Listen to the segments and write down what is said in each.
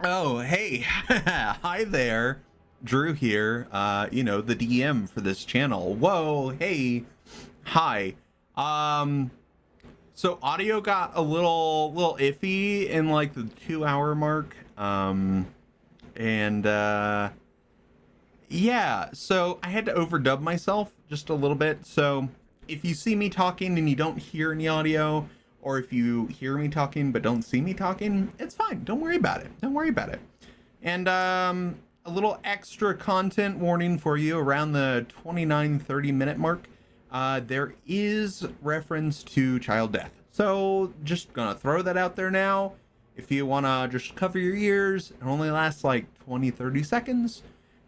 Oh, hey. Hi there. Drew here. The DM for this channel. Whoa, hey. Hi. Um so audio got a little iffy in like the 2 hour mark. And yeah, so I had to overdub myself just a little bit. So if you see me talking and you don't hear any audio, or if you hear me talking but don't see me talking, it's fine. Don't worry about it. Don't worry about it. And a little extra content warning for you around the 29-30 minute mark. There is reference to child death. So just gonna throw that out there now. If you wanna just cover your ears, it only lasts like 20-30 seconds.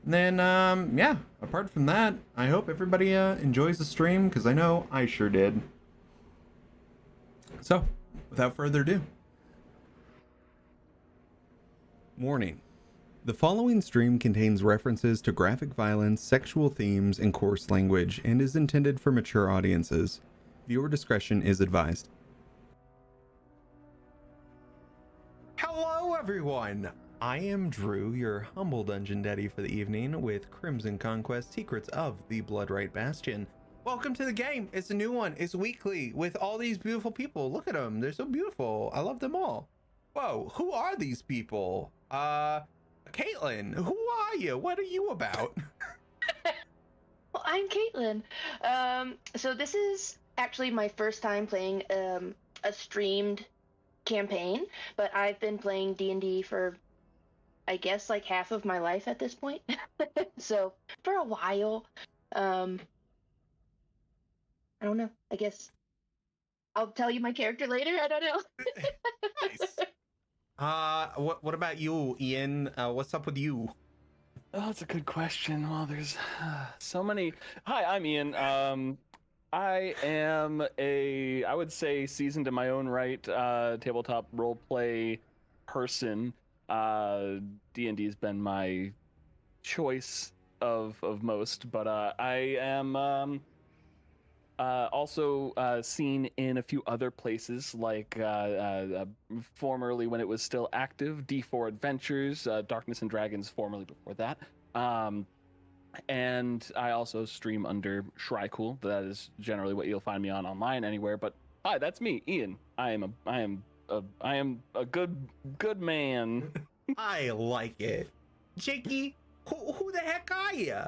And then, yeah, apart from that, I hope everybody enjoys the stream, because I know I sure did. So, without further ado. Warning. The following stream contains references to graphic violence, sexual themes, and coarse language, and is intended for mature audiences. Viewer discretion is advised. Hello, everyone! I am Drew, your humble dungeon daddy for the evening, with Crimson Conquest Secrets of the Bloodright Bastion. Welcome to the game. It's a new one. It's weekly with all these beautiful people. Look at them. They're so beautiful. I love them all. Whoa, who are these people? Caitlin, who are you? What are you about? Well, I'm Caitlin. So this is actually my first time playing a streamed campaign, but I've been playing D&D for, I guess, like half of my life at this point. So for a while, I don't know. I guess I'll tell you my character later. I don't know. Nice. What about you, Ian? What's up with you? Oh, that's a good question. Well, there's so many. Hi, I'm Ian. I am I would say, seasoned in my own right, tabletop role play person. D&D has been my choice of most, but I am also seen in a few other places, like formerly, when it was still active, D4 Adventures, Darkness and Dragons, formerly before that. And I also stream under Shrycool. That is generally what you'll find me on online anywhere. But hi, that's me, Ian. I am a good man. I like it. Jakey, who the heck are you?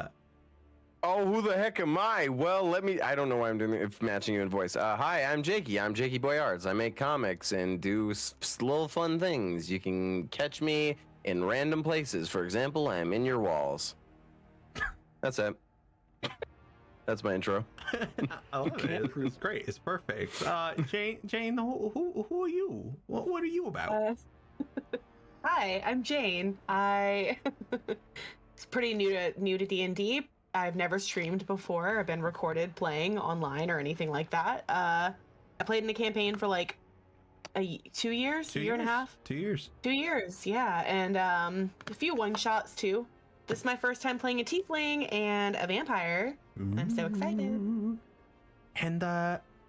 Oh, who the heck am I? Well, I don't know why I'm doing if matching you in voice. Hi, I'm Jakey. I'm Jakey Boyards. I make comics and do little fun things. You can catch me in random places. For example, I'm in your walls. That's it. That's my intro. I love it. It's great. It's perfect. Jane, who are you? What are you about? Hi, I'm Jane. I it's pretty new to D&D. I've never streamed before. I've been recorded playing online or anything like that. I played in a campaign for like 2 years, year and a half. 2 years. 2 years, yeah, and a few one-shots too. This is my first time playing a tiefling and a vampire. Ooh. I'm so excited. And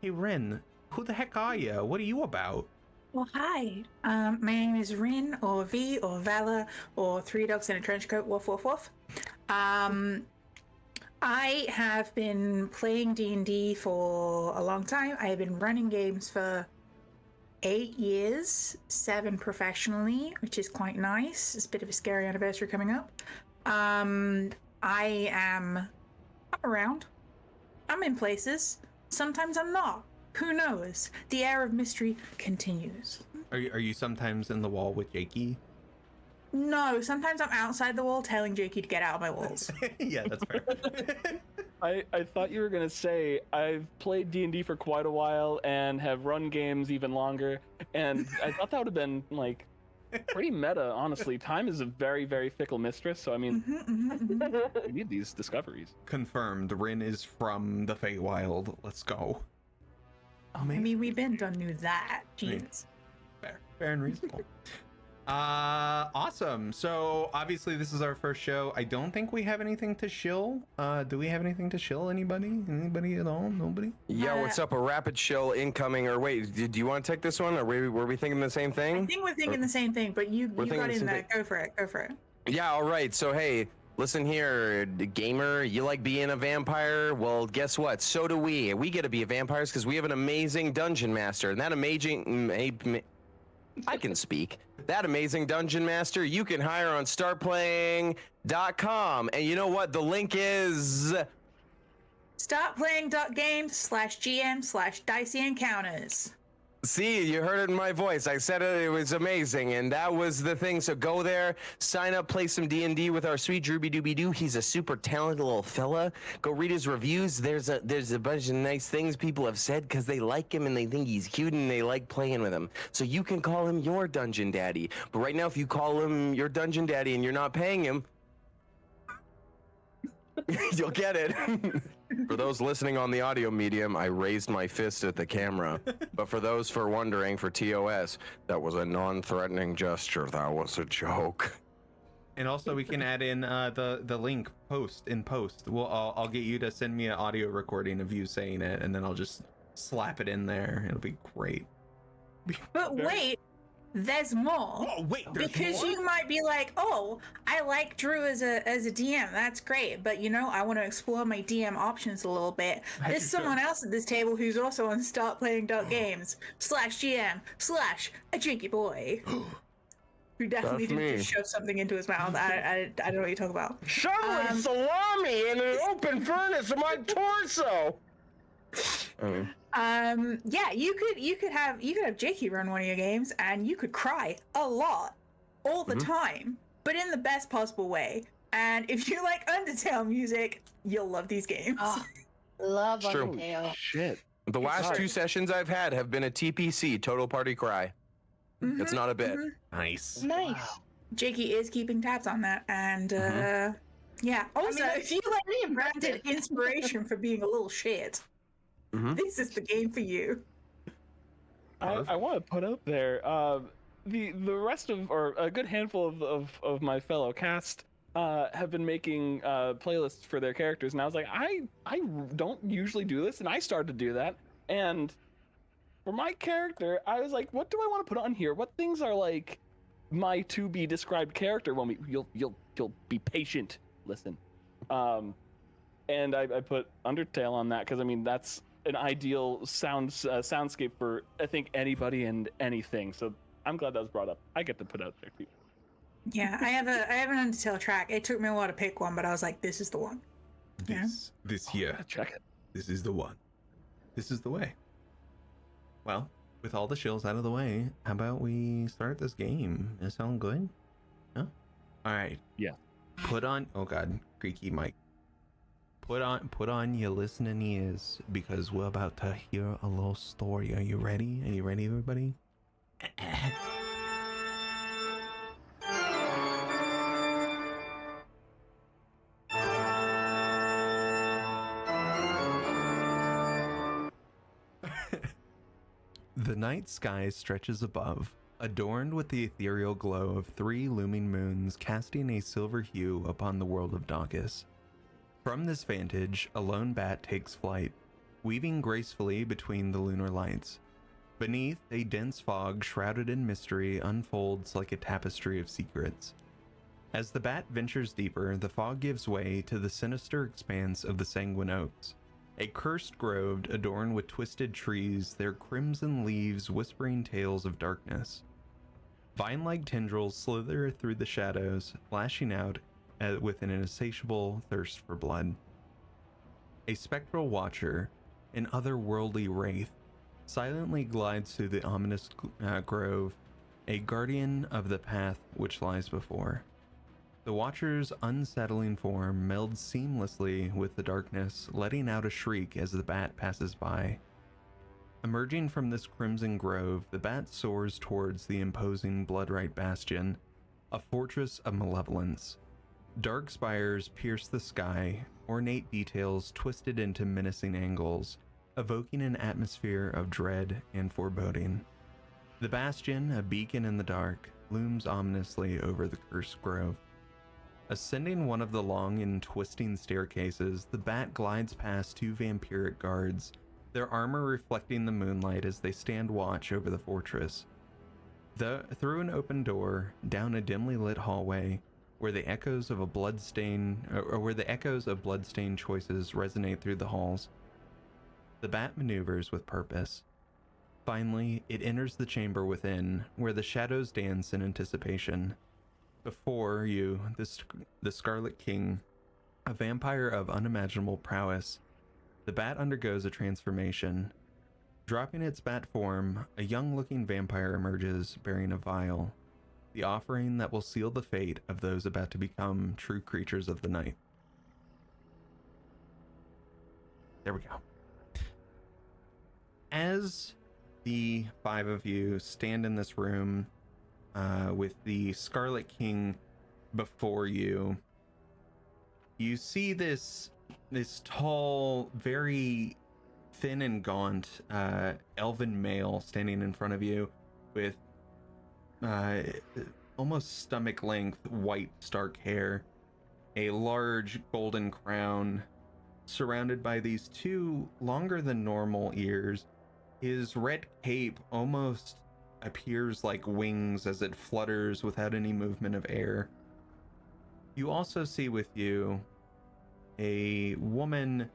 hey Ren, who the heck are you? What are you about? Well, hi. My name is Rin, or V, or Valor, or Three Dogs in a Trench Coat, woof woof woof. I have been playing D&D for a long time. I have been running games for 8 years, 7 professionally, which is quite nice. It's a bit of a scary anniversary coming up. I'm around. I'm in places. Sometimes I'm not. Who knows? The air of mystery continues. Are you sometimes in the wall with Jakey? No, sometimes I'm outside the wall telling Jakey to get out of my walls. Yeah, that's fair. I thought you were gonna say I've played D&D for quite a while and have run games even longer, and I thought that would have been like pretty meta, honestly. Time is a very, very fickle mistress, so I mean, we need these discoveries. Confirmed. Rin is from the Feywild. Let's go. I mean, we've been done knew that. Jeez. Fair and reasonable. Awesome. So obviously this is our first show. I don't think we have anything to shill. Do we have anything to shill? Anybody? Anybody at all? Nobody? Yo, what's up? A rapid shill incoming. Or wait, do you want to take this one? Or were we thinking the same thing? I think we're thinking the same thing, but you We're got thinking in the there. same Go for it. Go for it. Yeah, all right. So, hey, listen here, gamer. You like being a vampire? Well, guess what? So do we. We get to be vampires because we have an amazing dungeon master. And that amazing... I can speak. That amazing dungeon master you can hire on startplaying.com. And you know what? The link is... Startplaying.games/GM/dicey encounters. See, you heard it in my voice. I said it was amazing, and that was the thing. So go there, sign up, play some D&D with our sweet Drooby Dooby Doo. He's a super talented little fella. Go read his reviews. There's a bunch of nice things people have said because they like him and they think he's cute and they like playing with him. So you can call him your dungeon daddy. But right now, if you call him your dungeon daddy and you're not paying him, you'll get it. For those listening on the audio medium, I raised my fist at the camera. But for those wondering, for TOS, that was a non-threatening gesture. That was a joke. And also we can add in the link in post. I'll get you to send me an audio recording of you saying it, and then I'll just slap it in there. It'll be great. But wait, there's more. Oh wait, there's because more? you might be like, oh, I like Drew as a DM. That's great, but I want to explore my DM options a little bit. There's someone else at this table who's also on startplaying.games/GM/a jinky boy. Who definitely didn't just shove something into his mouth. I don't know what you're talking about. Shoveling salami in an open furnace of my torso. Yeah, you could have Jakey run one of your games, and you could cry a lot, all the time, but in the best possible way. And if you like Undertale music, you'll love these games. Oh, love True. Undertale. Shit. The last two sessions I've had have been a TPC, Total Party Cry. It's not a bit. Nice. Nice. Jakey is keeping tabs on that, and yeah. Also, if you pretty like branded inspiration for being a little shit, this is the game for you. I want to put out there the rest of, or a good handful of my fellow cast have been making playlists for their characters, and I was like, I don't usually do this, and I started to do that. And for my character, I was like, what do I want to put on here? What things are like my to be described character? Well, you'll be patient. Listen, and I put Undertale on that because I mean that's an ideal soundscape for I think anybody and anything. So I'm glad that was brought up. I get to put out there too. Yeah, I have an Undertale track. It took me a while to pick one, but I was like, this is the one. This here. Check it. This is the one. This is the way. Well, with all the shills out of the way, how about we start this game? Does that sound good? Huh? All right. Yeah. Put on. Oh God, creaky mic. Put on your listening ears because we're about to hear a little story. Are you ready? Are you ready, everybody? The night sky stretches above, adorned with the ethereal glow of 3 looming moons casting a silver hue upon the world of Daucus. From this vantage, a lone bat takes flight, weaving gracefully between the lunar lights. Beneath, a dense fog shrouded in mystery unfolds like a tapestry of secrets. As the bat ventures deeper, the fog gives way to the sinister expanse of the Sanguine Oaks, a cursed grove adorned with twisted trees, their crimson leaves whispering tales of darkness. Vine-like tendrils slither through the shadows, lashing out with an insatiable thirst for blood. A spectral watcher, an otherworldly wraith, silently glides through the ominous grove, a guardian of the path which lies before. The watcher's unsettling form melds seamlessly with the darkness, letting out a shriek as the bat passes by. Emerging from this crimson grove, the bat soars towards the imposing Bloodright Bastion, a fortress of malevolence. Dark spires pierce the sky, ornate details twisted into menacing angles, evoking an atmosphere of dread and foreboding. The Bastion, a beacon in the dark, looms ominously over the cursed grove. Ascending one of the long and twisting staircases, the bat glides past two vampiric guards, their armor reflecting the moonlight as they stand watch over the fortress. Through an open door, down a dimly lit hallway, where the echoes of bloodstained choices resonate through the halls, the bat maneuvers with purpose. Finally, it enters the chamber within, where the shadows dance in anticipation. Before you, the Scarlet King, a vampire of unimaginable prowess, the bat undergoes a transformation. Dropping its bat form, a young-looking vampire emerges bearing a vial, the offering that will seal the fate of those about to become true creatures of the night. There we go. As the five of you stand in this room with the Scarlet King before you, you see this tall, very thin and gaunt elven male standing in front of you with almost stomach length white stark hair, a large golden crown, surrounded by these two longer than normal ears. His red cape almost appears like wings as it flutters without any movement of air. You also see with you a woman,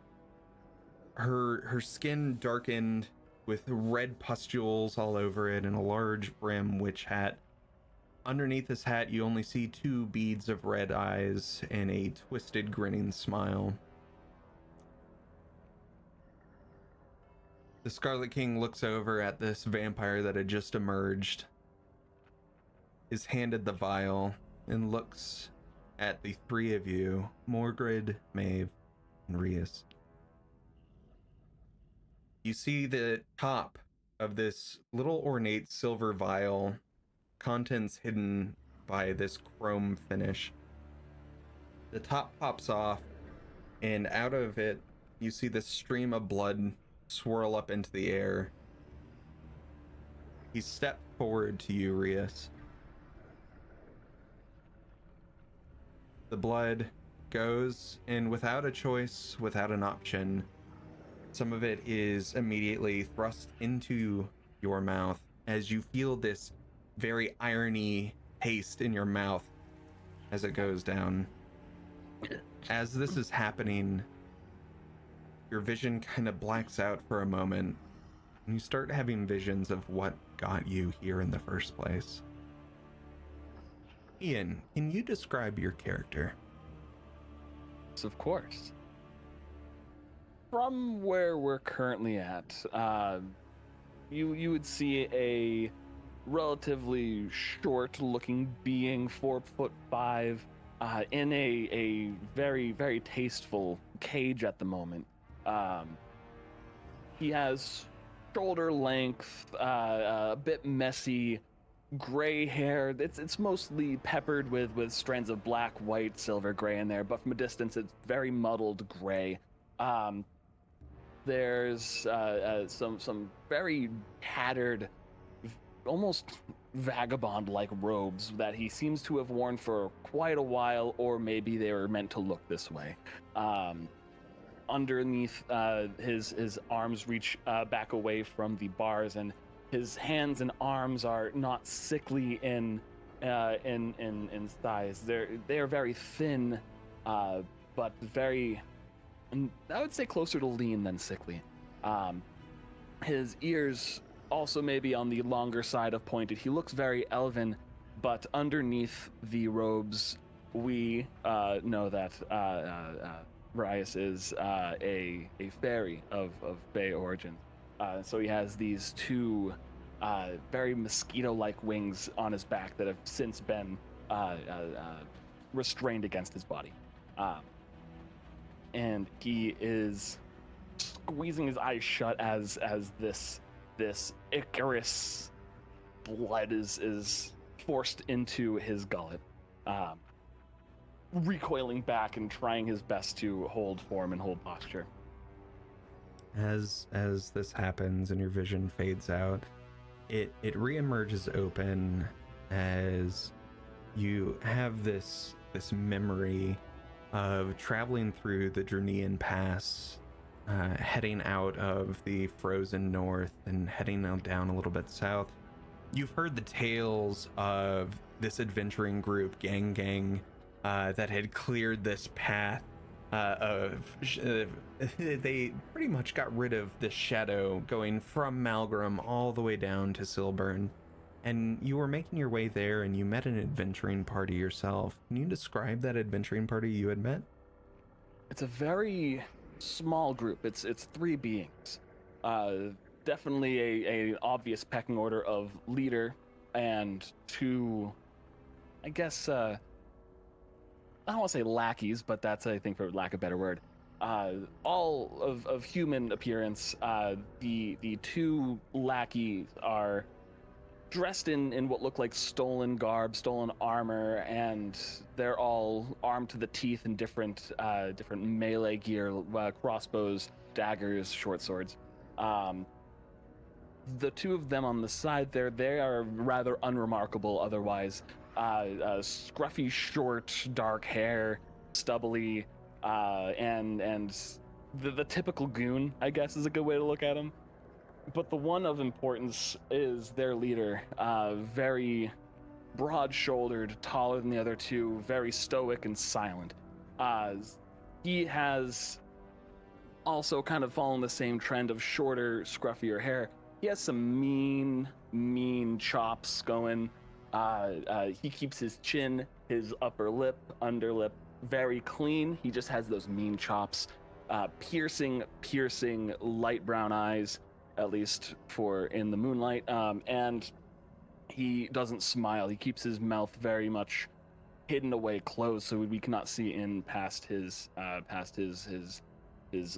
her skin darkened with red pustules all over it and a large brim witch hat. Underneath this hat, you only see two beads of red eyes and a twisted grinning smile. The Scarlet King looks over at this vampire that had just emerged, is handed the vial, and looks at the three of you, Morgrid, Maeve, and Rias. You see the top of this little ornate silver vial, contents hidden by this chrome finish. The top pops off, and out of it, you see this stream of blood swirl up into the air. He stepped forward to you, Rias. The blood goes, and without a choice, without an option, some of it is immediately thrust into your mouth as you feel this very irony taste in your mouth as it goes down. As this is happening, your vision kind of blacks out for a moment, and you start having visions of what got you here in the first place. Ian, can you describe your character? Of course. From where we're currently at, you would see a relatively short-looking being, 4'5", in a very, very tasteful cage at the moment. He has shoulder length, a bit messy, gray hair. It's mostly peppered with strands of black, white, silver, gray in there, but from a distance it's very muddled gray. There's some very tattered, almost vagabond-like robes that he seems to have worn for quite a while, or maybe they were meant to look this way. Underneath, his arms reach back away from the bars, and his hands and arms are not sickly in size. They're very thin, but very, I would say, closer to lean than sickly. His ears also maybe on the longer side of pointed. He looks very elven, but underneath the robes, we know that Rias is a fairy of Bay origin. So he has these two very mosquito-like wings on his back that have since been restrained against his body. And he is squeezing his eyes shut as this Icarus blood is forced into his gullet, recoiling back and trying his best to hold form and hold posture. As this happens and your vision fades out, it reemerges open, as you have this memory of traveling through the Drunian Pass, heading out of the frozen north and heading down a little bit south. You've heard the tales of this adventuring group, Gang, that had cleared this path they pretty much got rid of the shadow going from Malgrim all the way down to Silburn. And you were making your way there and you met an adventuring party yourself. Can you describe that adventuring party you had met? It's a very small group. It's 3 beings. Definitely a obvious pecking order of leader and 2, I guess, I don't want to say lackeys, but that's, I think, for lack of a better word. All of human appearance. The 2 lackeys are dressed in what look like stolen garb, stolen armor, and they're all armed to the teeth in different melee gear, crossbows, daggers, short swords. The 2 of them on the side there, they are rather unremarkable otherwise. Scruffy, short, dark hair, stubbly, and the typical goon, I guess, is a good way to look at him. But the one of importance is their leader, very broad-shouldered, taller than the other 2, very stoic and silent. He has also kind of following the same trend of shorter, scruffier hair. He has some mean chops going. He keeps his chin, his upper lip, underlip very clean. He just has those mean chops, piercing light brown eyes, at least for in the moonlight. And he doesn't smile. He keeps his mouth very much hidden away, closed, so we cannot see in past his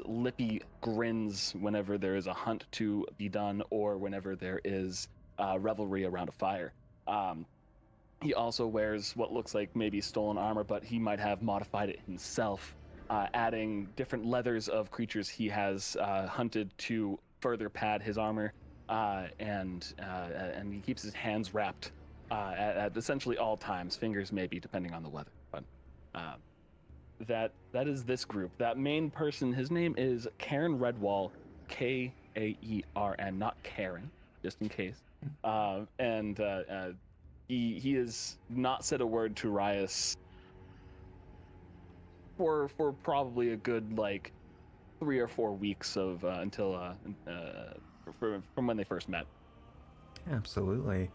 lippy grins whenever there is a hunt to be done or whenever there is revelry around a fire. He also wears what looks like maybe stolen armor, but he might have modified it himself, adding different leathers of creatures he has hunted to further pad his armor, and he keeps his hands wrapped at essentially all times, fingers maybe depending on the weather. But that is this group. That main person, his name is Karen Redwall, Kaern, not Karen, just in case. He has not said a word to Rias for probably a good 3 or 4 weeks of until from when they first met. Absolutely.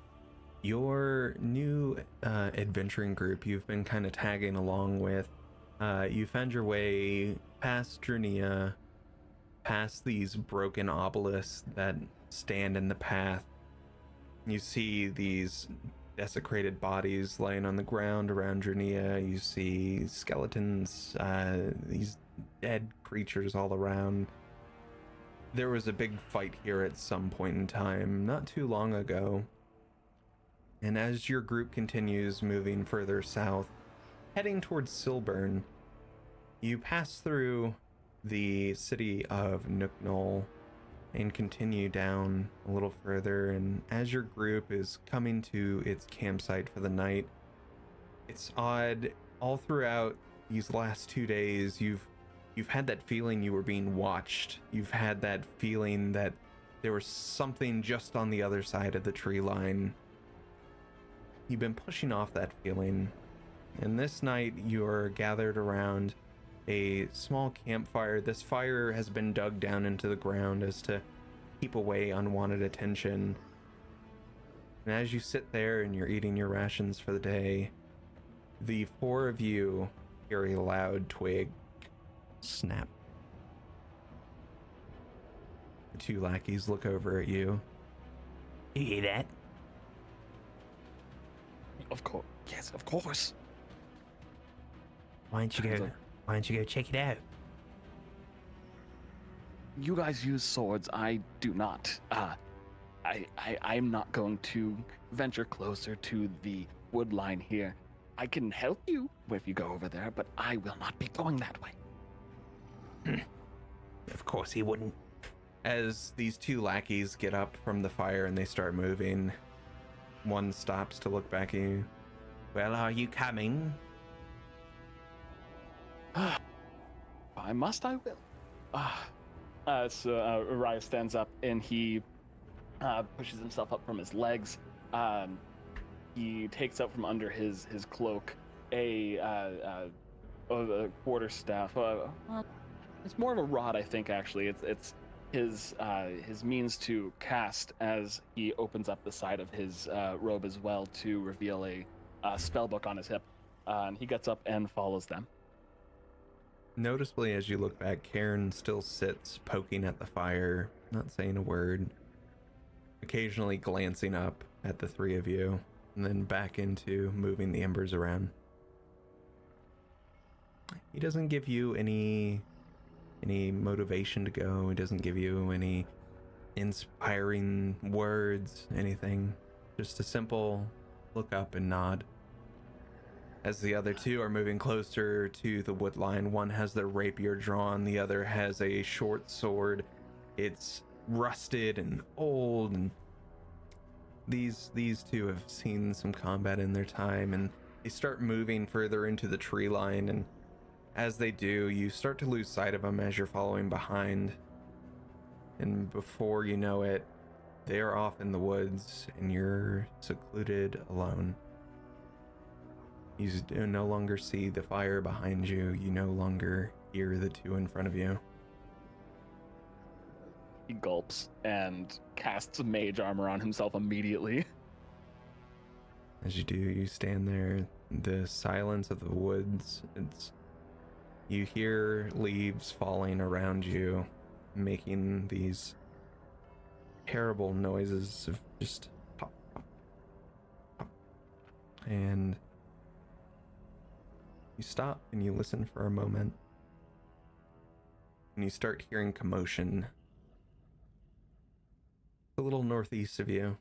Your new adventuring group you've been kind of tagging along with, you found your way past Drunia, past these broken obelisks that stand in the path. You see these desecrated bodies laying on the ground around Drunia. You see skeletons, these dead creatures all around. There was a big fight here at some point in time, not too long ago. And as your group continues moving further south, heading towards Silburn, you pass through the city of Nooknol and continue down a little further. And as your group is coming to its campsite for the night, it's odd, all throughout these last 2 days, you've had that feeling you were being watched. You've had that feeling that there was something just on the other side of the tree line. You've been pushing off that feeling, and this night you're gathered around a small campfire. This fire has been dug down into the ground as to keep away unwanted attention. And as you sit there and you're eating your rations for the day, the 4 of you hear a loud twig snap. The 2 lackeys look over at you. You hear that? Of course. Yes, of course. Why don't you go check it out? You guys use swords. I do not. I'm not going to venture closer to the wood line here. I can help you if you go over there, but I will not be going that way. Of course he wouldn't. As these 2 lackeys get up from the fire and they start moving, one stops to look back at you. Well, are you coming? I must, I will. So Uriah stands up and he pushes himself up from his legs. He takes out from under his cloak a quarterstaff. It's more of a rod, I think. Actually, it's his means to cast as he opens up the side of his robe as well to reveal a spell book on his hip. And he gets up and follows them. Noticeably, as you look back, Karen still sits poking at the fire, not saying a word, occasionally glancing up at the three of you, and then back into moving the embers around. He doesn't give you any motivation to go. He doesn't give you any inspiring words, anything. Just a simple look up and nod. As the other two are moving closer to the wood line, one has their rapier drawn, the other has a short sword. It's rusted and old, and these two have seen some combat in their time, and they start moving further into the tree line, and as they do, you start to lose sight of them as you're following behind. And before you know it, they're off in the woods, and you're secluded alone. You do no longer see the fire behind you. You no longer hear the two in front of you. He gulps and casts mage armor on himself immediately. As you do, you stand there, the silence of the woods. You hear leaves falling around you, making these terrible noises of just pop, pop, pop. And you stop and you listen for a moment, and you start hearing commotion a little northeast of you.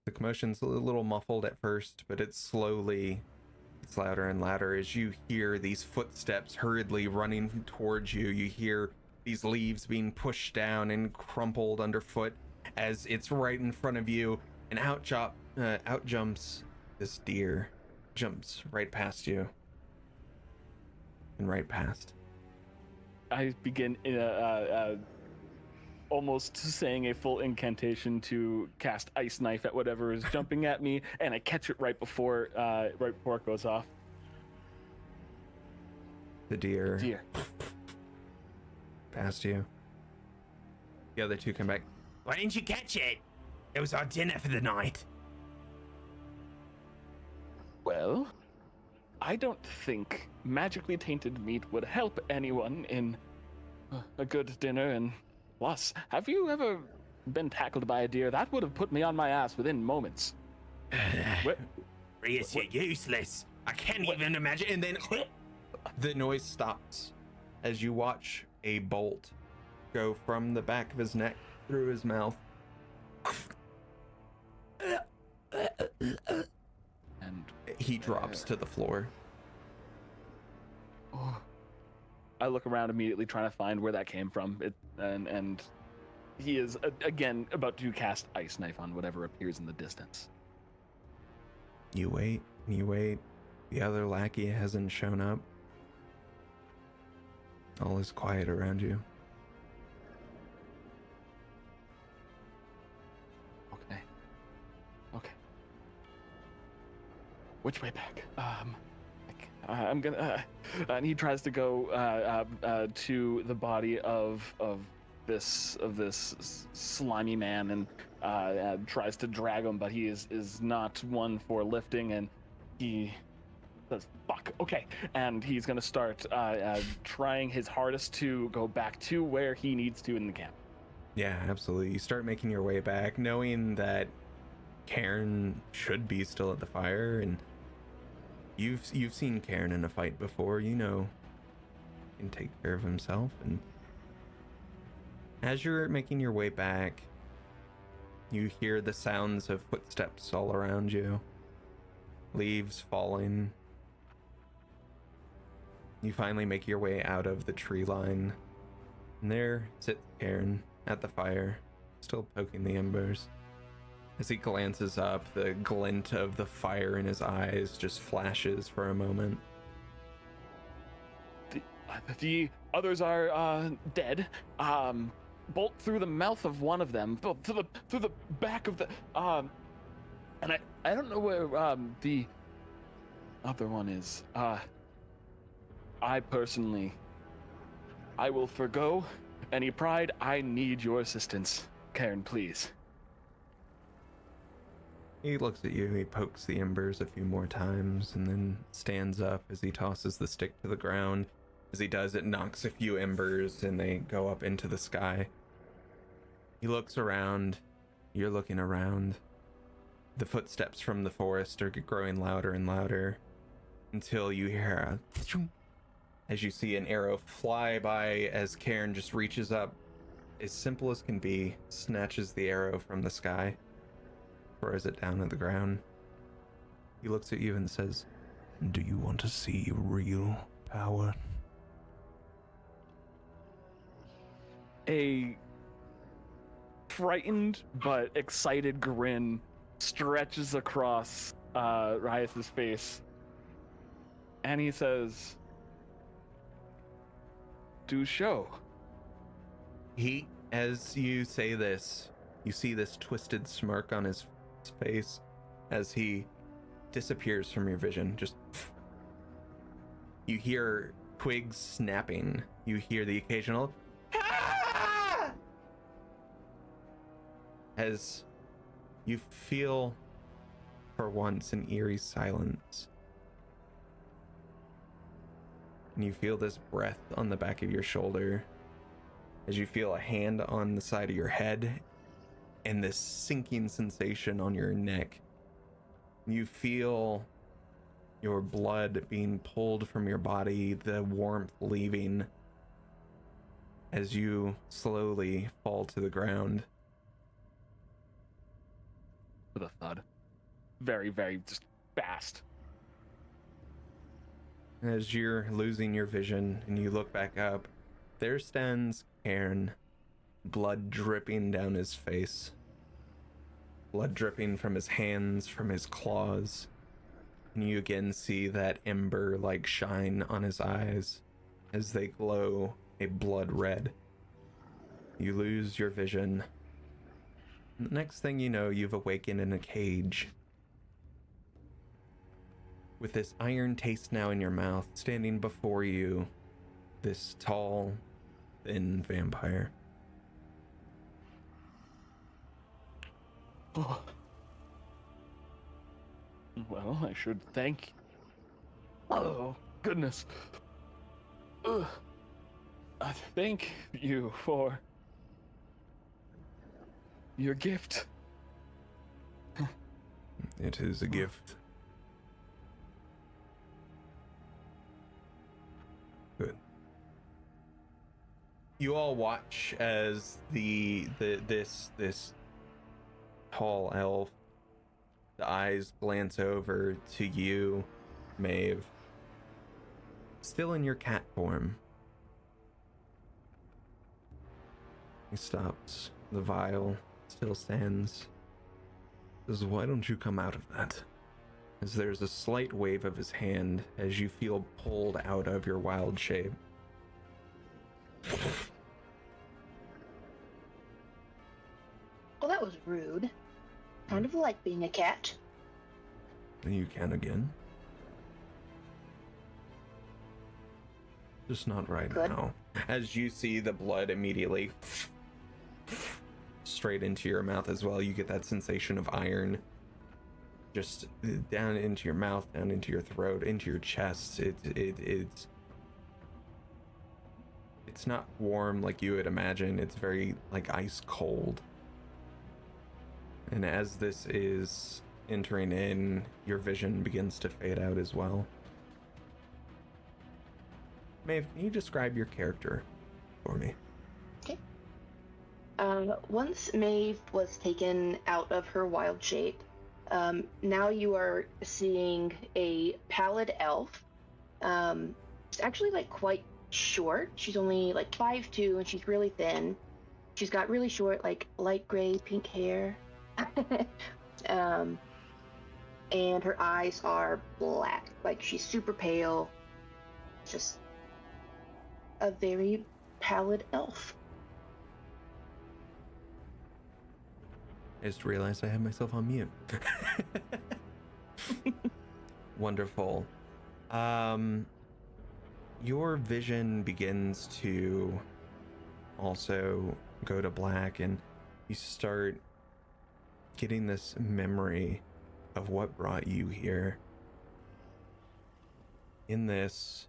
The commotion's a little muffled at first, but it's louder and louder as you hear these footsteps hurriedly running towards you. You hear these leaves being pushed down and crumpled underfoot as it's right in front of you, and out jumps this deer. Jumps right past you. And right past. I begin almost saying a full incantation to cast Ice Knife at whatever is jumping at me, and I catch it right before it goes off. The deer. Deer. Past you. The other two come back. Why didn't you catch it? It was our dinner for the night. Well, I don't think magically tainted meat would help anyone in a good dinner, and plus, have you ever been tackled by a deer? That would have put me on my ass within moments. Rias, you're useless. I can't even imagine. And then the noise stops as you watch a bolt go from the back of his neck through his mouth. And he drops to the floor. I look around immediately, trying to find where that came from. And he is again about to cast Ice Knife on whatever appears in the distance. You wait. The other lackey hasn't shown up. All is quiet around you. Okay. Which way back? I'm gonna. And he tries to go to the body of this slimy man and tries to drag him, but he is not one for lifting, and he says, "Fuck." Okay, and he's gonna start trying his hardest to go back to where he needs to in the camp. Yeah, absolutely. You start making your way back, knowing that Cairn should be still at the fire, and you've seen Cairn in a fight before. You know he can take care of himself. And as you're making your way back, you hear the sounds of footsteps all around you, leaves falling. You finally make your way out of the tree line, and there sits Cairn at the fire, still poking the embers. As he glances up, the glint of the fire in his eyes just flashes for a moment. The others are dead. Bolt through the mouth of one of them, through the back of the and I don't know where the other one is. I personally, I will forgo any pride. I need your assistance, Karen, please. He looks at you, he pokes the embers a few more times, and then stands up as he tosses the stick to the ground. As he does, it knocks a few embers and they go up into the sky. He looks around, you're looking around. The footsteps from the forest are growing louder and louder until you hear a as you see an arrow fly by as Karen just reaches up, as simple as can be, snatches the arrow from the sky, throws it down at the ground. He looks at you and says, "Do you want to see real power?" A frightened but excited grin stretches across Rias's face, and he says, "Do show." As you say this, you see this twisted smirk on his face as he disappears from your vision. Just you hear twigs snapping. You hear the occasional "Ah!" as you feel for once an eerie silence. And you feel this breath on the back of your shoulder as you feel a hand on the side of your head and this sinking sensation on your neck. You feel your blood being pulled from your body, the warmth leaving as you slowly fall to the ground. With a thud. Very, very just fast. As you're losing your vision and you look back up, there stands Cairn, blood dripping down his face. Blood dripping from his hands, from his claws. And you again see that ember-like shine on his eyes as they glow a blood red. You lose your vision. And the next thing you know, you've awakened in a cage. With this iron taste now in your mouth, standing before you, this tall, thin vampire. Oh. Well, I should thank. Oh, goodness. I thank you for your gift. It is a gift. Good. You all watch as this tall elf, the eyes glance over to you, Maeve, still in your cat form. He stops. The vial still stands. Says, "Why don't you come out of that?" As there's a slight wave of his hand as you feel pulled out of your wild shape. Well, that was rude. Kind of like being a cat. You can again. Just not right Good. now. As you see the blood immediately straight into your mouth as well, you get that sensation of iron just down into your mouth, down into your throat, into your chest. It's not warm like you would imagine. It's very like ice cold. And as this is entering in, your vision begins to fade out as well. Maeve, can you describe your character for me? Okay. Once Maeve was taken out of her wild shape, now you are seeing a pallid elf. She's actually like quite short. She's only like 5'2", and she's really thin. She's got really short, like light gray, pink hair. um, and her eyes are black. Like she's super pale. Just a very pallid elf. I just realized I had myself on mute. Wonderful. Your vision begins to also go to black, and you start getting this memory of what brought you here. In this,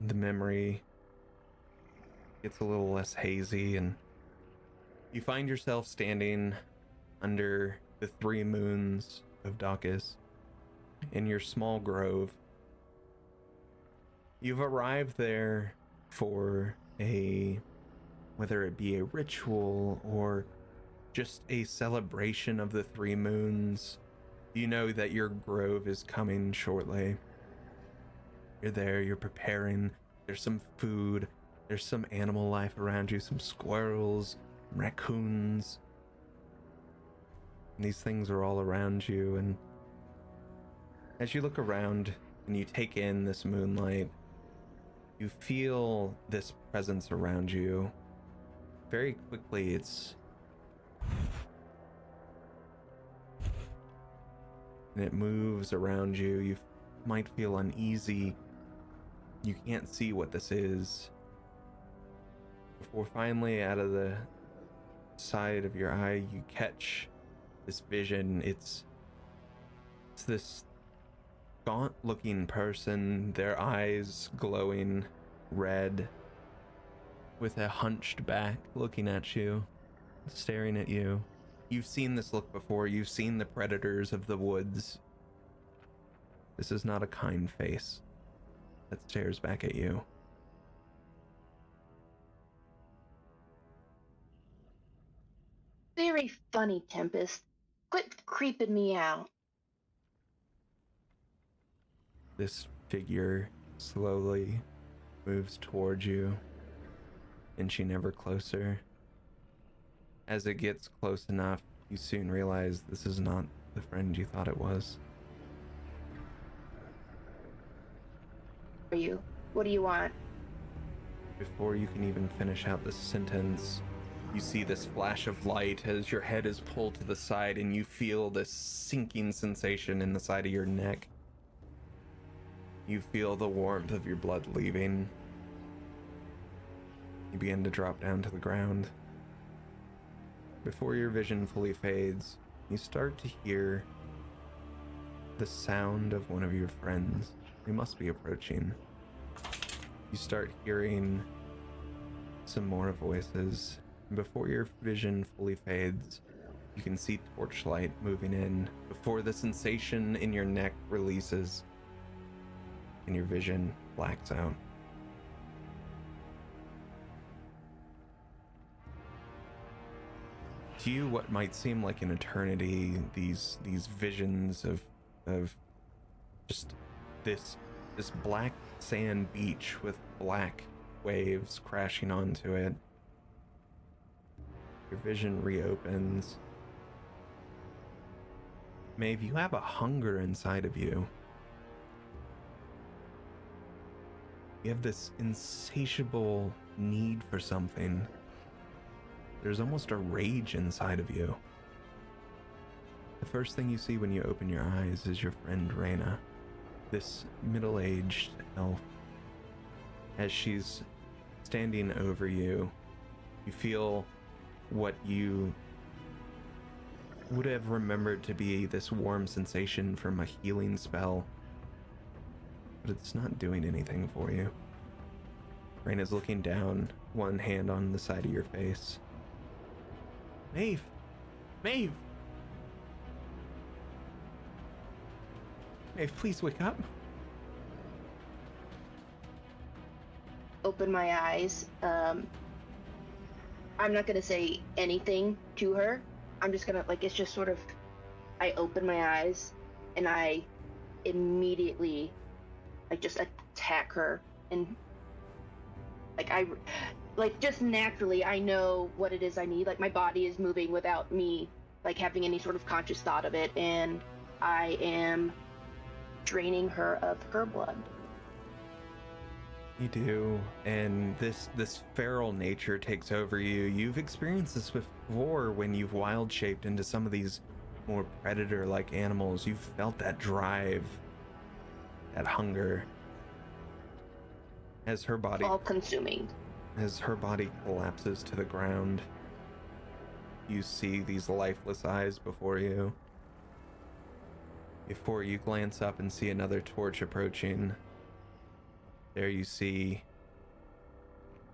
the memory gets a little less hazy, and you find yourself standing under the 3 moons of Dacus in your small grove. You've arrived there for whether it be a ritual or just a celebration of the 3 moons. You know that your grove is coming shortly. You're there, you're preparing. There's some food, there's some animal life around you, some squirrels, raccoons. And these things are all around you, and as you look around and you take in this moonlight, you feel this presence around you. Very quickly, and it moves around you. You might feel uneasy. You can't see what this is. Before finally, out of the side of your eye, you catch this vision. It's this gaunt looking person, their eyes glowing red, with a hunched back, looking at you, staring at you. You've seen this look before. You've seen the predators of the woods. This is not a kind face that stares back at you. Very funny, Tempest. Quit creeping me out. This figure slowly moves towards you, inching ever closer. As it gets close enough, you soon realize this is not the friend you thought it was. Are you? What do you want? Before you can even finish out the sentence, you see this flash of light as your head is pulled to the side, and you feel this sinking sensation in the side of your neck. You feel the warmth of your blood leaving. You begin to drop down to the ground. Before your vision fully fades, you start to hear the sound of one of your friends. They must be approaching. You start hearing some more voices. And before your vision fully fades, you can see torchlight moving in before the sensation in your neck releases and your vision blacks out. To you, what might seem like an eternity, these visions of just this black sand beach with black waves crashing onto it. Your vision reopens. Maeve, you have a hunger inside of you. You have this insatiable need for something. There's almost a rage inside of you. The first thing you see when you open your eyes is your friend Reyna, this middle-aged elf. As she's standing over you, you feel what you would have remembered to be this warm sensation from a healing spell, but it's not doing anything for you. Reyna's looking down, one hand on the side of your face. Maeve! Maeve! Maeve, please wake up. Open my eyes. I'm not gonna say anything to her. I'm just gonna, like, it's just sort of, I open my eyes and I immediately, like, just attack her. And, like, just naturally, I know what it is I need. Like, my body is moving without me like having any sort of conscious thought of it, and I am draining her of her blood. You do, and this feral nature takes over you. You've experienced this before when you've wild shaped into some of these more predator-like animals. You've felt that drive, that hunger. As her body All-consuming. Collapses to the ground, you see these lifeless eyes before you. Before you glance up and see another torch approaching, there you see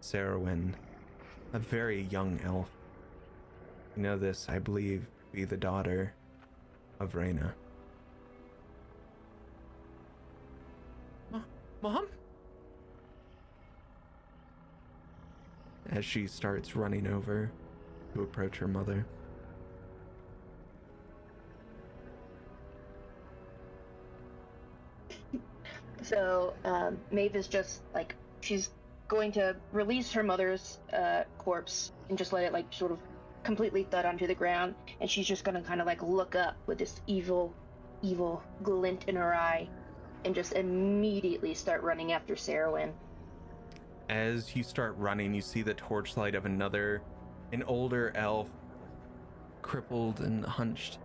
Sarowyn, a very young elf. You know this, I believe, to be the daughter of Reyna. Mom? As she starts running over to approach her mother. So Maeve is just like, she's going to release her mother's corpse and just let it like sort of completely thud onto the ground, and she's just gonna kind of like look up with this evil glint in her eye and just immediately start running after Sarowyn. As you start running, you see the torchlight of an older elf, crippled and hunched.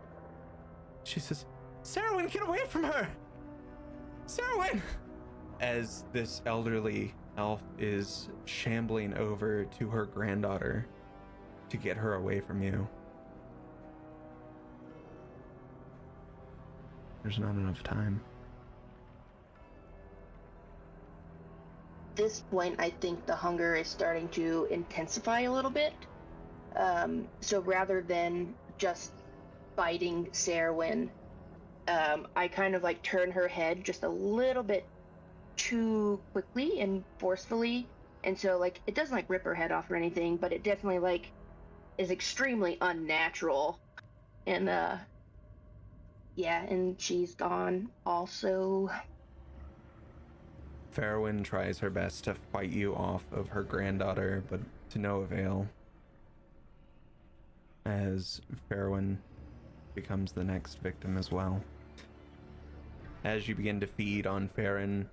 She says, "Sarowyn, get away from her! Sarowyn!" As this elderly elf is shambling over to her granddaughter to get her away from you. There's not enough time. At this point, I think the hunger is starting to intensify a little bit. So rather than just biting Sarowyn, I kind of like turn her head just a little bit too quickly and forcefully, and so like it doesn't like rip her head off or anything, but it definitely like is extremely unnatural. And yeah, and she's gone also. Farrowyn tries her best to fight you off of her granddaughter, but to no avail. As Farrowyn becomes the next victim as well. As you begin to feed on Farron,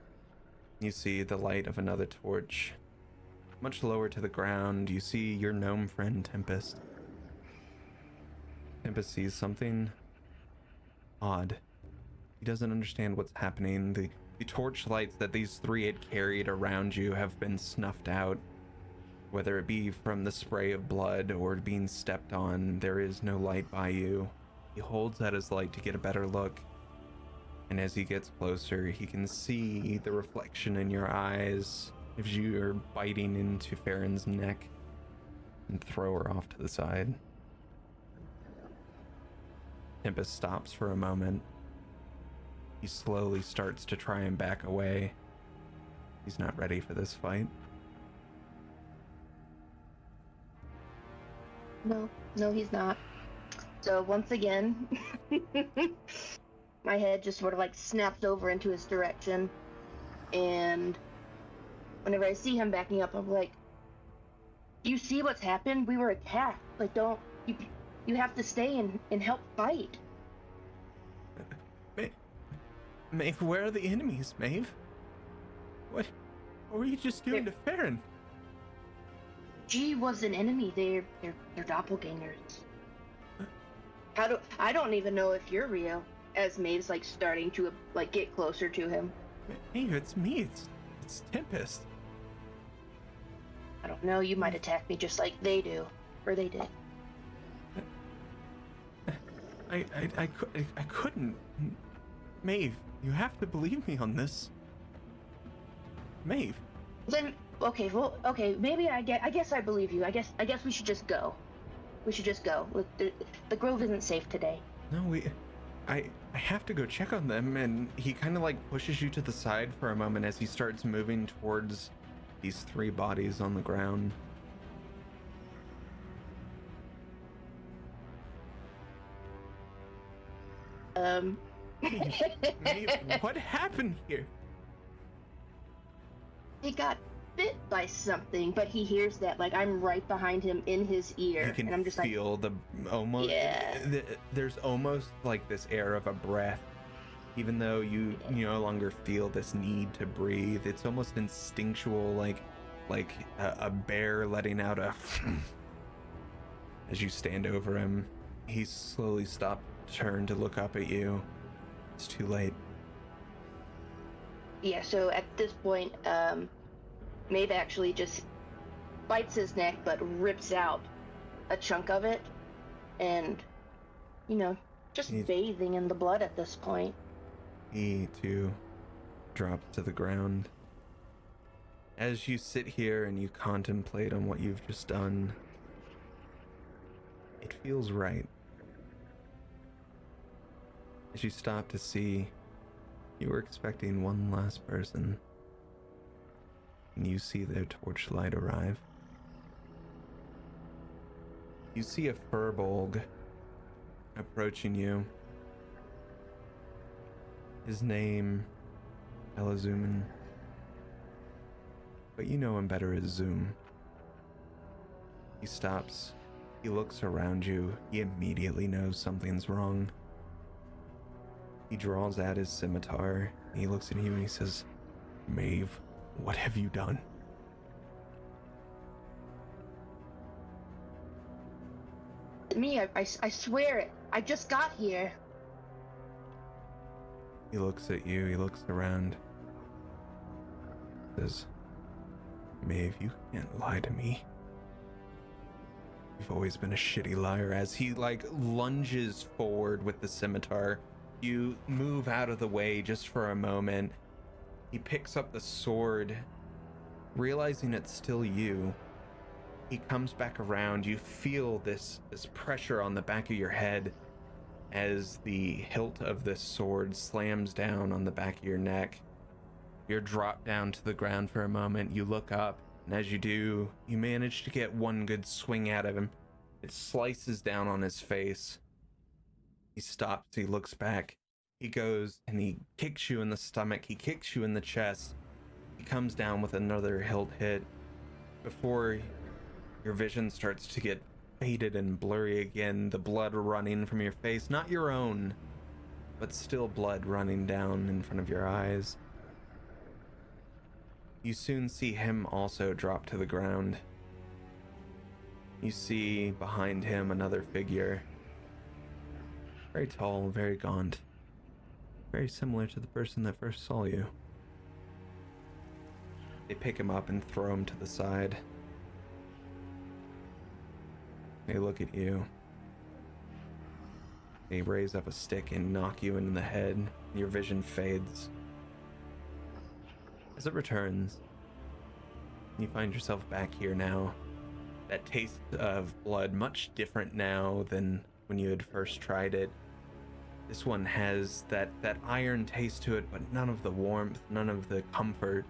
you see the light of another torch. Much lower to the ground, you see your gnome friend, Tempest. Tempest sees something odd. He doesn't understand what's happening. The torch lights that these three had carried around you have been snuffed out. Whether it be from the spray of blood or being stepped on, there is no light by you. He holds out his light to get a better look. And as he gets closer, he can see the reflection in your eyes as you are biting into Farron's neck and throw her off to the side. Tempest stops for a moment. He slowly starts to try and back away. He's not ready for this fight. No, he's not. So once again, my head just sort of like snaps over into his direction, and whenever I see him backing up, I'm like, "Do you see what's happened? We were attacked. Like, you have to stay and help fight." Maeve, where are the enemies, Maeve? What were you just doing to Farron? G was an enemy. They're doppelgangers. I don't even know if you're real. As Maeve's like starting to like get closer to him. Maeve, it's me. It's Tempest. I don't know. You might attack me just like they do, or they did. I couldn't. Maeve, you have to believe me on this. Maeve. Then okay, maybe I guess I believe you. I guess we should just go. We should just go. Look, the grove isn't safe today. No, I have to go check on them. And he kind of like pushes you to the side for a moment as he starts moving towards these three bodies on the ground. Maeve, what happened here? They got bit by something, but he hears that. Like, I'm right behind him in his ear. You can and I'm just like, feel the almost. Yeah. There's almost like this air of a breath, even though you no longer feel this need to breathe. It's almost instinctual, like a bear letting out a. As you stand over him, he slowly stops, turn to look up at you. It's too late. yeah, so at this point, Maeve actually just bites his neck, but rips out a chunk of it, and, just He- bathing in the blood at this point. He, too, drops to the ground. As you sit here and you contemplate on what you've just done, it feels right. As you stop to see, you were expecting one last person, and you see their torchlight arrive. You see a furbolg approaching you. His name, Elazuman, but you know him better as Zoom. He stops. He looks around you. He immediately knows something's wrong. He draws out his scimitar. He looks at you and he says, Maeve, what have you done? Me, I swear it. I just got here. He looks at you. He looks around. Says, Maeve, you can't lie to me. You've always been a shitty liar. As he lunges forward with the scimitar, you move out of the way just for a moment. He picks up the sword, realizing it's still you. He comes back around. You feel this pressure on the back of your head as the hilt of this sword slams down on the back of your neck. You're dropped down to the ground for a moment. You look up, and as you do, you manage to get one good swing out of him. It slices down on his face. He stops, he looks back. He goes and he kicks you in the stomach. He kicks you in the chest. He comes down with another hilt hit. Before your vision starts to get faded and blurry again, the blood running from your face, not your own, but still blood running down in front of your eyes. You soon see him also drop to the ground. You see behind him another figure. Very tall, very gaunt. Very similar to the person that first saw you. They pick him up and throw him to the side. They look at you. They raise up a stick and knock you in the head. Your vision fades. As it returns, you find yourself back here now. That taste of blood, much different now than when you had first tried it. This one has that iron taste to it, but none of the warmth, none of the comfort.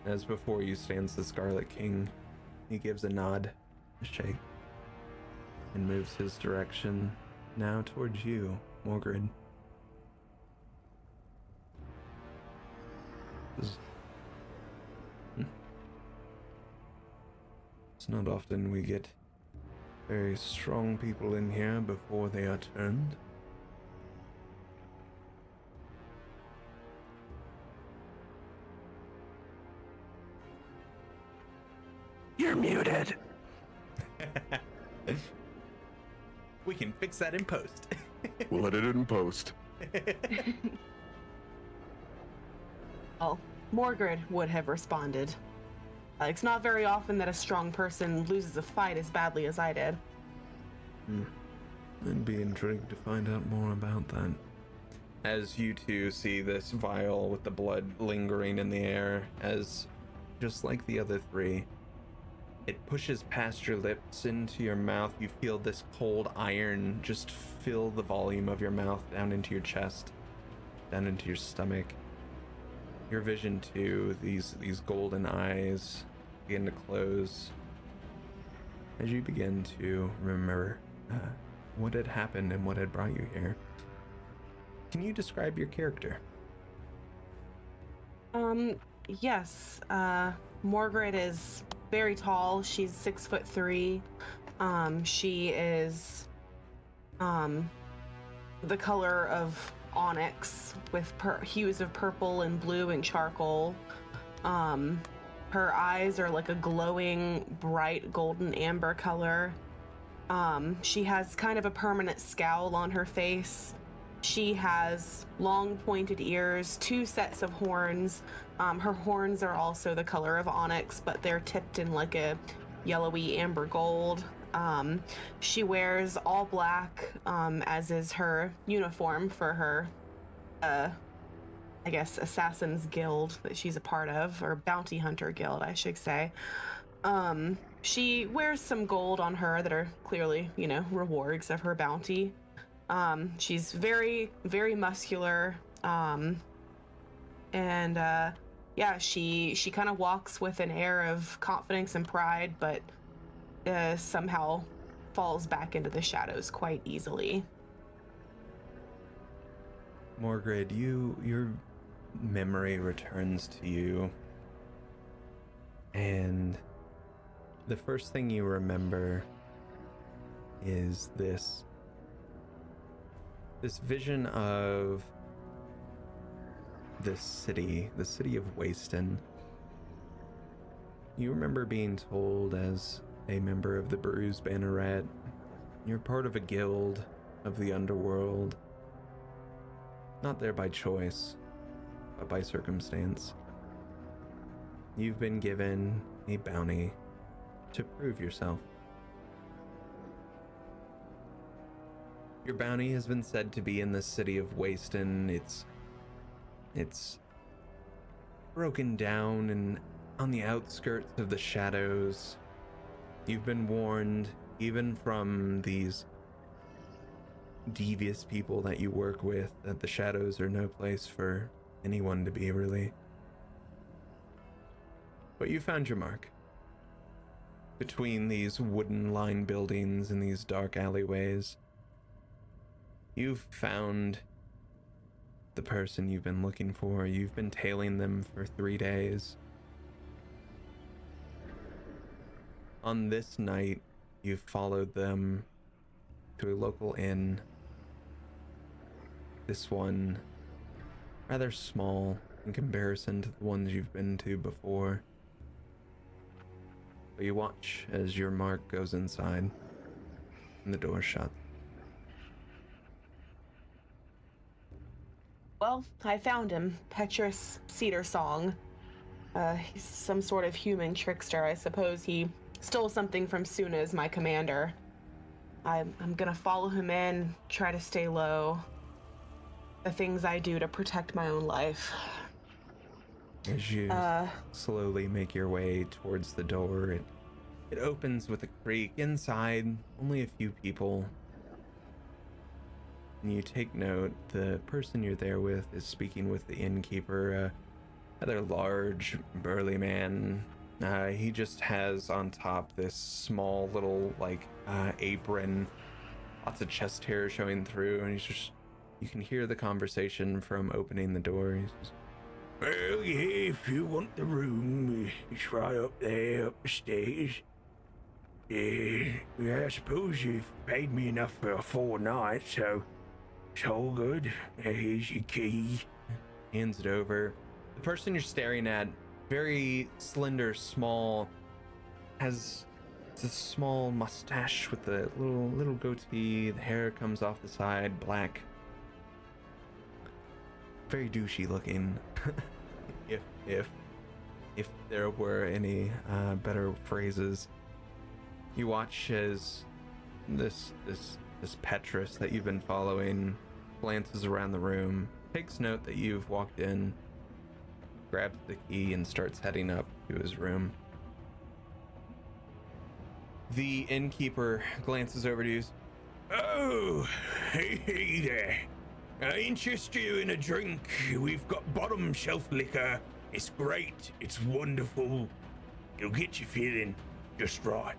As before you stands the Scarlet King. He gives a nod, a shake, and moves his direction now towards you, Morgrid. It's not often we get very strong people in here before they are turned. You're muted. We can fix that in post. We'll edit it in post. Well, Morgrid would have responded. It's not very often that a strong person loses a fight as badly as I did. I'd be intrigued to find out more about that. As you two see this vial with the blood lingering in the air, as just like the other three, it pushes past your lips into your mouth. You feel this cold iron just fill the volume of your mouth down into your chest, down into your stomach. Your vision too, these golden eyes begin to close as you begin to remember what had happened and what had brought you here. Can you describe your character? Yes. Margaret is very tall. She's 6'3". She is the color of onyx with hues of purple and blue and charcoal. Her eyes are like a glowing, bright golden amber color. She has kind of a permanent scowl on her face. She has long pointed ears, 2 sets of horns. Her horns are also the color of onyx, but they're tipped in like a yellowy amber gold. She wears all black, as is her uniform for her, I guess, Assassin's Guild that she's a part of, or Bounty Hunter Guild, I should say. She wears some gold on her that are clearly, rewards of her bounty. She's very, very muscular. Yeah, she kind of walks with an air of confidence and pride, but somehow falls back into the shadows quite easily. Morgred, your memory returns to you, and the first thing you remember is this vision of this city, the city of Wayston. You remember being told as a member of the Bruised Banneret, you're part of a guild of the underworld. Not there by choice, but by circumstance. You've been given a bounty to prove yourself. Your bounty has been said to be in the city of Wayston. It's broken down and on the outskirts of the shadows. You've been warned, even from these devious people that you work with, that the shadows are no place for anyone to be, really. But you found your mark. Between these wooden-lined buildings and these dark alleyways, you've found the person you've been looking for. You've been tailing them for 3 days. On this night, you've followed them to a local inn. This one, rather small in comparison to the ones you've been to before. But you watch as your mark goes inside and the door shuts. Well, I found him. Petrus Cedarsong. He's some sort of human trickster. I suppose he stole something from Suna as my commander. I'm gonna follow him in, try to stay low. The things I do to protect my own life. As you slowly make your way towards the door, it opens with a creak. Inside, only a few people. And you take note, the person you're there with is speaking with the innkeeper, a rather large, burly man. He just has on top this small little, apron, lots of chest hair showing through, and you can hear the conversation from opening the door. He says, "Well, yeah, if you want the room, it's right up there, up the stairs. Yeah, I suppose you've paid me enough for a 4 nights, so it's all good. Here's your key." Hands it over. The person you're staring at, very slender, small, has a small mustache with a little goatee. The hair comes off the side, black. Very douchey looking. if there were any better phrases. You watch as this Petrus that you've been following glances around the room, takes note that you've walked in, grabs the key and starts heading up to his room. The innkeeper glances over to you. "Oh, hey there. Interest you in a drink? We've got bottom shelf liquor. It's great. It's wonderful. It'll get you feeling just right."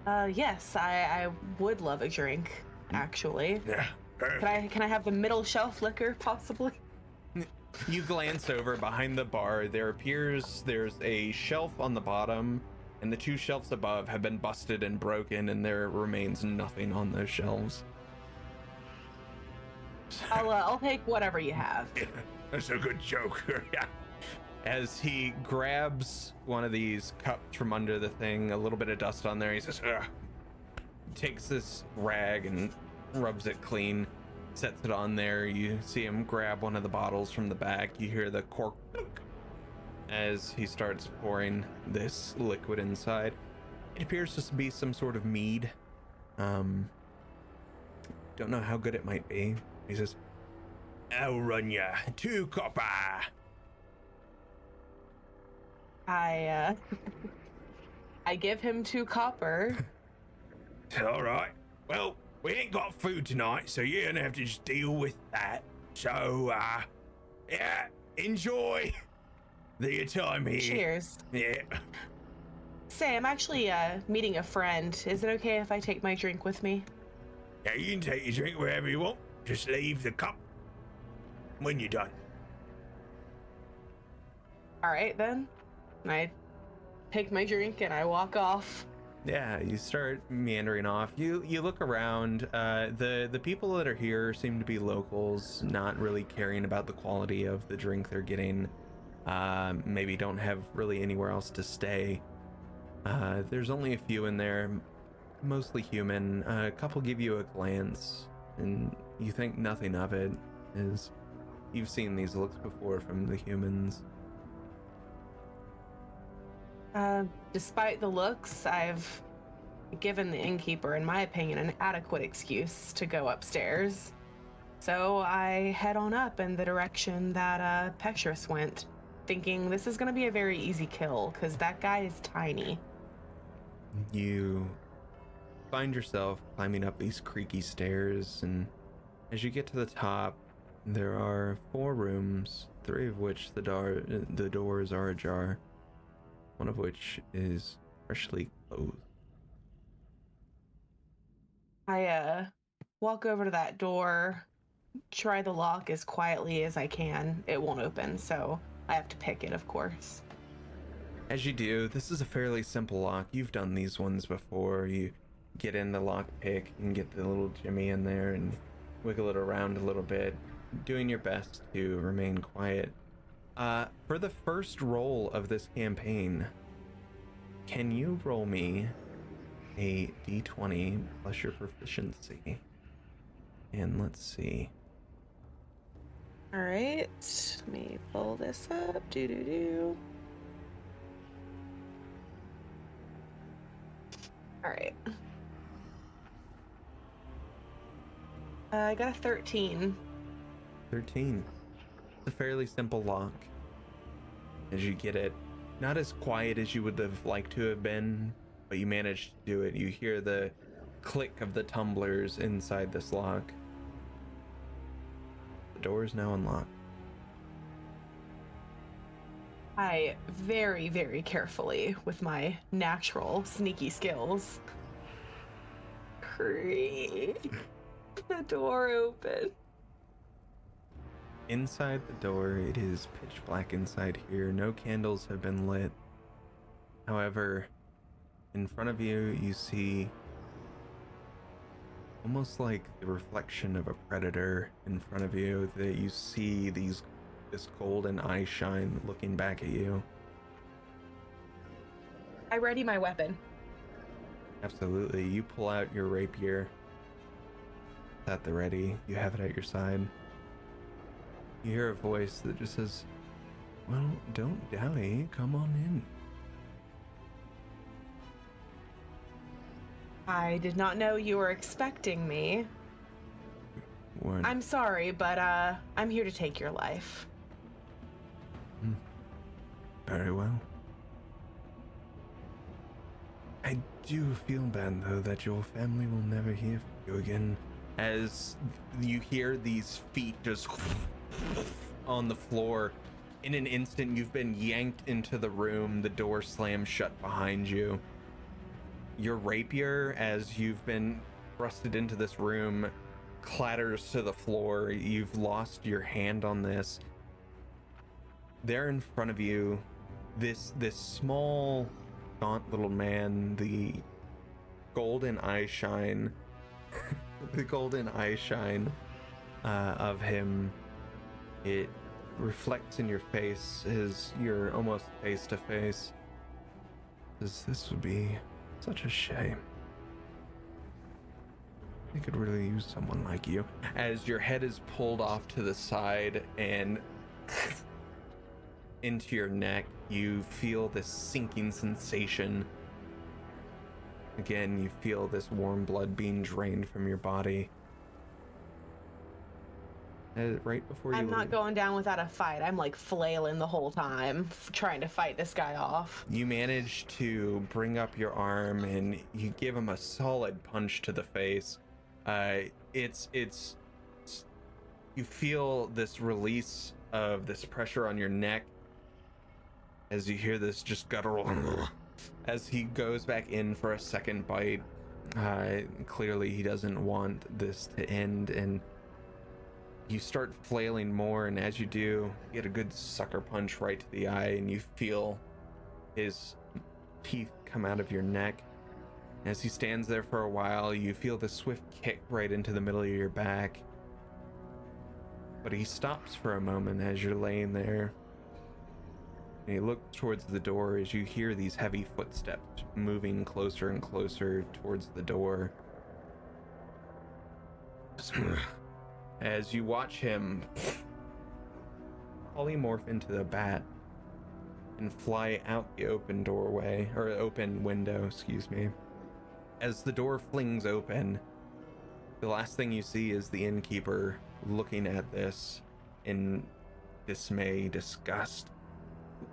Yes, I would love a drink, actually. Yeah, perfect. Can I have the middle shelf liquor, possibly? You glance over behind the bar. There's a shelf on the bottom, and the 2 shelves above have been busted and broken, and there remains nothing on those shelves. I'll take whatever you have. That's a good joke. Yeah. As he grabs one of these cups from under the thing, a little bit of dust on there, he says, ugh. Takes this rag and rubs it clean, sets it on there. You see him grab one of the bottles from the back. You hear the cork as he starts pouring this liquid inside. It appears to be some sort of mead. Don't know how good it might be. He says, I'll run ya 2 copper. I give him 2 copper. All right. Well, we ain't got food tonight, so you're gonna have to just deal with that. So, yeah, enjoy your time here. Cheers. Yeah. Say, I'm actually meeting a friend. Is it okay if I take my drink with me? Yeah, you can take your drink wherever you want. Just leave the cup when you're done. All right, then. I take my drink and I walk off. yeah, you start meandering off. You look around. The people that are here seem to be locals, not really caring about the quality of the drink they're getting. Maybe don't have really anywhere else to stay. There's only a few in there, mostly human. A couple give you a glance, and you think nothing of it, as you've seen these looks before from the humans. Despite the looks, I've given the innkeeper, in my opinion, an adequate excuse to go upstairs. So I head on up in the direction that Petrus went, thinking this is going to be a very easy kill, because that guy is tiny. You find yourself climbing up these creaky stairs, and as you get to the top, there are 4 rooms, 3 of which the doors are ajar, one of which is freshly closed. I walk over to that door, try the lock as quietly as I can. It won't open, so I have to pick it, of course. As you do, this is a fairly simple lock. You've done these ones before. You get in the lock pick and get the little jimmy in there and wiggle it around a little bit, doing your best to remain quiet. For the first roll of this campaign, can you roll me a d20 plus your proficiency? And let's see. All right, let me pull this up. All right. I got a 13. 13. It's a fairly simple lock. As you get it, not as quiet as you would have liked to have been, but you managed to do it. You hear the click of the tumblers inside this lock. The door is now unlocked. I very, very carefully, with my natural sneaky skills, creak the door open. Inside the door, it is pitch black inside here. No candles have been lit. However, in front of you, you see almost like the reflection of a predator in front of you, that you see this golden eye shine looking back at you. I ready my weapon. Absolutely. You pull out your rapier. It's at the ready. You have it at your side. You hear a voice that just says, "Well, don't dally. Come on in." I did not know you were expecting me. What? I'm sorry, but I'm here to take your life. Very well. I do feel bad, though, that your family will never hear from you again. As you hear these feet just on the floor, in an instant, you've been yanked into the room. The door slams shut behind you. Your rapier, as you've been thrusted into this room, clatters to the floor. You've lost your hand on this. there in front of you, this small, gaunt little man, the golden eye shine, the golden eye shine of him, it reflects in your face as you're almost face to face. This would be such a shame. I could really use someone like you. As your head is pulled off to the side and into your neck, you feel this sinking sensation. Again, you feel this warm blood being drained from your body. Right before you I'm not leave. going down without a fight. I'm like flailing the whole time, trying to fight this guy off. You manage to bring up your arm and you give him a solid punch to the face. It's you feel this release of this pressure on your neck as you hear this just guttural as he goes back in for a second bite. Clearly he doesn't want this to end, and you start flailing more, and as you do, you get a good sucker punch right to the eye, and you feel his teeth come out of your neck. As he stands there for a while, you feel the swift kick right into the middle of your back. But he stops for a moment as you're laying there. And he looks towards the door as you hear these heavy footsteps moving closer and closer towards the door. As you watch him polymorph into the bat and fly out the open doorway, or open window, excuse me. As the door flings open, the last thing you see is the innkeeper looking at this in dismay, disgust.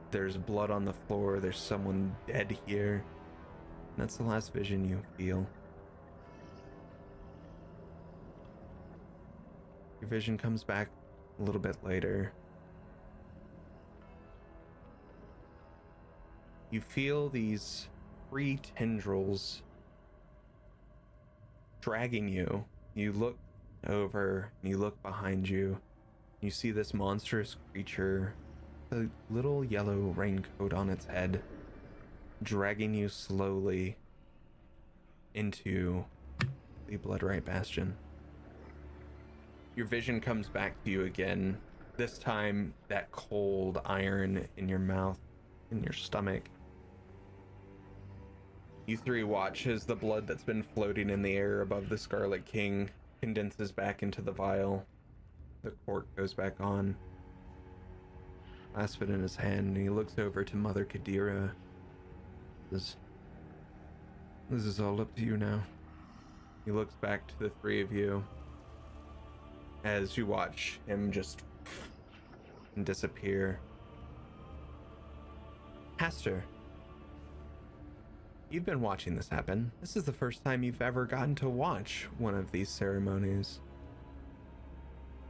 There's blood on the floor, there's someone dead here. And that's the last vision you feel. Your vision comes back a little bit later. You feel these 3 tendrils dragging you. You look over and you look behind you. You see this monstrous creature, a little yellow raincoat on its head, dragging you slowly into the Bloodright Bastion. Your vision comes back to you again. This time, that cold iron in your mouth, in your stomach. You 3 watch as the blood that's been floating in the air above the Scarlet King condenses back into the vial. The cork goes back on. Clasp it in his hand, and he looks over to Mother Kadira. This is all up to you now. He looks back to the 3 of you as you watch him just disappear. Haster, you've been watching this happen. This is the first time you've ever gotten to watch one of these ceremonies.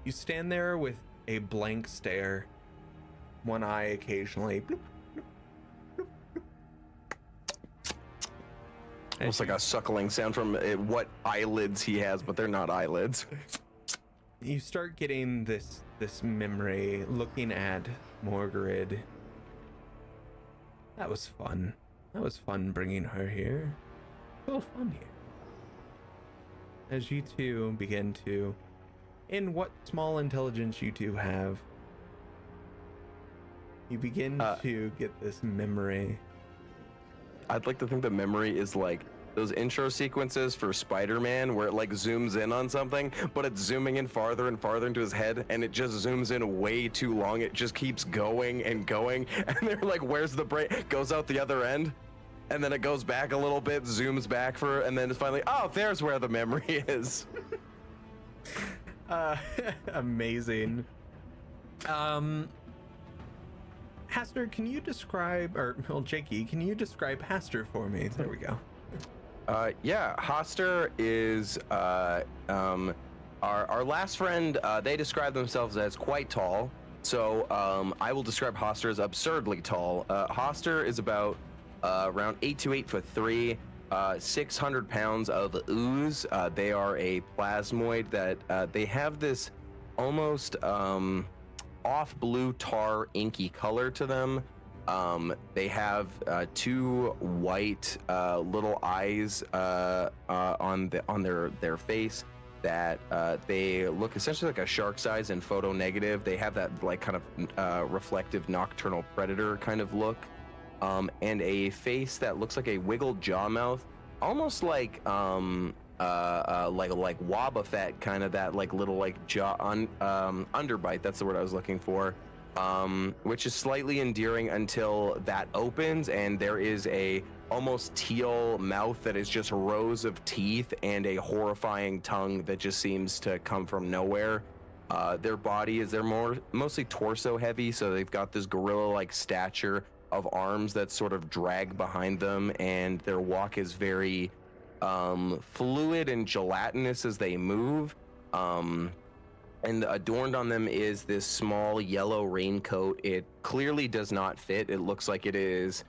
You stand there with a blank stare, one eye occasionally bloop, bloop, bloop, bloop. Almost like a suckling sound from what eyelids he has, but they're not eyelids. You start getting this memory, looking at Morgrid. That was fun. That was fun bringing her here. So fun here. As you 2 begin to, in what small intelligence you 2 have, you begin to get this memory. I'd like to think the memory is like those intro sequences for Spider-Man where it like zooms in on something, but it's zooming in farther and farther into his head, and it just zooms in way too long. It just keeps going and going, and they're like, where's the brain? Goes out the other end, and then it goes back a little bit, zooms back and then it's finally, oh, there's where the memory is. Amazing. Haster, can you describe, Jakey, can you describe Haster for me? There we go. Yeah, Hoster is our last friend. They describe themselves as quite tall, so I will describe Hoster as absurdly tall. Hoster is about around 8 to 8'3", 600 pounds of ooze. They are a plasmoid that they have this almost off blue tar inky color to them. They have two white little eyes on their face that they look essentially like a shark's eyes in photo negative. They have that like kind of reflective nocturnal predator kind of look, and a face that looks like a wiggled jaw mouth, almost like Wobbuffet, kind of that like little like jaw underbite. That's the word I was looking for. Which is slightly endearing until that opens and there is a almost teal mouth that is just rows of teeth and a horrifying tongue that just seems to come from nowhere. Their body is mostly torso heavy, so they've got this gorilla-like stature of arms that sort of drag behind them, and their walk is very fluid and gelatinous as they move. And adorned on them is this small yellow raincoat. It clearly does not fit. It looks like it is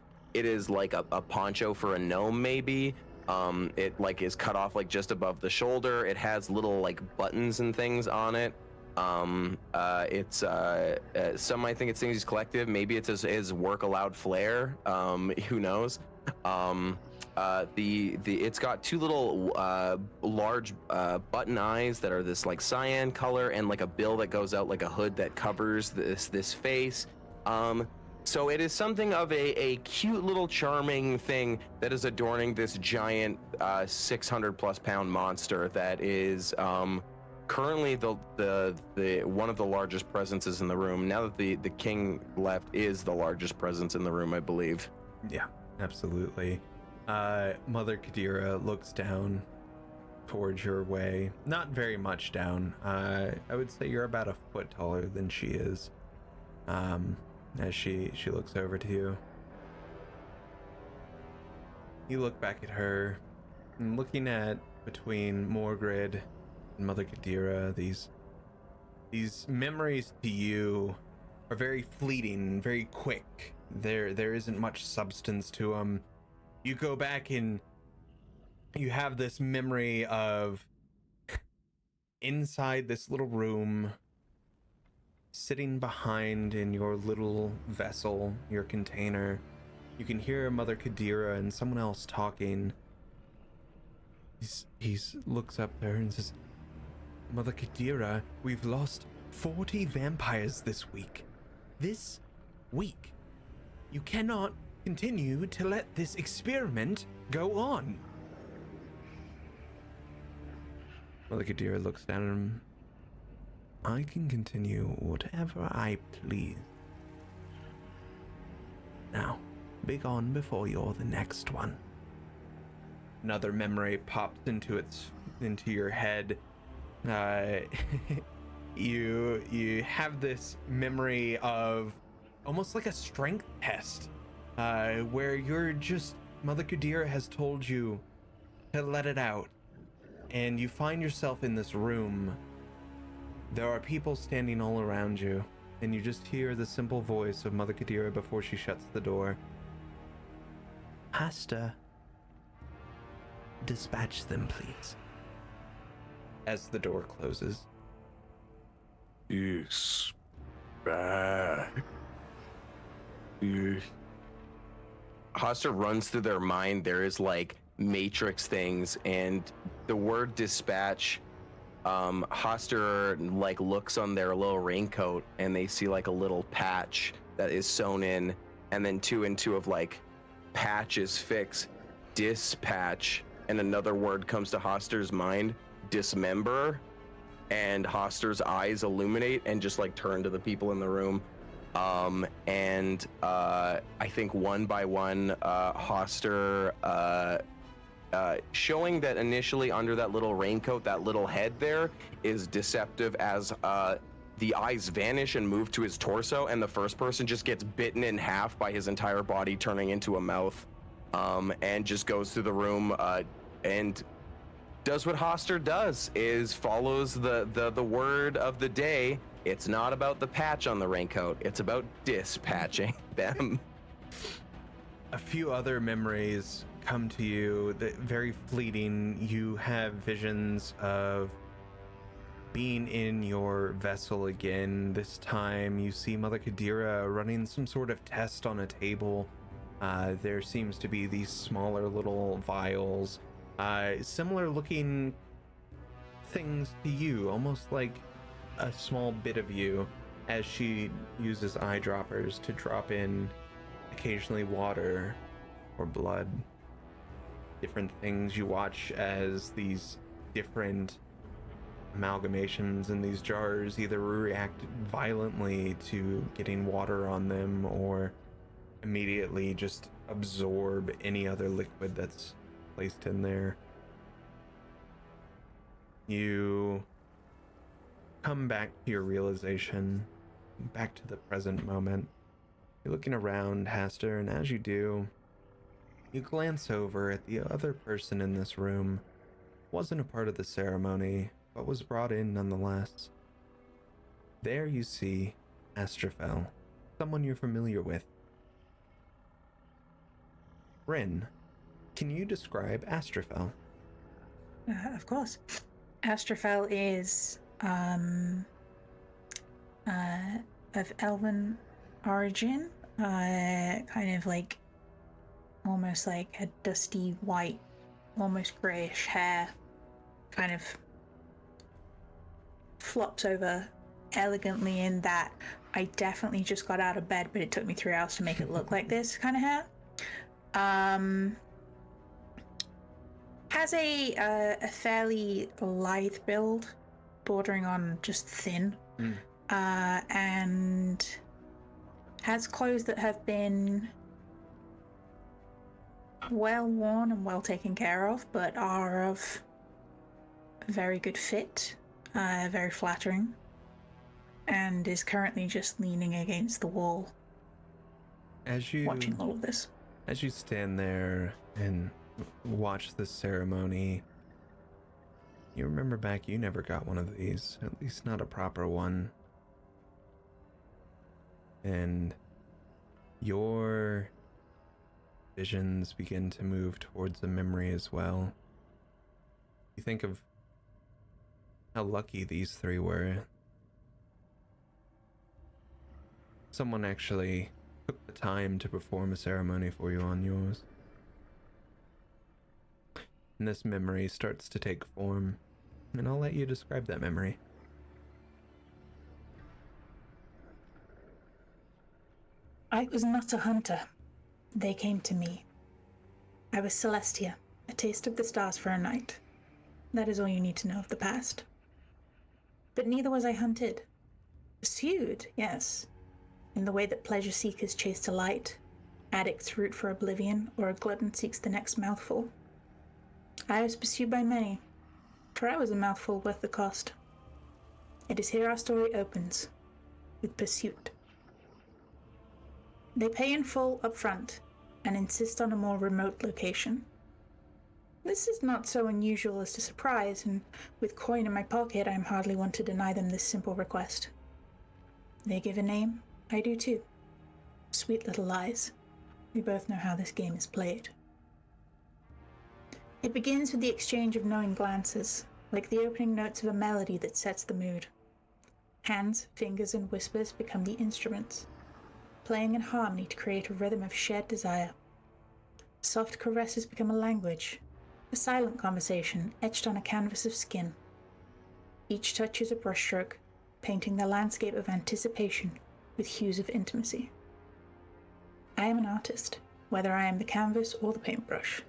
like a poncho for a gnome, maybe. It like is cut off like just above the shoulder. It has little like buttons and things on it. It's some might think it's Things Collective. Maybe it's his work aloud flair. Who knows? It's got two little large button eyes that are this like cyan color, and like a bill that goes out like a hood that covers this face. So it is something of a cute little charming thing that is adorning this giant 600+ pound monster that is currently the one of the largest presences in the room. Now that the king left, is the largest presence in the room, I believe. Yeah, absolutely. Mother Kadira looks down towards your way. Not very much down. I would say you're about a foot taller than she is. As she looks over to you. You look back at her, and looking at between Morgrid and Mother Kadira, these memories to you are very fleeting, very quick. There isn't much substance to them. You go back and you have this memory of inside this little room, sitting behind in your little vessel, your container. You can hear Mother Kadira and someone else talking. He looks up there and says, Mother Kadira, we've lost 40 vampires this week. This week. You cannot continue to let this experiment go on. Mother Kadira looks down at him. I can continue whatever I please. Now, be gone before you're the next one. Another memory pops into your head. You have this memory of almost like a strength test. Where you're just, Mother Kadira has told you to let it out, and you find yourself in this room. There are people standing all around you, and you just hear the simple voice of Mother Kadira before she shuts the door. Hasta, dispatch them, please. As the door closes. Dispatch. Hoster runs through their mind. There is like matrix things, and the word dispatch, Hoster like looks on their little raincoat and they see like a little patch that is sewn in, and then 2 and 2 of like patches fix, dispatch, and another word comes to Hoster's mind, dismember, and Hoster's eyes illuminate and just like turn to the people in the room. I think one by one, Hoster, showing that initially under that little raincoat, that little head there is deceptive, as the eyes vanish and move to his torso, and the first person just gets bitten in half by his entire body turning into a mouth, and just goes through the room and does what Hoster does, is follows the word of the day. It's not about the patch on the raincoat. It's about dispatching them. A few other memories come to you that very fleeting. You have visions of being in your vessel again, this time you see Mother Kadira running some sort of test on a table. There seems to be these smaller little vials, similar looking things to you, almost like a small bit of you, as she uses eyedroppers to drop in occasionally water or blood. Different things. You watch as these different amalgamations in these jars either react violently to getting water on them or immediately just absorb any other liquid that's placed in there. You come back to your realization, back to the present moment. You're looking around, Haster, and as you do, you glance over at the other person in this room. Wasn't a part of the ceremony, but was brought in nonetheless. There you see Astrophel, someone you're familiar with. Rin, can you describe Astrophel? Of course. Astrophel is of elven origin, kind of like almost like a dusty white, almost grayish hair, kind of flops over elegantly in that I definitely just got out of bed, but it took me 3 hours to make it look like this kind of hair. Has a fairly lithe build, bordering on just thin, and has clothes that have been well worn and well taken care of, but are of very good fit, very flattering, and is currently just leaning against the wall, watching all of this. As you stand there and watch this ceremony, you remember back you never got one of these, at least not a proper one. And your visions begin to move towards a memory as well. You think of how lucky these three were. Someone actually took the time to perform a ceremony for you on yours. And this memory starts to take form, and I'll let you describe that memory. I was not a hunter. They came to me. I was Celestia, a taste of the stars for a night. That is all you need to know of the past. But neither was I hunted. Pursued, yes, in the way that pleasure seekers chase to light, addicts root for oblivion, or a glutton seeks the next mouthful. I was pursued by many, for I was a mouthful worth the cost. It is here our story opens, with pursuit. They pay in full up front, and insist on a more remote location. This is not so unusual as to surprise, and with coin in my pocket, I am hardly one to deny them this simple request. They give a name, I do too. Sweet little lies. We both know how this game is played. It begins with the exchange of knowing glances, like the opening notes of a melody that sets the mood. Hands, fingers, and whispers become the instruments, playing in harmony to create a rhythm of shared desire. Soft caresses become a language, a silent conversation etched on a canvas of skin. Each touch is a brushstroke, painting the landscape of anticipation with hues of intimacy. I am an artist, whether I am the canvas or the paintbrush.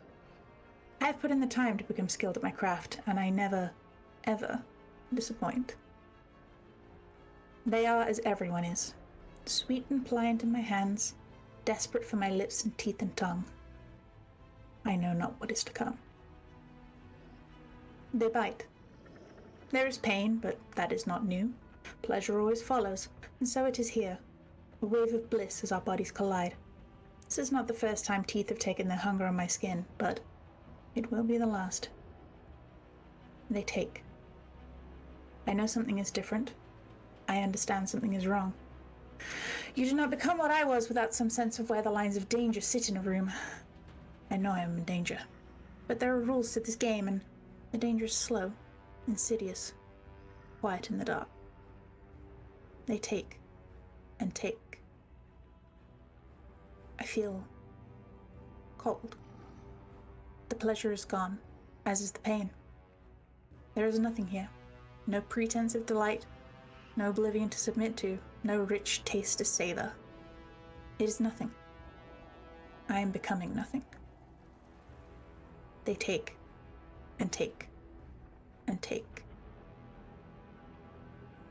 I have put in the time to become skilled at my craft, and I never, ever disappoint. They are as everyone is, sweet and pliant in my hands, desperate for my lips and teeth and tongue. I know not what is to come. They bite. There is pain, but that is not new. Pleasure always follows, and so it is here. A wave of bliss as our bodies collide. This is not the first time teeth have taken their hunger on my skin, but it will be the last. They take. I know something is different. I understand something is wrong. You do not become what I was without some sense of where the lines of danger sit in a room. I know I am in danger, but there are rules to this game, and the danger is slow, insidious. quiet in the dark. They take and take. I feel cold. The pleasure is gone, as is the pain. There is nothing here. No pretense of delight, no oblivion to submit to, no rich taste to savor. It is nothing. I am becoming nothing. They take and take and take.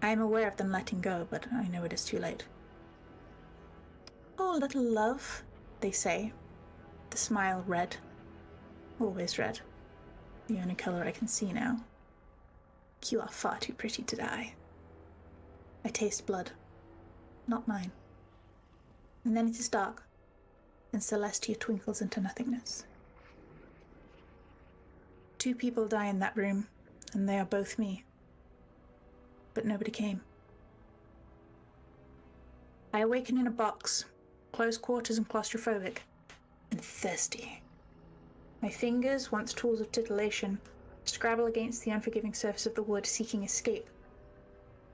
I am aware of them letting go, but I know it is too late. Oh, little love, they say, the smile red. Always red. The only color I can see now. You are far too pretty to die. I taste blood. Not mine. And then it is dark, and Celestia twinkles into nothingness. 2 people die in that room, and they are both me. But nobody came. I awaken in a box, close quarters and claustrophobic, and thirsty. My fingers, once tools of titillation, scrabble against the unforgiving surface of the wood, seeking escape.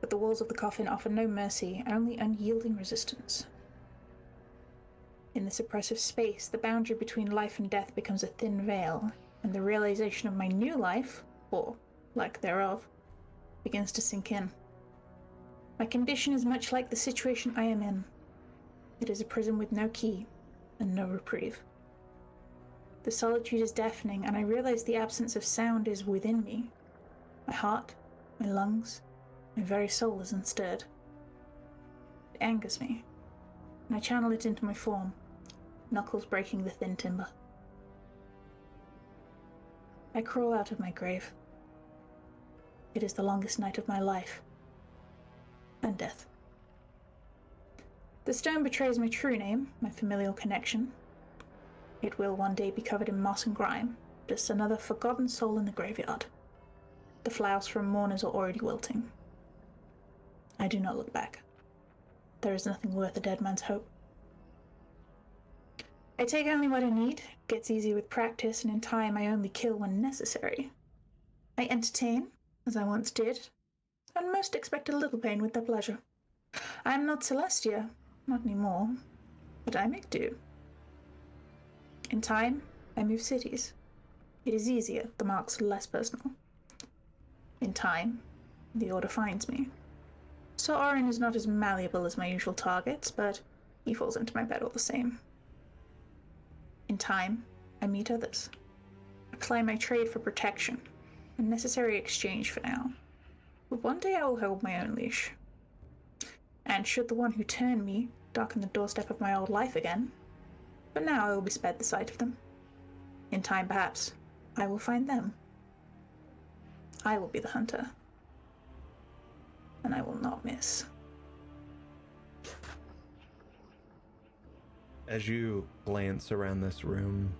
But the walls of the coffin offer no mercy, only unyielding resistance. In this oppressive space, the boundary between life and death becomes a thin veil, and the realization of my new life, or lack thereof, begins to sink in. My condition is much like the situation I am in. It is a prison with no key and no reprieve. The solitude is deafening, and I realize the absence of sound is within me. My heart, my lungs, my very soul is unstirred. It angers me, and I channel it into my form, knuckles breaking the thin timber. I crawl out of my grave. It is the longest night of my life, and death. The stone betrays my true name, my familial connection. It will one day be covered in moss and grime, just another forgotten soul in the graveyard. The flowers from mourners are already wilting. I do not look back. There is nothing worth a dead man's hope. I take only what I need. It gets easy with practice, and in time I only kill when necessary. I entertain, as I once did, and most expect a little pain with their pleasure. I am not Celestia, not anymore, but I make do. In time, I move cities. It is easier, the marks are less personal. In time, the Order finds me. Sir Orin is not as malleable as my usual targets, but he falls into my bed all the same. In time, I meet others. I ply my trade for protection, a necessary exchange for now. But one day I will hold my own leash. And should the one who turned me darken the doorstep of my old life again, but now I will be spared the sight of them. In time, perhaps, I will find them. I will be the hunter. And I will not miss. As you glance around this room,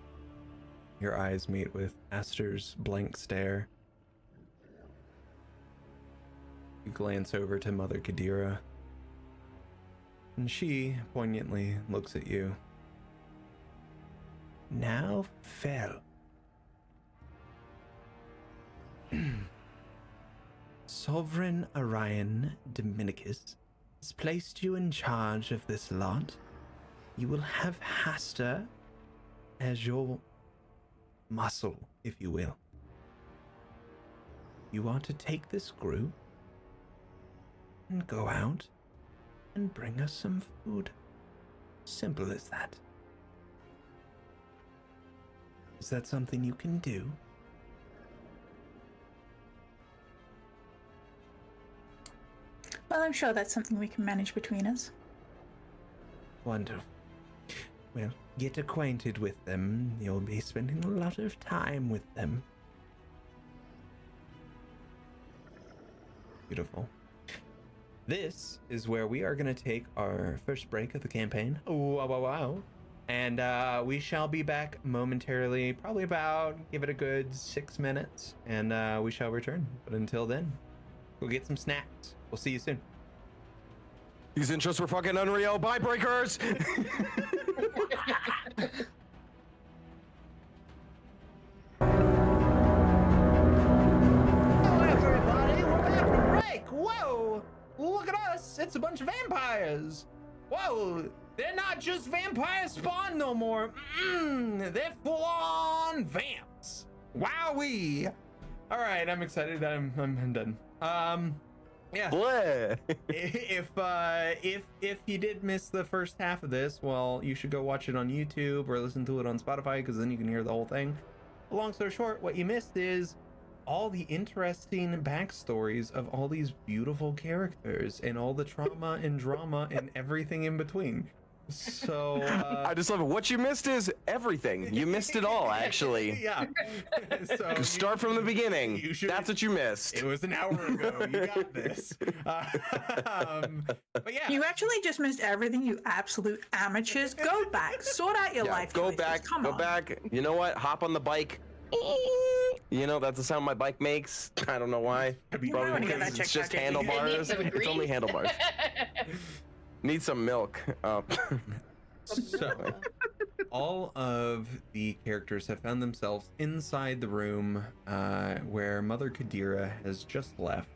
your eyes meet with Aster's blank stare. You glance over to Mother Kadira, and she poignantly looks at you. Now fell. Sovereign Orion Dominicus has placed you in charge of this lot. You will have Haster as your muscle, if you will. You are to take this group and go out and bring us some food. Simple as that. Is that something you can do? Well, I'm sure that's something we can manage between us. Wonderful. Well, get acquainted with them. You'll be spending a lot of time with them. Beautiful. This is where we are going to take our first break of the campaign. Wow, wow, wow. And we shall be back momentarily, probably about, give it a good 6 minutes, and we shall return. But until then, go get some snacks. We'll see you soon. These intros were fucking unreal. Bye, breakers! Hello, everybody. We're back from break. it's a bunch of vampires. Whoa, they're not just vampire spawn no more. They're full-on vamps. Wowee. All right, I'm excited. I'm done. Yeah. Bleh. If you did miss the first half of this, well, you should go watch it on YouTube or listen to it on Spotify, because then you can hear the whole thing. Long story short, what you missed is all the interesting backstories of all these beautiful characters and all the trauma and drama and everything in between. So I just love it. What you missed is everything. You missed it all, actually. Yeah. So Start from the beginning. That's what you missed. It was an hour ago. You got this. But yeah. You actually just missed everything, you absolute amateurs. Go back, sort out your life Go choices. back. Come Go on. back. You know what? Hop on the bike. You know, that's the sound my bike makes. I don't know why. Have you- Probably wanna get because that it's checked just out, JD. handlebars. It needs some It's only grease. handlebars. Need some milk. So, all of the characters have found themselves inside the room where Mother Kadira has just left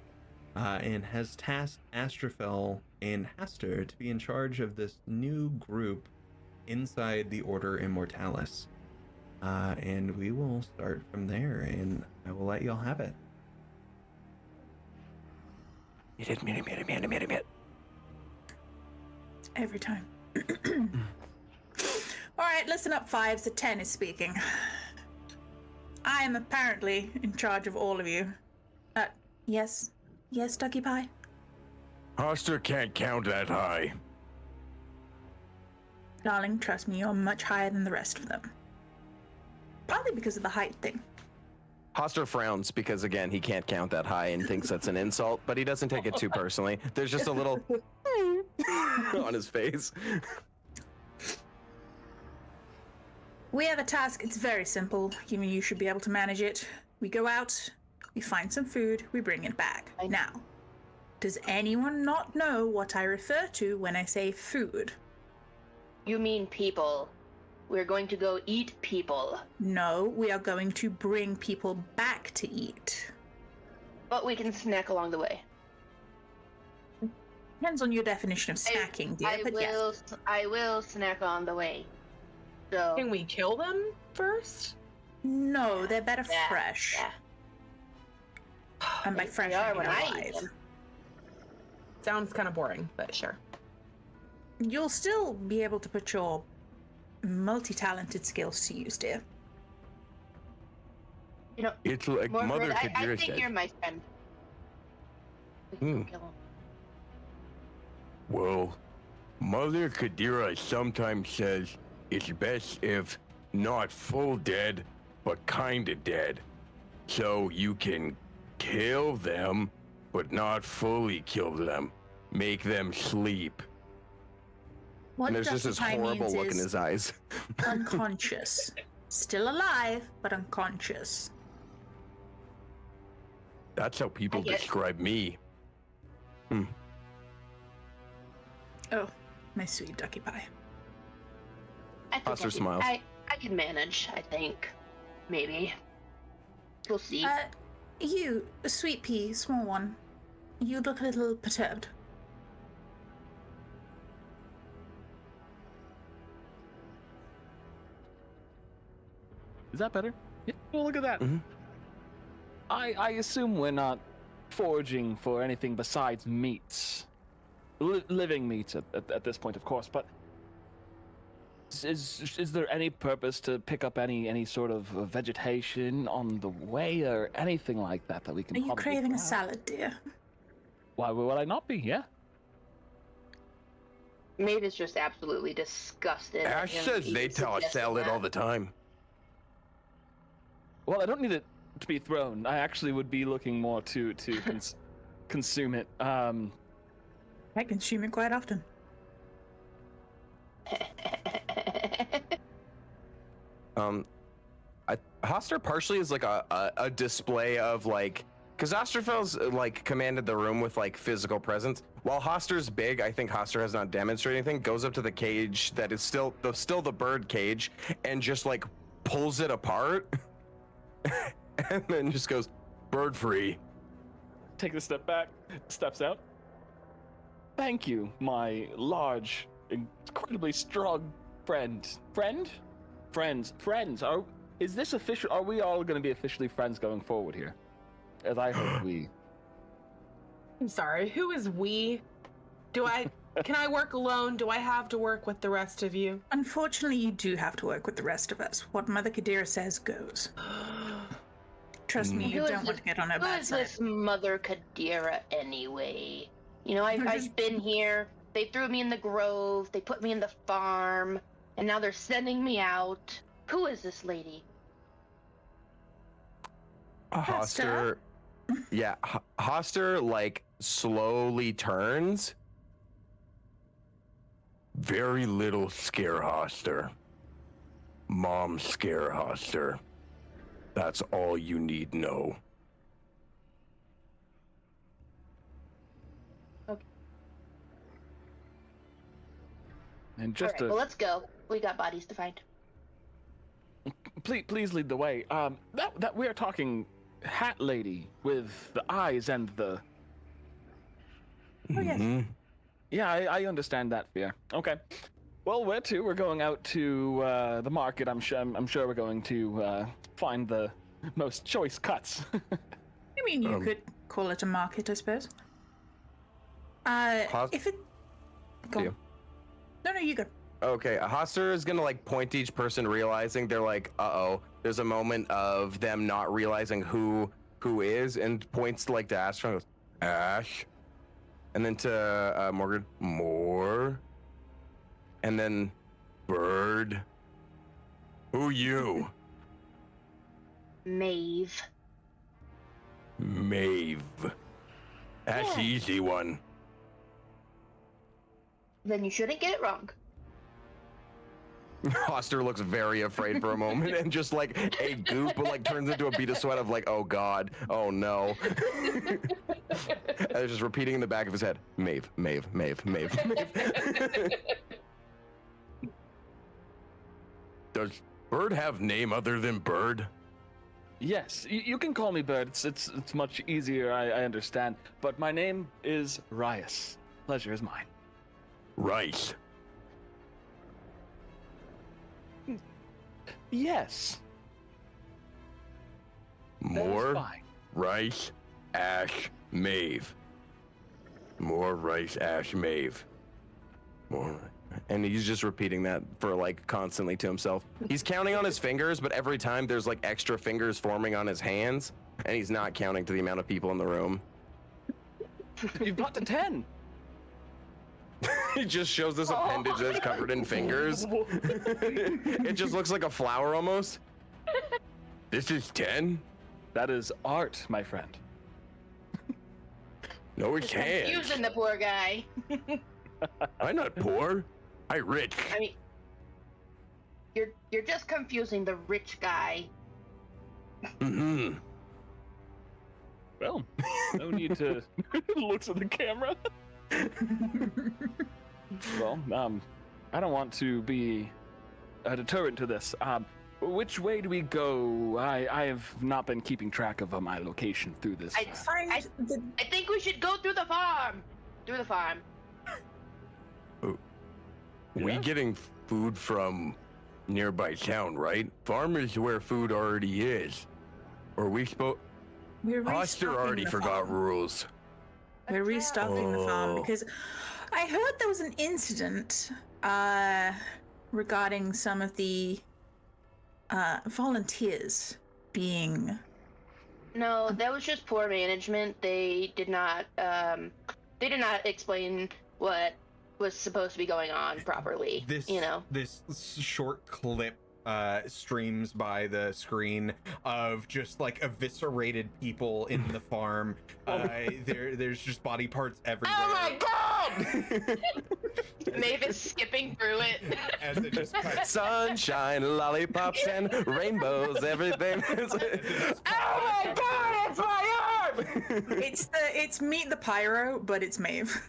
and has tasked Astrophel and Haster to be in charge of this new group inside the Order Immortalis. And we will start from there, and I will let y'all have it. Every time. All right, listen up, Fives. The 10 is speaking. I am apparently in charge of all of you. Yes? Yes, Ducky Pie? Hoster can't count that high. Darling, trust me, you're much higher than the rest of them. Partly because of the height thing. Hoster frowns because, again, he can't count that high and thinks that's an insult, but he doesn't take it too personally. There's just a little on his face. We have a task. It's very simple. You should be able to manage it. We go out, we find some food, we bring it back. Now, does anyone not know what I refer to when I say food? You mean people. We're going to go eat people. No, we are going to bring people back to eat. But we can snack along the way. Depends on your definition of snacking, dear, but yes. I will snack on the way. So Can we kill them first? No, they're better Yeah, fresh. yeah. And by They fresh, are I mean when I eat alive. them. Sounds kind of boring, but sure. You'll still be able to put your multi-talented skills to use, dear. You know, It's like Morford, Mother I Kadira think said. you're my friend. We can Hmm. kill him. Well, Mother Kadira sometimes says it's best if not full dead, but kinda dead. So you can kill them, but not fully kill them. Make them sleep. What And there's just this Justify horrible means look in is his eyes. unconscious. Still alive, but unconscious. That's how people I get it. describe me. Oh, my sweet Ducky Pie. I think Foster smiles. I can manage, I think. Maybe. We'll see. You, Sweet Pea, small one. You look a little perturbed. Is that better? Yeah. Well, look at that. Mhm. I assume we're not foraging for anything besides meats. Living meats at this point, of course, but is there any purpose to pick up any sort of vegetation on the way or anything like that we can Are you probably craving a grab? salad, dear? Why would I not be? Yeah. Maeve is just absolutely disgusted. at Ash him says even they tell us suggesting salad that. all the time. Well, I don't need it to be thrown. I actually would be looking more to consume it. I consume it quite often. Hoster partially is like a display of like, because Osterfel's like commanded the room with like physical presence. While Hoster's big, I think Hoster has not demonstrated anything. Goes up to the cage that is still the bird cage and just like pulls it apart, and then just goes bird free. Take a step back, steps out. Thank you, my large, incredibly strong friend. Friends. Is this official? Are we all going to be officially friends going forward here? As I hope we. I'm sorry, who is we? Can I work alone? Do I have to work with the rest of you? Unfortunately, you do have to work with the rest of us. What Mother Kadira says goes. Trust me, you don't want to get on her Who bad is side. this Mother Kadira anyway? You know, I've been here. They threw me in the grove. They put me in the farm. And now they're sending me out. Who is this lady? Hoster. Yeah, Hoster like slowly turns. Very little scare, Hoster. Mom scare, Hoster. That's all you need know. And All just right, well, let's go. We got bodies to find. please lead the way. That we are talking hat lady with the eyes and the. Oh, yes. Yeah, I understand that fear. Okay. Well, where to? We're going out to the market. I'm sure we're going to find the most choice cuts. I mean, you could call it a market, I suppose. If it... Go on. No, you go. Okay, Hoster is gonna like point to each person, realizing they're like, uh-oh. There's a moment of them not realizing who is, and points to like to Ash and goes, Ash. And then to Morgan, more. And then Bird. Who you? Maeve. Maeve. That's the easy one. Then you shouldn't get it wrong. Hoster looks very afraid for a moment and just like a goop like turns into a bead of sweat of like, oh god, oh no. And just repeating in the back of his head, Maeve, Maeve, Maeve, Maeve, Maeve. Does Bird have name other than Bird? Yes, you can call me Bird. It's much easier. I understand. But my name is Rias. Pleasure is mine. Rice. Yes. More fine. Rice, Ash, Maeve. More Rice, Ash, Maeve. More. And he's just repeating that for like constantly to himself. He's counting on his fingers, but every time there's like extra fingers forming on his hands, and he's not counting to the amount of people in the room. You've got to 10. He just shows this appendage that's covered in fingers. It just looks like a flower almost. This is 10? That is art, my friend. No, it can't. Confusing the poor guy. I'm not poor. I rich. I mean, you're just confusing the rich guy. Mm-hmm. Well, no need to. Looks at the camera. Well, I don't want to be a deterrent to this. Which way do we go? I have not been keeping track of my location through this. I think we should go through the farm. Through the farm. We getting food from nearby town, right? Farm is where food already is. Or we spoke. Hoster already forgot rules. We're restocking the farm because I heard there was an incident regarding some of the volunteers being. No, that was just poor management. They did not explain what was supposed to be going on properly. This short clip streams by the screen of just like eviscerated people in the farm. There's just body parts everywhere. Oh my god! Maeve is skipping through it. As it just cuts. Sunshine, lollipops, and rainbows, everything. Oh my god, it's my arm! It's Meet the Pyro, but it's Maeve.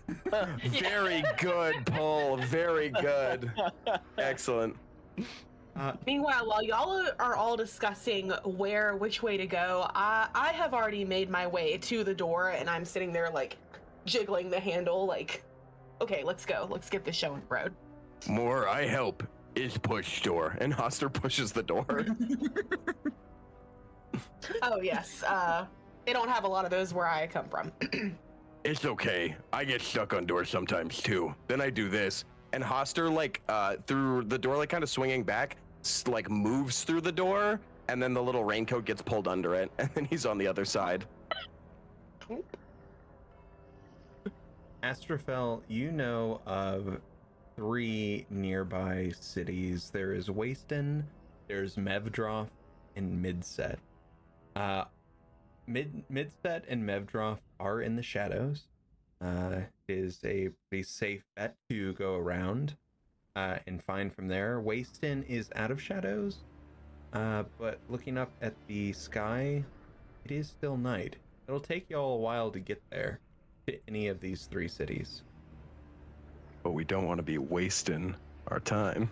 Very good pull. Very good. Excellent. Meanwhile, while y'all are all discussing which way to go, I have already made my way to the door, and I'm sitting there like jiggling the handle, like okay, let's go. Let's get this show on the road. More I help is push door. And Hoster pushes the door. Oh, yes. They don't have a lot of those where I come from. It's okay. I get stuck on doors sometimes too. Then I do this. And Hoster, like, through the door, like, kind of swinging back, like, moves through the door. And then the little raincoat gets pulled under it. And then he's on the other side. Astrophel, you know of 3 nearby cities. There is Waston, there's Mevdroth, and Midset. Midset and Mevdroth are in the shadows. It is a pretty safe bet to go around and find from there. Waston is out of shadows, but looking up at the sky, it is still night. It'll take y'all a while to get there to any of these 3 cities. But we don't want to be wasting our time.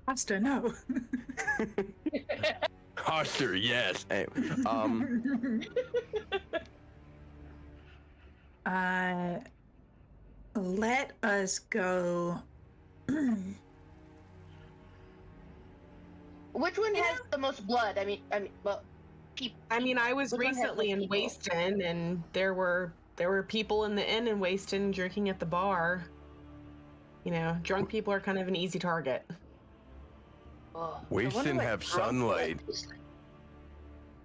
Master, no. Hoster, yes. Hey, Let us go. Which one has the most blood? I mean, well, people. I mean, I was Which one has recently most in people? Waston, and there were people in the inn in Waston drinking at the bar. You know, drunk people are kind of an easy target. Oh, I Waston wonder what have drunk sunlight. blood tastes like.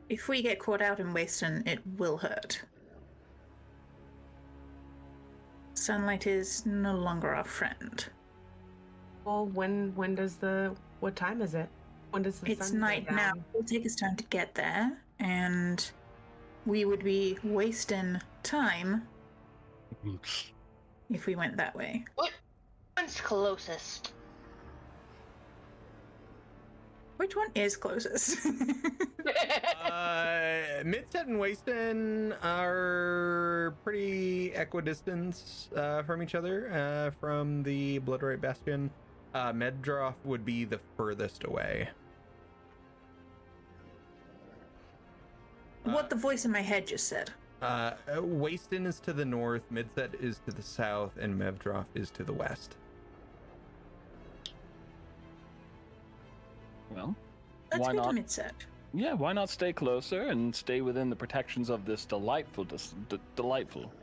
If we get caught out in Waston, it will hurt. Sunlight is no longer our friend. Well, when does what time is it? When does the It's sun go night now. down? It'll take us time to get there, and we would be wasting time if we went that way. One's closest. Which one is closest? Midset and Waston are pretty equidistant from each other from the Bloodright Bastion. Medroth would be the furthest away. What the voice in my head just said. Waston is to the north, Midset is to the south, and Mevdroth is to the west. Well, Let's why go not? to Midset. Yeah, why not stay closer and stay within the protections of this delightful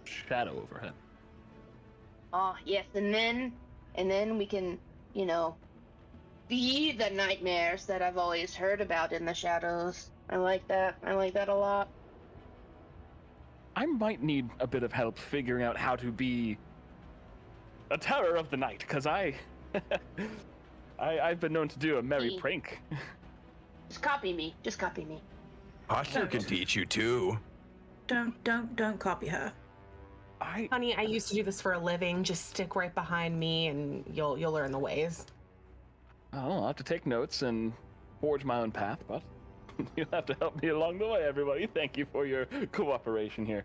shadow overhead? Oh yes, and then we can, you know, be the nightmares that I've always heard about in the shadows. I like that. I like that a lot. I might need a bit of help figuring out how to be a terror of the night, because I've been known to do a merry Me. prank. Just copy me. Just copy me. Hoster can teach you too. Don't copy her. Honey, I used to do this for a living. Just stick right behind me, and you'll learn the ways. I'll have to take notes and forge my own path, but you'll have to help me along the way, everybody. Thank you for your cooperation here.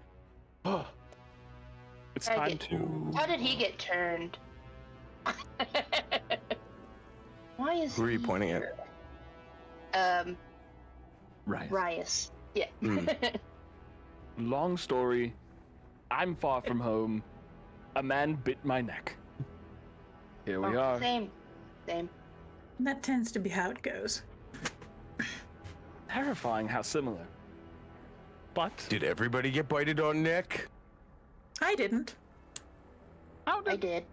It's I time get- to... How did he get turned? Why is Who are you he pointing at? here? Right. Rias. Yeah. Long story. I'm far from home. A man bit my neck. Here we Oh, are. Same. That tends to be how it goes. Terrifying how similar. But Did everybody get bited on neck? I didn't. how I did did.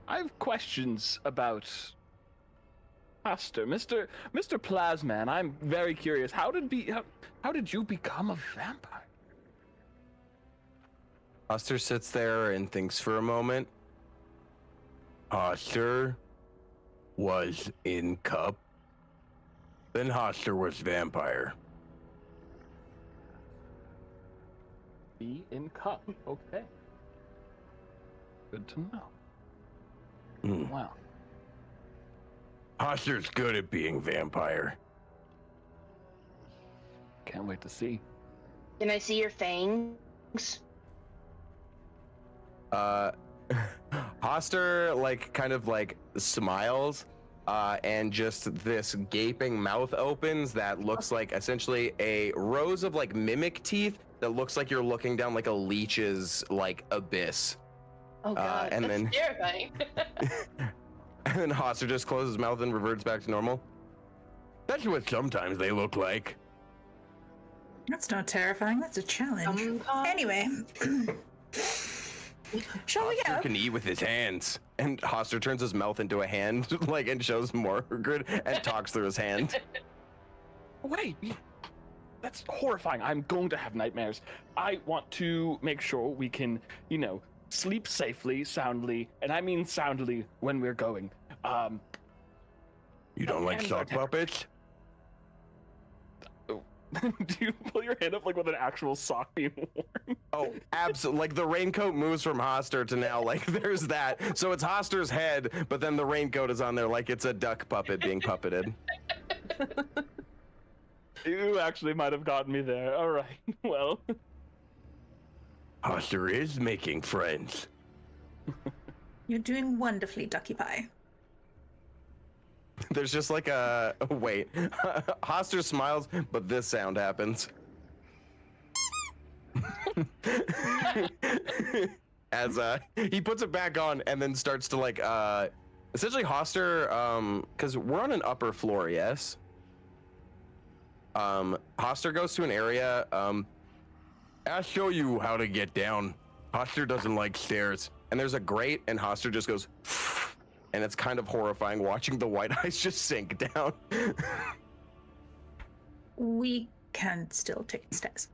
I have questions about Pastor, Mr. Plasman. I'm very curious. How did you become a vampire? Hoster sits there and thinks for a moment. Hoster was in cup. Then Hoster was vampire. Be in cup. Okay. Good to know. Hmm. Wow. Hoster's good at being vampire. Can't wait to see. Can I see your fangs? Hoster like kind of like smiles and just this gaping mouth opens that looks like essentially a rows of like mimic teeth that looks like you're looking down like a leech's like abyss. Oh god, and that's then- terrifying. And then Hoster just closes his mouth and reverts back to normal. That's what sometimes they look like. That's not terrifying. That's a challenge. Anyway, shall we Hoster go? can eat with his hands. And Hoster turns his mouth into a hand, like, and shows Margaret and talks through his hand. Wait, that's horrifying. I'm going to have nightmares. I want to make sure we can, sleep safely, soundly, and I mean soundly when we're going. You don't like and sock puppets? Do you pull your hand up like with an actual sock being worn? Oh, absolutely. Like the raincoat moves from Hoster to now, like there's that. So it's Hoster's head, but then the raincoat is on there like it's a duck puppet being puppeted. You actually might have gotten me there. All right, well. Hoster is making friends. You're doing wonderfully, Ducky Pie. There's just like a wait. Hoster smiles, but this sound happens. As he puts it back on and then starts to like essentially Hoster because we're on an upper floor, yes. Hoster goes to an area. I'll show you how to get down. Hoster doesn't like stairs, and there's a grate, and Hoster just goes. And it's kind of horrifying watching the white eyes just sink down. We can still take the stairs.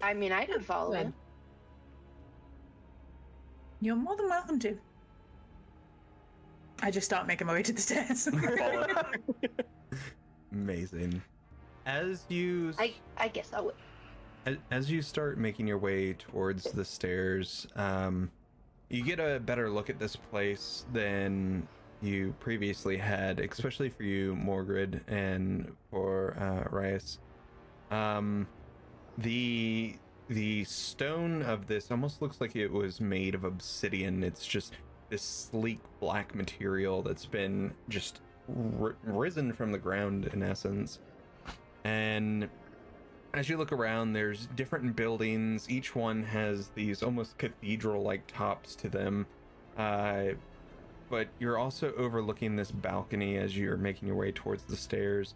I mean, I could follow him. You're more than welcome to. I just start making my way to the stairs. Amazing. As you I guess I would. as you start making your way towards the stairs, you get a better look at this place than you previously had, especially for you, Morgrid, and for Rias. The stone of this almost looks like it was made of obsidian. It's just this sleek black material that's been just risen from the ground in essence. And as you look around, there's different buildings. Each one has these almost cathedral-like tops to them. But you're also overlooking this balcony as you're making your way towards the stairs.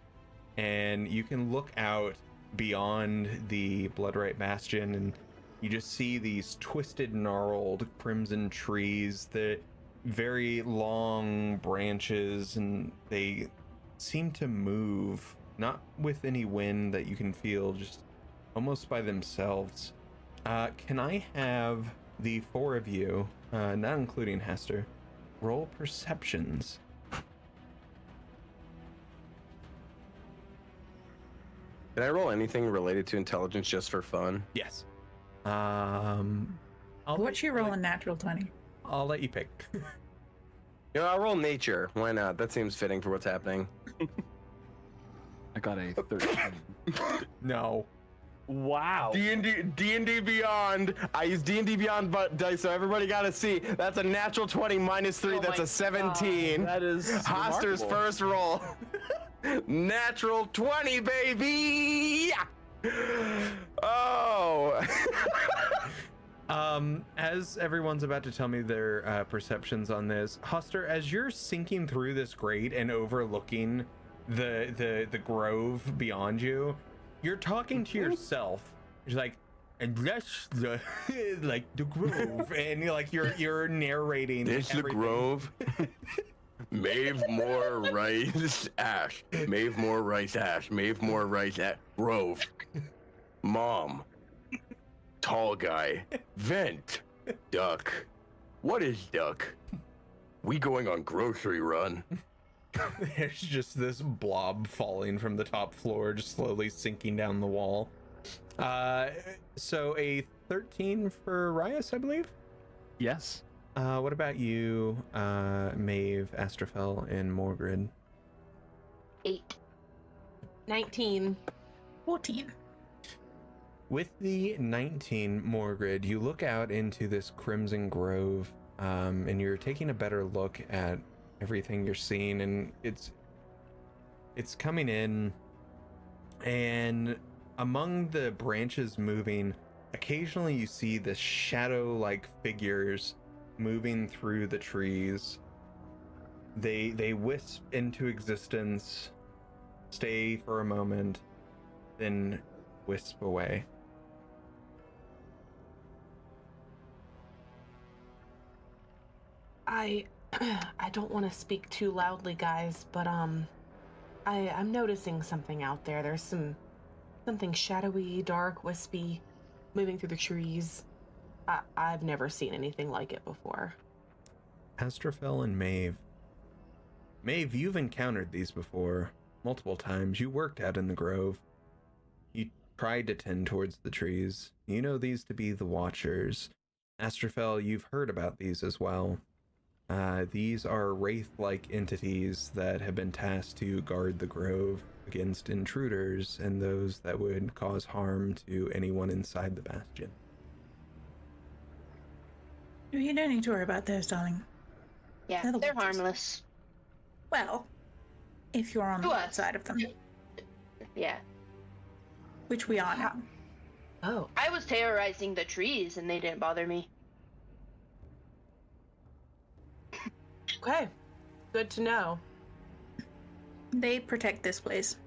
And you can look out beyond the Bloodright Bastion, and you just see these twisted, gnarled crimson trees, the very long branches, and they seem to move. Not with any wind that you can feel, just almost by themselves. Can I have the four of you, not including Hester, roll perceptions? Can I roll anything related to intelligence just for fun? Yes. What's your roll in natural 20? I'll let you pick. I'll roll nature. Why not? That seems fitting for what's happening. I got a 13. No. Wow. D&D Beyond. I use D&D Beyond dice, so everybody got to see. That's a natural 20 minus 3. Oh That's my a 17. That is Hoster's remarkable. first roll. Natural 20, baby. Oh. As everyone's about to tell me their perceptions on this, Hoster, as you're sinking through this grate and overlooking the grove beyond you, you're talking to yourself. You're like, and that's the like the grove, and you're narrating. This the everything. grove. Mave more rice ash. Mave more rice ash. Mave more rice ash. Grove. Mom. Tall guy. Vent. Duck. What is duck? We going on grocery run. There's just this blob falling from the top floor, just slowly sinking down the wall. So a 13 for Rias, I believe. Yes. What about you, Maeve, Astrafel, and Morgrid? 8. 19. 14. With the 19, Morgrid, you look out into this crimson grove, and you're taking a better look at everything you're seeing, and it's coming in, and among the branches moving, occasionally you see the shadow-like figures moving through the trees. They wisp into existence, stay for a moment, then wisp away. I don't want to speak too loudly, guys, but I'm noticing something out there. There's something shadowy, dark, wispy, moving through the trees. I've never seen anything like it before. Astrophel and Maeve. Maeve, you've encountered these before, multiple times. You worked out in the grove. You tried to tend towards the trees. You know these to be the Watchers. Astrophel, you've heard about these as well. These are wraith-like entities that have been tasked to guard the grove against intruders and those that would cause harm to anyone inside the bastion. You don't need to worry about those, darling. Yeah, They're the they're Watchers. harmless. Well, if you're on To the us. right side of them, Yeah. which we are now. Oh, I was terrorizing the trees and they didn't bother me. okay. Good to know. They protect this place.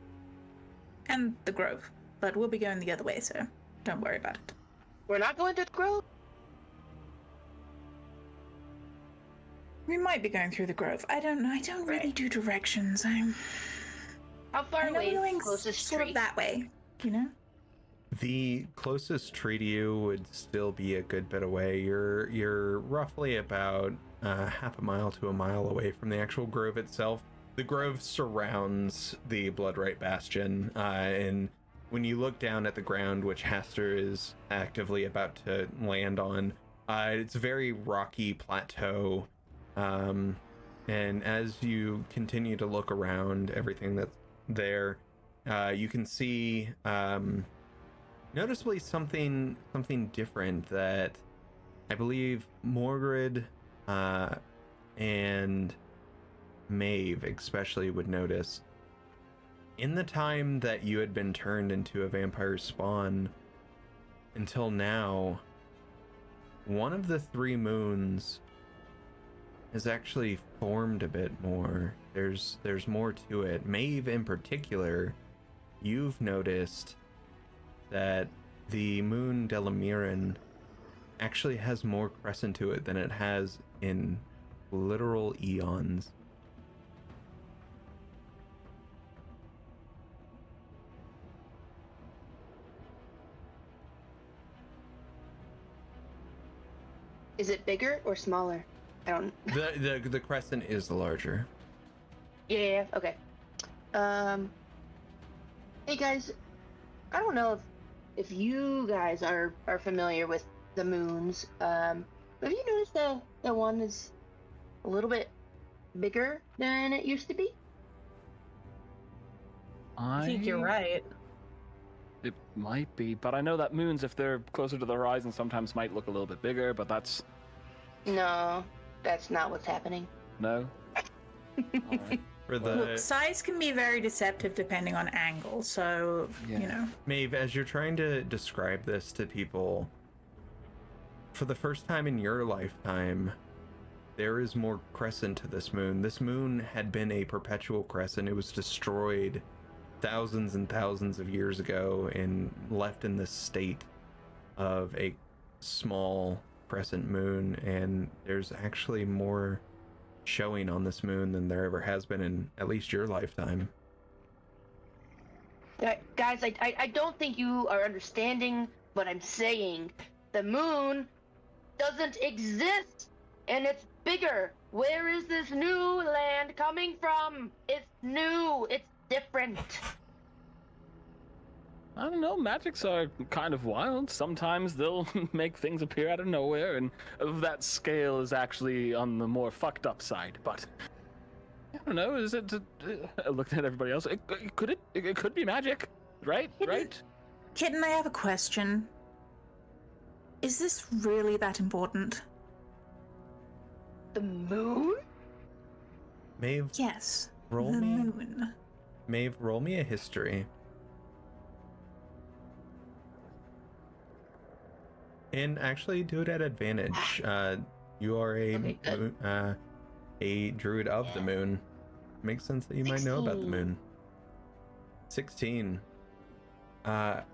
And the grove. But we'll be going the other way, so don't worry about it. We're not going to the grove? We might be going through the grove. I don't know. I don't really do directions. How far I know away we're is going the closest sort tree? of that way, you know? The closest tree to you would still be a good bit away. You're roughly about half a mile to a mile away from the actual grove itself. The grove surrounds the Bloodright Bastion, and when you look down at the ground, which Haster is actively about to land on, it's a very rocky plateau. And as you continue to look around everything that's there, you can see noticeably something different that I believe Morgrid and Maeve especially would notice. In the time that you had been turned into a vampire spawn until now, one of the 3 moons has actually formed a bit more. There's more to it. Maeve in particular, you've noticed that the moon Delamiran actually has more crescent to it than it has in literal eons. Is it bigger or smaller? I don't. The crescent is larger. Yeah. Okay. Hey guys, I don't know if you guys are familiar with the moons. Have you noticed the one is a little bit bigger than it used to be? I think you're right. It might be, but I know that moons, if they're closer to the horizon, sometimes might look a little bit bigger, but that's... No, that's not what's happening. No? Alright. For the Look, size can be very deceptive depending on angle, so, you know. Maeve, as you're trying to describe this to people, for the first time in your lifetime, there is more crescent to this moon. This moon had been a perpetual crescent. It was destroyed thousands and thousands of years ago and left in this state of a small crescent moon, and there's actually more showing on this moon than there ever has been in at least your lifetime. Guys, I don't think you are understanding what I'm saying. The moon doesn't exist, and it's bigger. Where is this new land coming from? It's new. It's different. I don't know, magics are kind of wild. Sometimes they'll make things appear out of nowhere, and that scale is actually on the more fucked up side, but... I don't know, is it... I looked at everybody else. It could be magic, right? Right? Kitten, I have a question. Is this really that important? The moon? Maeve, Yes. roll the me. moon. Maeve, roll me a history. And actually do it at advantage. You are Okay, good. a druid of the moon. Makes sense that you might know about the 16. moon. 16.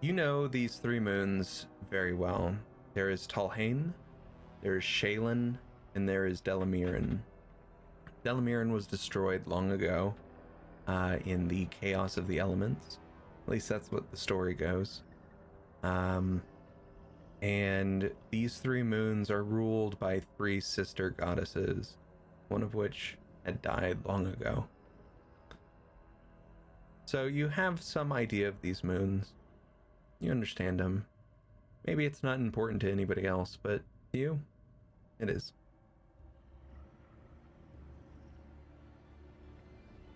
You know these three moons very well. There is Talhain, there is Shaylin, and there is Delamiran. Delamiran was destroyed long ago in the chaos of the elements. At least that's what the story goes. And these three moons are ruled by three sister goddesses, one of which had died long ago. So you have some idea of these moons. You understand them. Maybe it's not important to anybody else, but to you, it is.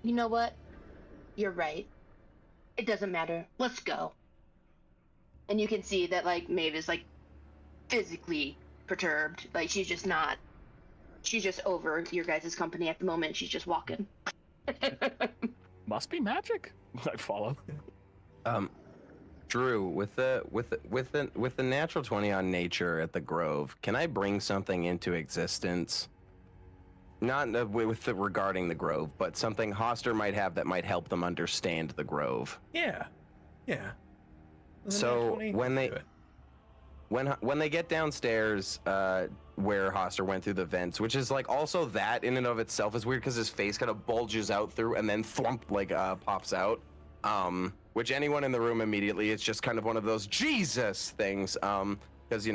You know what? You're right. It doesn't matter. Let's go. And you can see that like Maeve is like physically perturbed. Like she's just over your guys' company at the moment. She's just walking. Must be magic. I follow. Drew, with the natural 20 on nature at the Grove, can I bring something into existence? Not regarding the Grove, but something Hoster might have that might help them understand the Grove. Yeah. So when they get downstairs, where Hoster went through the vents, which is like also that in and of itself is weird because his face kind of bulges out through and then thwump pops out. Which anyone in the room immediately, it's just kind of one of those Jesus things. Because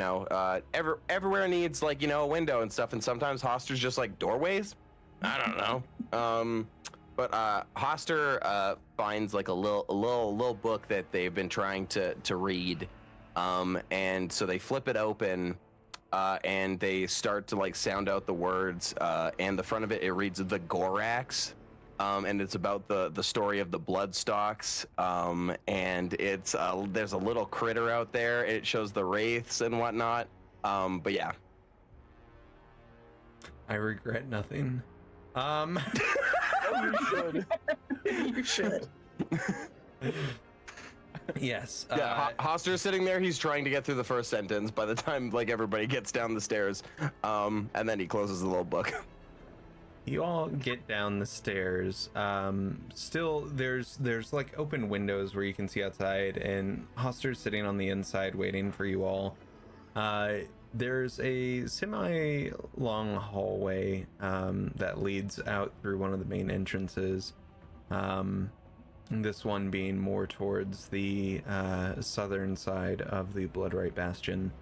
everywhere needs like a window and stuff, and sometimes Hoster's just like doorways. I don't know. But Hoster finds like a little book that they've been trying to read, and so they flip it open, and they start to like sound out the words, and the front of it reads the Gorax. And it's about the story of the Bloodstalks, and it's there's a little critter out there. It shows the wraiths and whatnot. But yeah, I regret nothing. You should. You should. Yes. yeah. Hoster's sitting there. He's trying to get through the first sentence. By the time like everybody gets down the stairs, and then he closes the little book. You all get down the stairs. Still, there's like open windows where you can see outside, and Hoster's sitting on the inside waiting for you all. There's a semi-long hallway that leads out through one of the main entrances. This one being more towards the southern side of the Bloodright Bastion.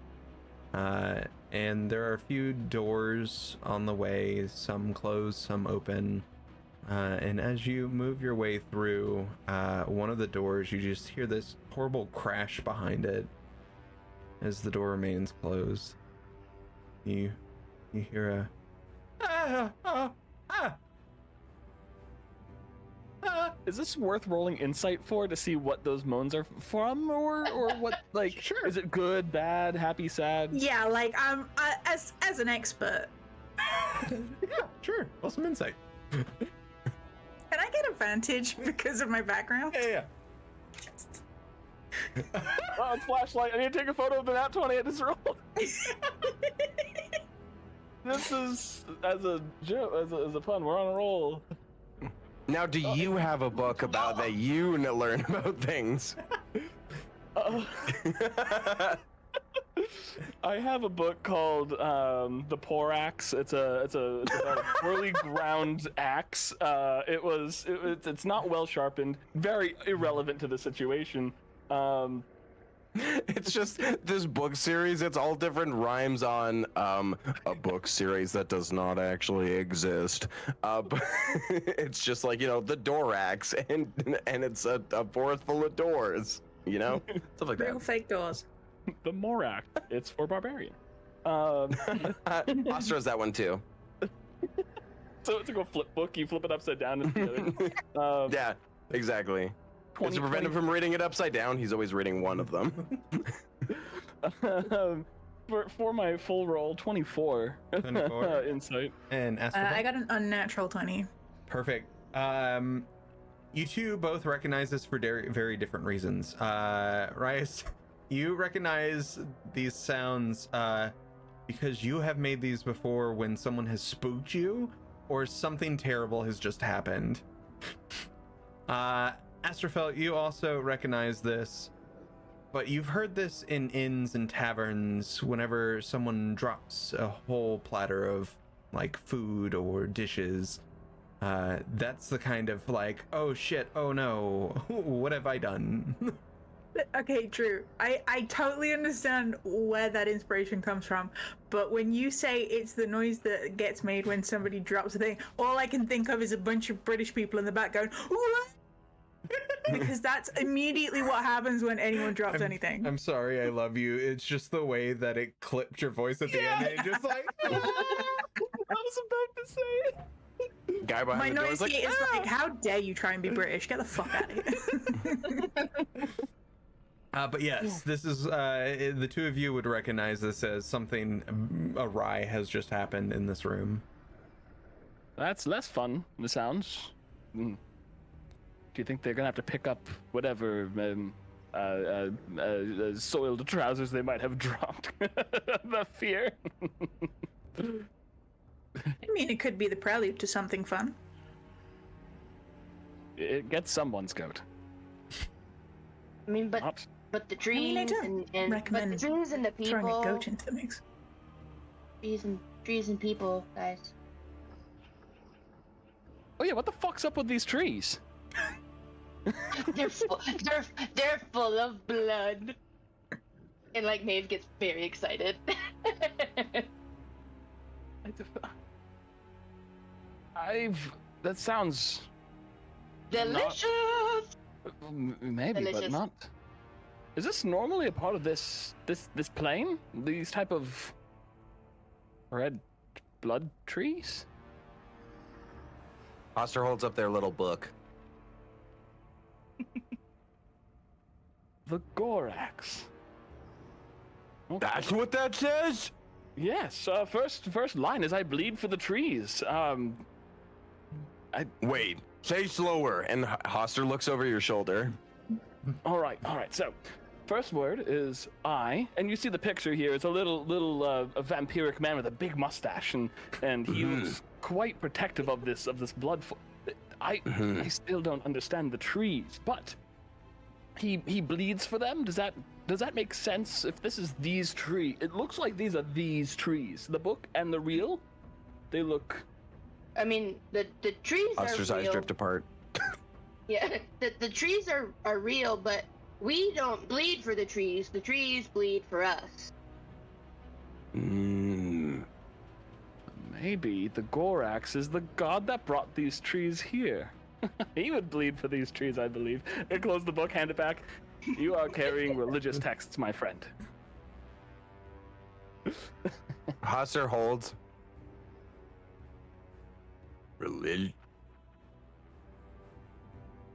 And there are a few doors on the way, some closed, some open. And as you move your way through one of the doors, you just hear this horrible crash behind it as the door remains closed. You hear a Is this worth rolling insight for to see what those moans are from, or what? Like, Sure. Is it good, bad, happy, sad? Yeah, like as an expert, yeah, sure. Roll some insight. can I get advantage because of my background? Yeah. Oh, it's flashlight. I need to take a photo of the nat 20 I just rolled. This is as a joke, as a pun. We're on a roll. Now, do you have a book about that you learn about things? I have a book called The Poor Axe. It's about a poorly ground axe. It's not well sharpened, very irrelevant to the situation. It's just this book series. It's all different rhymes on a book series that does not actually exist. But it's just like the Dorax, and it's a forest full of doors. Stuff like Real that. fake doors. The Morak. It's for barbarian. Ostra has that one too. So it's like a flip book. You flip it upside down and together. Yeah, exactly. And to prevent him from reading it upside down, he's always reading one of them. For my full roll, 24. 24. Insight. And Astral. I got an unnatural 20. Perfect. You two both recognize this for very different reasons. Rice, you recognize these sounds because you have made these before when someone has spooked you or something terrible has just happened. Astrofel, you also recognize this, but you've heard this in inns and taverns whenever someone drops a whole platter of like food or dishes. That's the kind of like, oh shit, oh no, what have I done? Okay, Drew, I totally understand where that inspiration comes from, but when you say it's the noise that gets made when somebody drops a thing, all I can think of is a bunch of British people in the back going, what? Because that's immediately what happens when anyone drops anything. I'm sorry, I love you. It's just the way that it clipped your voice at the end. And it just like, I was about to say. Guy behind My the door noise is like, gate is like, how dare you try and be British? Get the fuck out of here. but yes, this is, the two of you would recognize this as something awry has just happened in this room. That's less fun, it sounds. Do you think they're gonna have to pick up whatever soiled trousers they might have dropped? The fear. I mean, it could be the prelude to something fun. It gets someone's goat. I mean, but Not- but the trees I don't and but the recommend trees and the Throwing a people, goat into the mix. trees and people, guys. Oh yeah, what the fuck's up with these trees? they're full of blood. And like Maeve gets very excited. That sounds Delicious. maybe, but Delicious. not. Is this normally a part of this plane? These type of red blood trees? Oster holds up their little book. The Gorax. Okay. That's what that says? Yes. First line is I bleed for the trees. Wait, say slower. And Hoster looks over your shoulder. All right. So, first word is I, and you see the picture here. It's a little a vampiric man with a big mustache, and he looks quite protective of this blood. I still don't understand the trees, but he bleeds for them. Does that make sense? If this is these trees, it looks like these are these trees. The book and the real, they look. I mean, the trees Oster's are eyes real. drift apart. Yeah, the trees are real, but we don't bleed for the trees. The trees bleed for us. Maybe the Gorax is the god that brought these trees here. He would bleed for these trees, I believe. I close the book, hand it back. You are carrying religious texts, my friend. Hoster holds. Religion.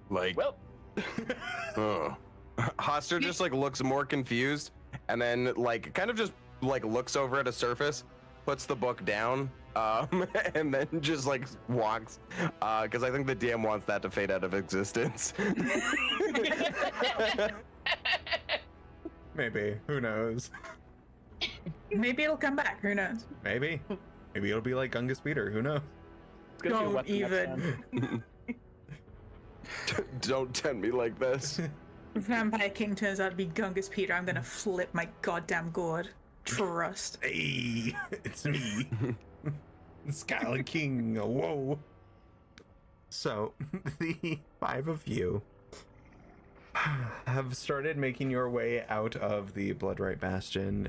Like, Well, oh. Hoster just like looks more confused and then like kind of just like looks over at a surface, puts the book down, and then just like walks, because I think the DM wants that to fade out of existence. Maybe. Who knows? Maybe it'll come back. Who knows? Maybe. Maybe it'll be like Gungus Peter. Who knows? it's gonna be a Don't weapon next even. time. Don't tempt me like this. If Vampire King turns out to be Gungus Peter, I'm gonna flip my goddamn gourd. Trust. Hey, it's me, Skylar King. Whoa. So, the five of you have started making your way out of the Bloodright Bastion.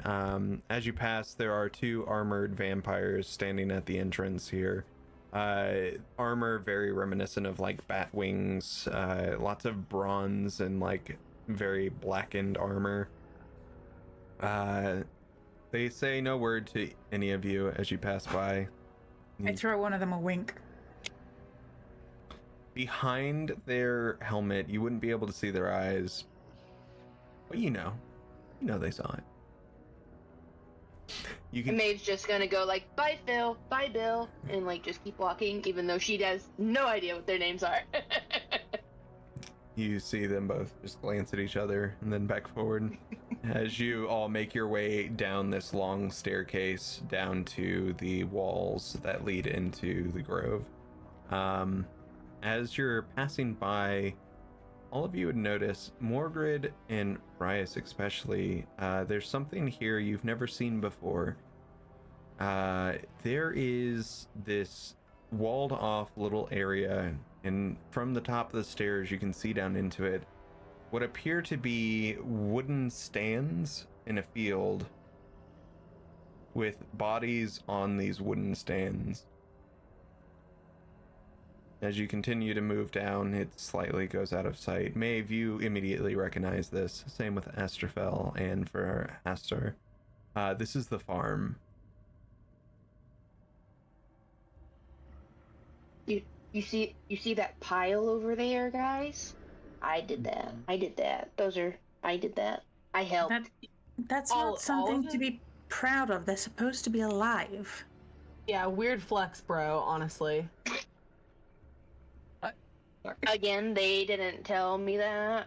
As you pass, there are two armored vampires standing at the entrance here. Armor very reminiscent of like bat wings, lots of bronze and like very blackened armor. They say no word to any of you as you pass by. I throw one of them a wink. Behind their helmet, you wouldn't be able to see their eyes, but you know they saw it. You And can Maeve's just gonna go like, bye Phil, bye Bill, and like just keep walking, even though she has no idea what their names are. You see them both just glance at each other and then back forward as you all make your way down this long staircase down to the walls that lead into the grove. As you're passing by, all of you would notice, Morgrid and Rias especially, there's something here you've never seen before. There is this walled off little area, and from the top of the stairs you can see down into it what appear to be wooden stands in a field with bodies on these wooden stands. As you continue to move down, it slightly goes out of sight. Maeve, you immediately recognize this. Same with Astrafel and for Astor. This is the farm. You see that pile over there, guys? I did that. I did that. I did that. I helped. That's All not something of to it? be proud of. They're supposed to be alive. Yeah, weird flex, bro, honestly. Again, they didn't tell me that.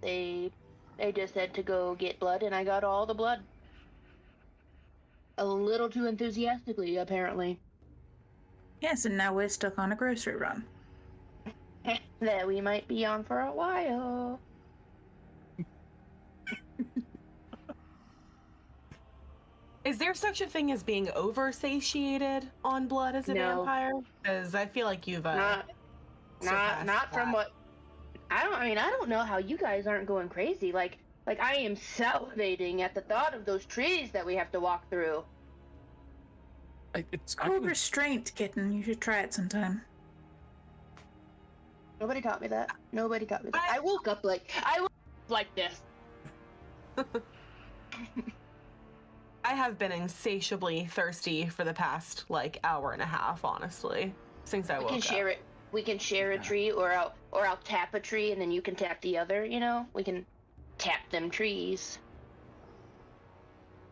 They just said to go get blood, and I got all the blood. A little too enthusiastically, apparently. Yes, and now we're stuck on a grocery run. That we might be on for a while. Is there such a thing as being over-satiated on blood as a No. vampire? Because I feel like you've Not surpassed from that. what. I don't know how you guys aren't going crazy. Like I am salivating at the thought of those trees that we have to walk through. It's called restraint, kitten. You should try it sometime. Nobody taught me that. Nobody taught me that. I woke up like this. I have been insatiably thirsty for the past like hour and a half, honestly, since I We woke can share up. it. We can share a tree, or I'll tap a tree, and then you can tap the other. You know, we can tap them trees.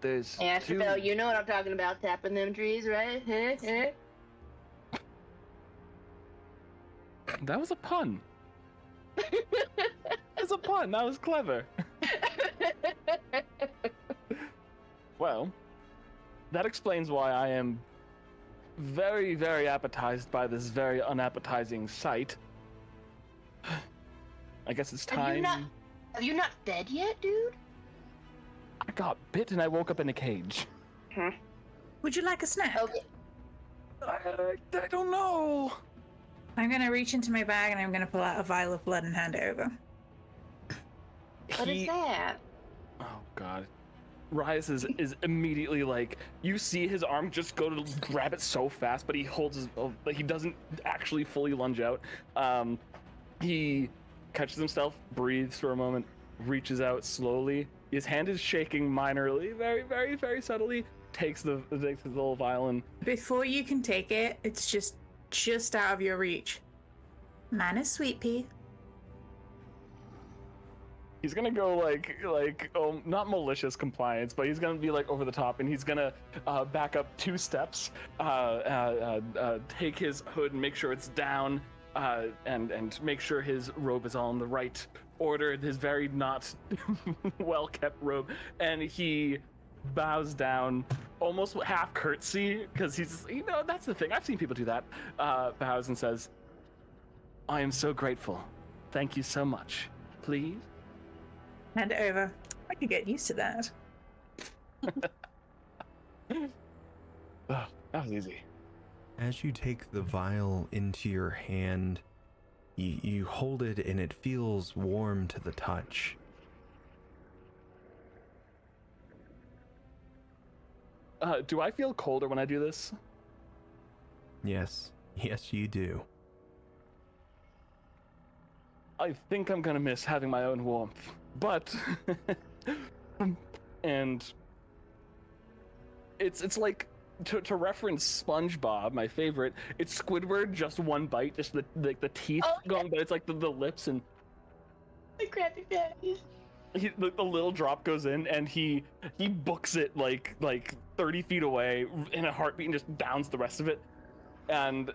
There's Hey, Astrafel, you know what I'm talking about, tapping them trees, right? That was a pun. That's a pun. That was clever. Well, that explains why I am very, very appetized by this very unappetizing sight. I guess it's time. Have you not fed yet, dude? I got bit and I woke up in a cage. Would you like a snack? Okay. I don't know. I'm gonna reach into my bag and I'm gonna pull out a vial of blood and hand it over. What is that? Oh God. Rias is immediately like, you see his arm just go to grab it so fast, but he holds his, like he doesn't actually fully lunge out. He catches himself, breathes for a moment, reaches out slowly. His hand is shaking minorly, very, very, very subtly. Takes the little vial and Before you can take it, it's just out of your reach. Mine is sweet pea. he's gonna go like not malicious compliance, but he's gonna be like over the top, and he's gonna back up 2 steps, take his hood and make sure it's down, and make sure his robe is all in the right order, his very not well kept robe, and he bows down almost half curtsy, because he's, you know, that's the thing, I've seen people do that, bows and says, I am so grateful, thank you so much, please. Hand it over. I could get used to that. Oh, that was easy. As you take the vial into your hand, you hold it and it feels warm to the touch. Do I feel colder when I do this? Yes, you do. I think I'm gonna miss having my own warmth, but and it's like to reference SpongeBob, my favorite. It's Squidward, just one bite, just the teeth Oh, yeah. going, but it's like the lips and The Krabby Patties. the little drop goes in, and he books it like 30 feet away in a heartbeat and just downs the rest of it. And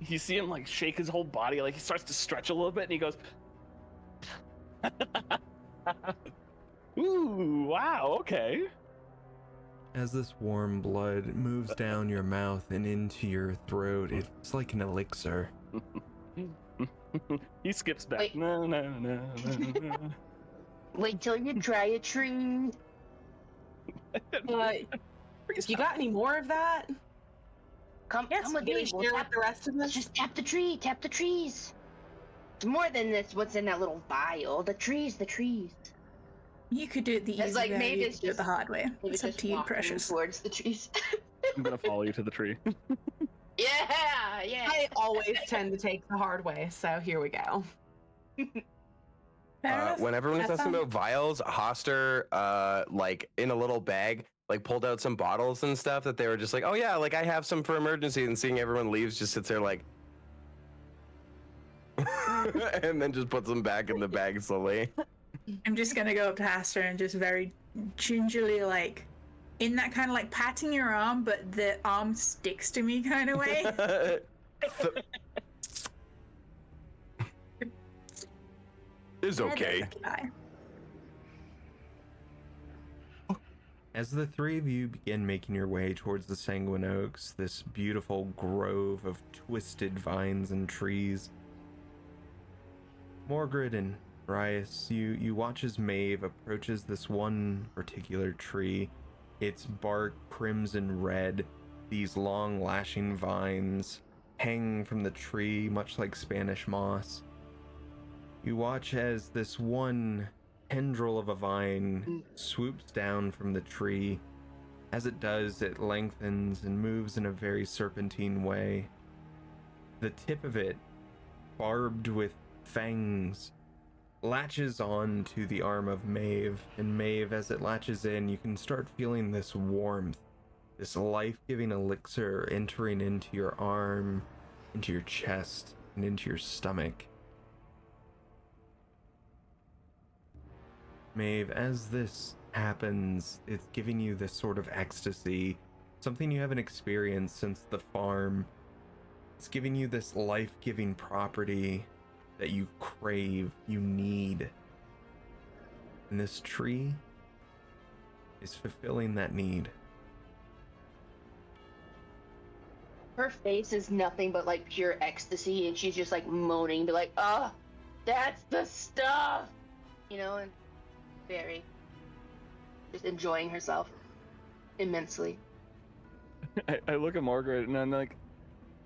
you see him like shake his whole body, like he starts to stretch a little bit, and he goes, "Ooh, wow, okay." As this warm blood moves down your mouth and into your throat, it's like an elixir. He skips back. Wait. No, no, no, no, no. Wait till you try a tree. You got any more of that? Come with Can me. you share with the rest of us? Just tap the tree. Tap the trees. It's more than this. What's in that little vial? The trees. The trees. You could do it the It's easy like way. maybe You it's could do it the just- hard way. Maybe It's up just to you, walking precious. towards the trees. I'm gonna follow you to the tree. Yeah. I always tend to take the hard way, so here we go. Fair enough. When everyone was Have asking fun. about vials, Hoster, like in a little bag, like pulled out some bottles and stuff that they were just like, oh yeah, like I have some for emergency, and seeing everyone leaves, just sits there like, and then just puts them back in the bag slowly. I'm just gonna go up to Aster and just very gingerly, like, in that kind of like patting your arm, but the arm sticks to me kind of way. It's okay. Bye. As the three of you begin making your way towards the Sanguine Oaks, this beautiful grove of twisted vines and trees, Morgrid and Rias, you watch as Maeve approaches this one particular tree. Its bark crimson red, these long lashing vines hang from the tree much like Spanish moss. You watch as this one tendril of a vine swoops down from the tree. As it does, it lengthens and moves in a very serpentine way. The tip of it, barbed with fangs, latches on to the arm of Maeve, and Maeve, as it latches in, you can start feeling this warmth, this life-giving elixir entering into your arm, into your chest, and into your stomach. Maeve, as this happens, it's giving you this sort of ecstasy, something you haven't experienced since the farm. It's giving you this life-giving property that you crave, you need. And this tree is fulfilling that need. Her face is nothing but like pure ecstasy, and she's just like moaning, be like, "Oh, that's the stuff," you know, and very just enjoying herself immensely. I look at Margaret and I'm like,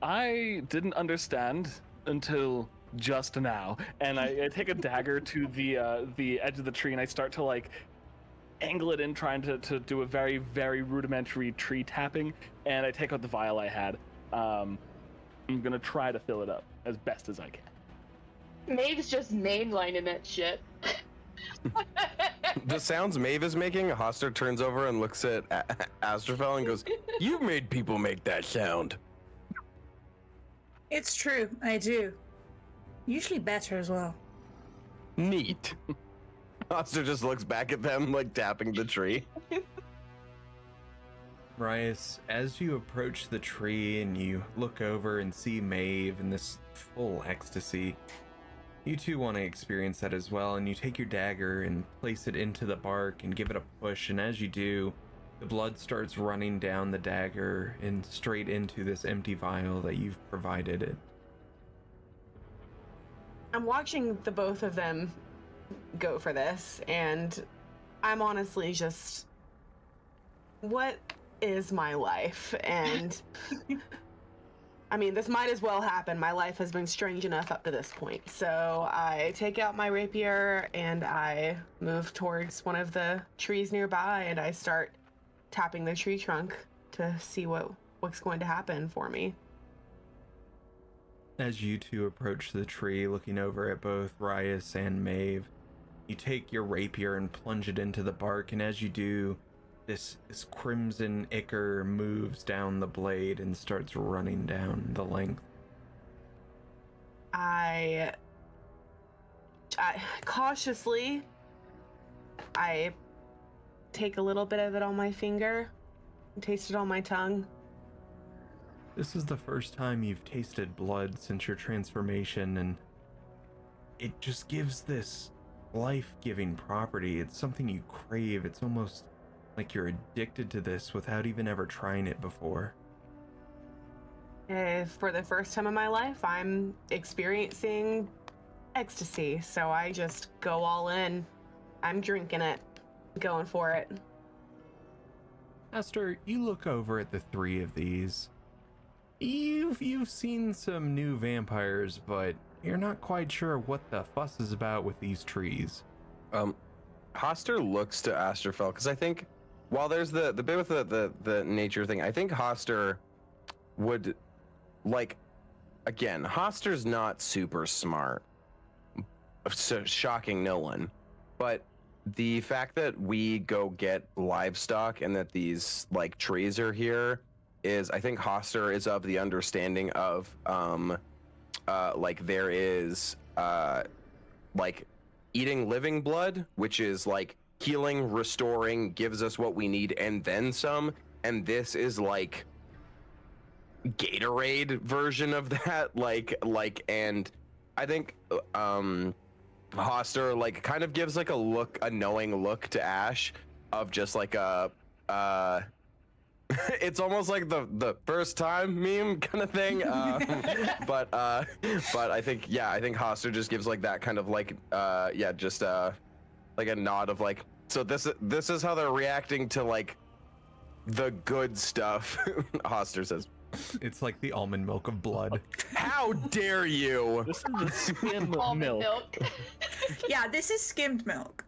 I didn't understand until just now. And I take a dagger to the edge of the tree, and I start to like angle it in, trying to do a very, very rudimentary tree tapping. And I take out the vial I had. I'm gonna try to fill it up as best as I can. Maeve's just mainlining that shit. The sounds Maeve is making, Hoster turns over and looks at Astrofel and goes, "You made people make that sound." It's true, I do. Usually better as well. Neat. Hoster just looks back at them, like tapping the tree. Rias, as you approach the tree and you look over and see Maeve in this full ecstasy, you too want to experience that as well, and you take your dagger and place it into the bark and give it a push, and as you do, the blood starts running down the dagger and straight into this empty vial that you've provided it. I'm watching the both of them go for this, and I'm honestly just, what is my life? And I mean, this might as well happen. My life has been strange enough up to this point. So I take out my rapier and I move towards one of the trees nearby, and I start tapping the tree trunk to see what's going to happen for me. As you two approach the tree, looking over at both Rias and Maeve, you take your rapier and plunge it into the bark, and as you do, this crimson ichor moves down the blade and starts running down the length. I Cautiously, I take a little bit of it on my finger, taste it on my tongue. This is the first time you've tasted blood since your transformation, and it just gives this life-giving property. It's something you crave. It's almost like you're addicted to this without even ever trying it before. For the first time in my life, I'm experiencing ecstasy, so I just go all in. I'm drinking it, going for it. Esther, you look over at the three of these. You've seen some new vampires, but you're not quite sure what the fuss is about with these trees. Hoster looks to Asterfell because I think while there's the bit with the nature thing, I think Hoster would like, again, Hoster's not super smart, so shocking no one, but the fact that we go get livestock and that these like trees are here is, I think Hoster is of the understanding of like there is like eating living blood, which is like healing, restoring, gives us what we need and then some, and this is like Gatorade version of that, like and I think Hoster like kind of gives like a knowing look to Ash of just like a it's almost like the first time meme kind of thing, but I think Hoster just gives like that kind of like just like a nod of like, so this is how they're reacting to like the good stuff. Hoster says, It's like the almond milk of blood. how dare you? This is the skim Almond milk. milk. Yeah, this is skimmed milk.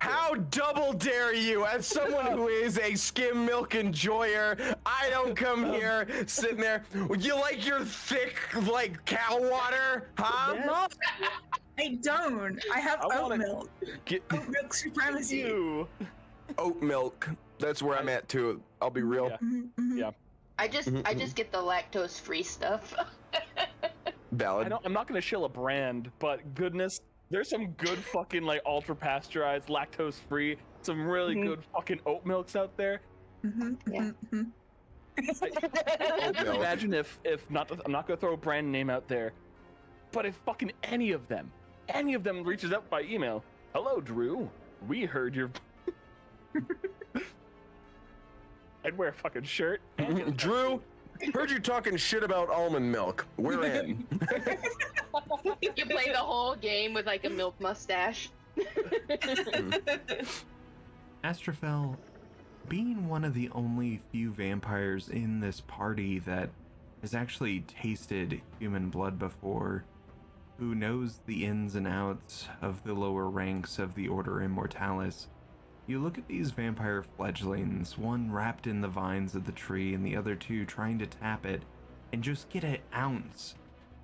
How double dare you, as someone who is a skim milk enjoyer, I don't come here sitting there, you like your thick, like, cow water, huh? Yes. No, I don't. I have I oat wanna milk. Get Oat milk supremacy. You. oat milk. That's where I'm at, too. I'll be real. Yeah. Mhm, mhm. Yeah. I just get the lactose free stuff. Valid. I'm not gonna shill a brand, but goodness, there's some good fucking like ultra pasteurized, lactose free, some really good fucking oat milks out there. Mhm, Yeah. mhm, mhm. Oat milk. Imagine if not, I'm not gonna throw a brand name out there, but if fucking any of them reaches out by email, hello Drew, we heard your. I'd wear a fucking shirt. Drew, heard you talking shit about almond milk. We're in. You play the whole game with like a milk mustache. Astrofel, being one of the only few vampires in this party that has actually tasted human blood before, who knows the ins and outs of the lower ranks of the Order Immortalis, you look at these vampire fledglings, one wrapped in the vines of the tree and the other two trying to tap it, and just get an ounce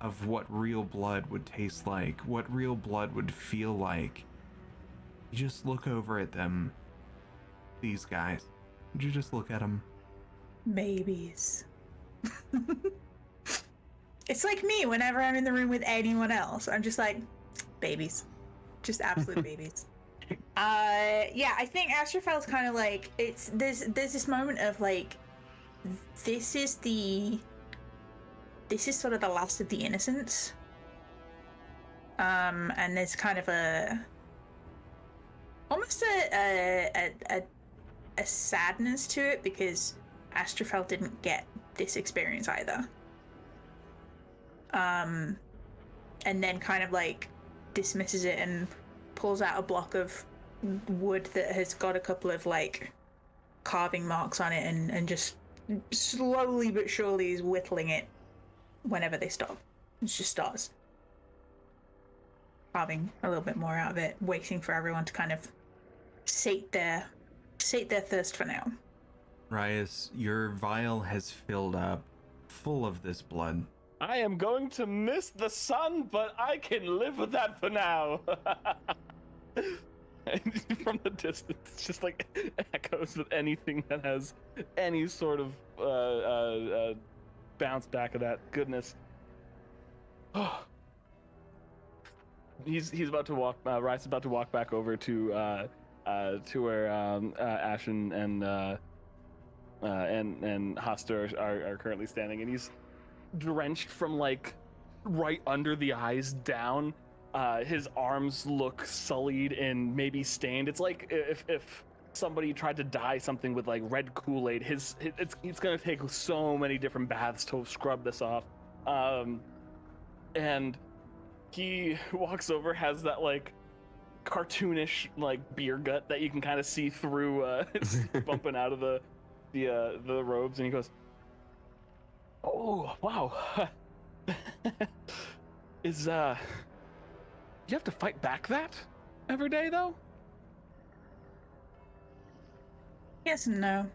of what real blood would taste like, what real blood would feel like. You just look over at them. These guys. Would you just look at them? Babies. It's like me whenever I'm in the room with anyone else. I'm just like, babies. Just absolute babies. Yeah, I think Astrofel's kind of like, there's this moment of like, this is sort of the last of the innocents. And there's kind of almost a sadness to it because Astrofel didn't get this experience either. And then kind of like dismisses it and pulls out a block of wood that has got a couple of like carving marks on it and just slowly but surely is whittling it whenever they stop. It just starts carving a little bit more out of it, waiting for everyone to kind of sate their thirst for now. Rias, your vial has filled up, full of this blood. I am going to miss the sun, but I can live with that for now. And from the distance, just like echoes with anything that has any sort of bounce back of that goodness. he's about to walk. Rice is about to walk back over to where Ash and Hoster are currently standing, and he's drenched from like right under the eyes down. His arms look sullied and maybe stained. It's like if somebody tried to dye something with like red Kool-Aid. It's gonna take so many different baths to scrub this off. And he walks over, has that like cartoonish like beer gut that you can kind of see through bumping out of the robes, and he goes, "Oh wow, is you have to fight back that every day though?" Yes and no.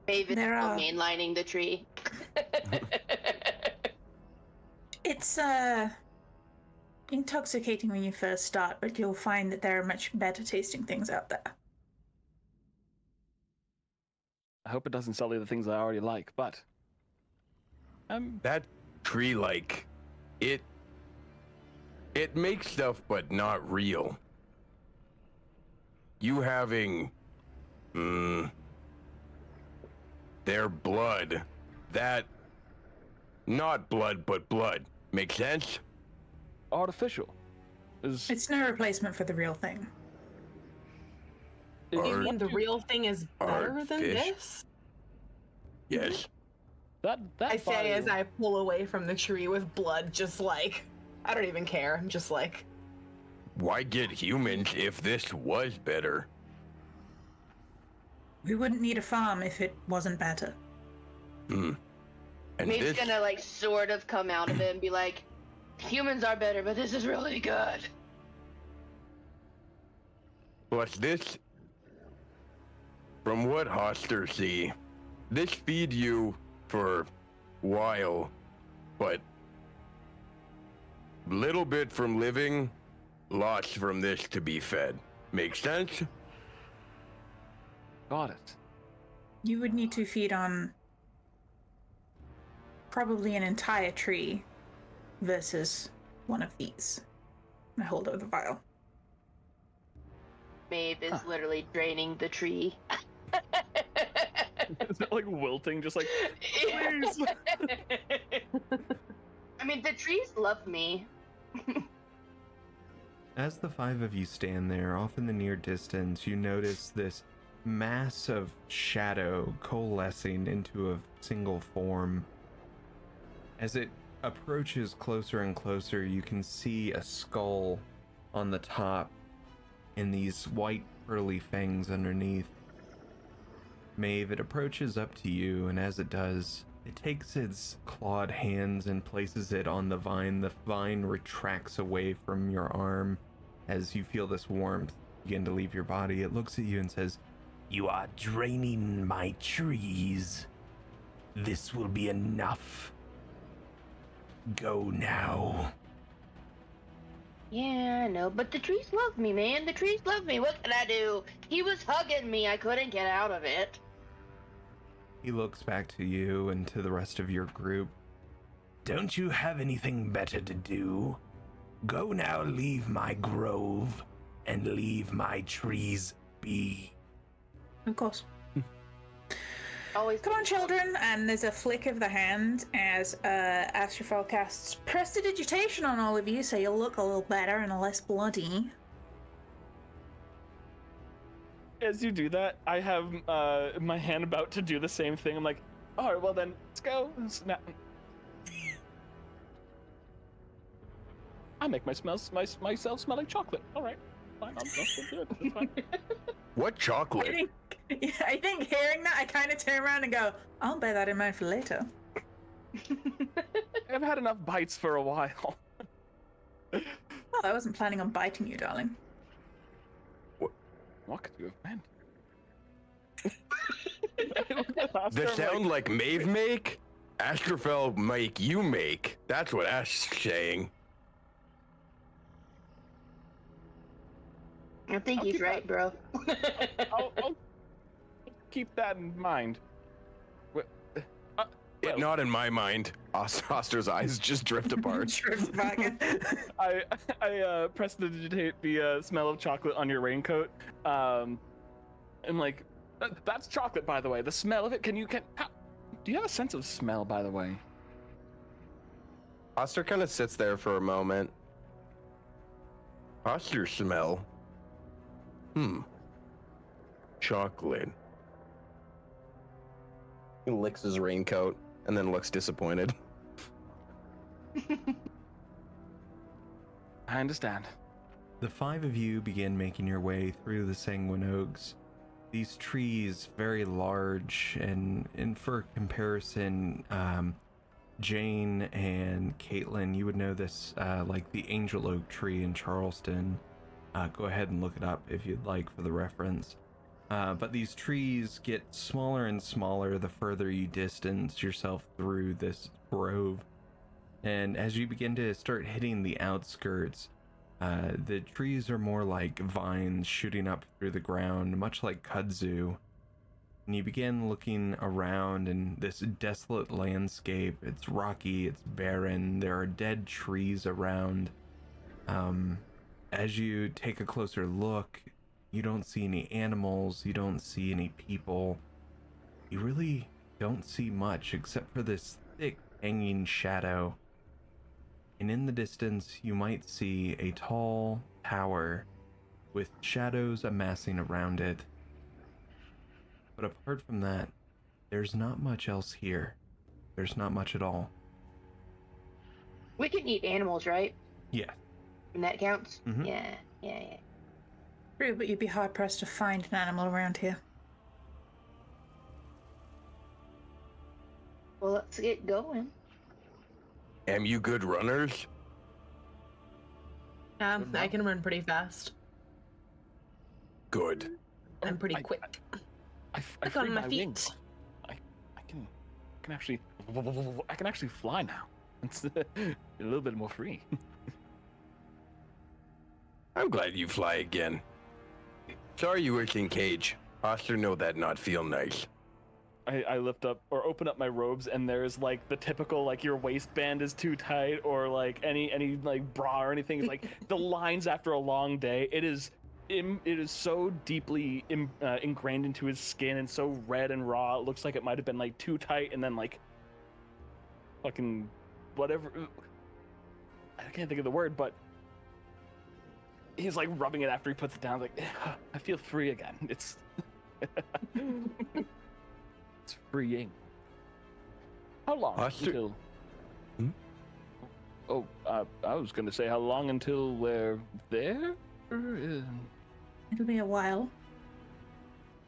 Maeve is There still are- mainlining the tree. It's intoxicating when you first start, but you'll find that there are much better tasting things out there. I hope it doesn't sell you the things I already like, but That tree, like, it makes stuff, but not real. You having, their blood, that, not blood, but blood, makes sense? artificial is It's no replacement for the real thing. You Art- mean the real thing is better than Artfish. this? Yes. that I say body- as I pull away from the tree with blood, just like, I don't even care. I'm just like, Why get humans if this was better? We wouldn't need a farm if it wasn't better. And Maeve's this, gonna like sort of come out of it and be like, humans are better, but this is really good. plus this, from what Hoster see, this feed you for while, but little bit from living, lots from this to be fed. Makes sense? got it. You would need to feed on probably an entire tree versus one of these. I hold over the vial. Maeve is literally draining the tree. Is it like wilting, just like please? I mean, the trees love me. As the five of you stand there, off in the near distance, you notice this mass of shadow coalescing into a single form. As it approaches closer and closer, you can see a skull on the top and these white pearly fangs underneath. Maeve, it approaches up to you, and as it does, it takes its clawed hands and places it on the vine. The vine retracts away from your arm as you feel this warmth begin to leave your body. It looks at you and says, You are draining my trees. This will be enough. Go now. Yeah, I know, but the trees love me, man. The trees love me. What can I do? He was hugging me. I couldn't get out of it. he looks back to you and to the rest of your group. Don't you have anything better to do? Go now, leave my grove, and leave my trees be. Of course. Always. Come on, children, and there's a flick of the hand as Astrophel casts Prestidigitation on all of you, so you'll look a little better and less bloody. As you do that, I have my hand about to do the same thing. I'm like, all right, well then, let's go. I make myself smell like chocolate. All right, fine, I'll still do it. It's fine. What chocolate? I think hearing that, I kind of turn around and go, I'll bear that in mind for later. I've had enough bites for a while. Well, I wasn't planning on biting you, darling. What could you have meant? The sound like Maeve make? Astrophel make you make. That's what Ash is saying. I think I'll he's keep right, bro. I'll keep that in mind. Not in my mind. Oster's eyes just drift apart. I prestidigitate the smell of chocolate on your raincoat. I'm like, that's chocolate, by the way. The smell of it. Do you have a sense of smell, by the way? Oster kind of sits there for a moment. Oster smell. Chocolate. He licks his raincoat and then looks disappointed. I understand. The five of you begin making your way through the Sanguine Oaks. These trees, very large, and for comparison, Jane and Caitlin, you would know this like the Angel Oak tree in Charleston. Go ahead and look it up if you'd like for the reference. But these trees get smaller and smaller the further you distance yourself through this grove. And as you begin to start hitting the outskirts, the trees are more like vines shooting up through the ground, much like kudzu. And you begin looking around in this desolate landscape. It's rocky, it's barren, there are dead trees around. As you take a closer look, you don't see any animals, you don't see any people. You really don't see much except for this thick hanging shadow. And in the distance, you might see a tall tower with shadows amassing around it. But apart from that, there's not much else here. There's not much at all. We can eat animals, right? Yeah. And that counts? Mhm. Yeah. True, but you'd be hard pressed to find an animal around here. Well, let's get going. Am you good runners? I can run pretty fast. Good. I'm pretty I- quick. I Quick freed on my wings. feet. I can actually fly now. It's a little bit more free. I'm glad you fly again. Sorry you work in cage. Oster know that not feel nice. I lift up or open up my robes, and there's like the typical like your waistband is too tight, or like any like bra or anything. It's like the lines after a long day. It is so deeply ingrained into his skin and so red and raw. It looks like it might have been like too tight, and then like fucking whatever. I can't think of the word, but he's like rubbing it after he puts it down. Like, I feel free again. It's it's freeing. How long until? Oh, I was gonna say how long until we're there. It'll be a while,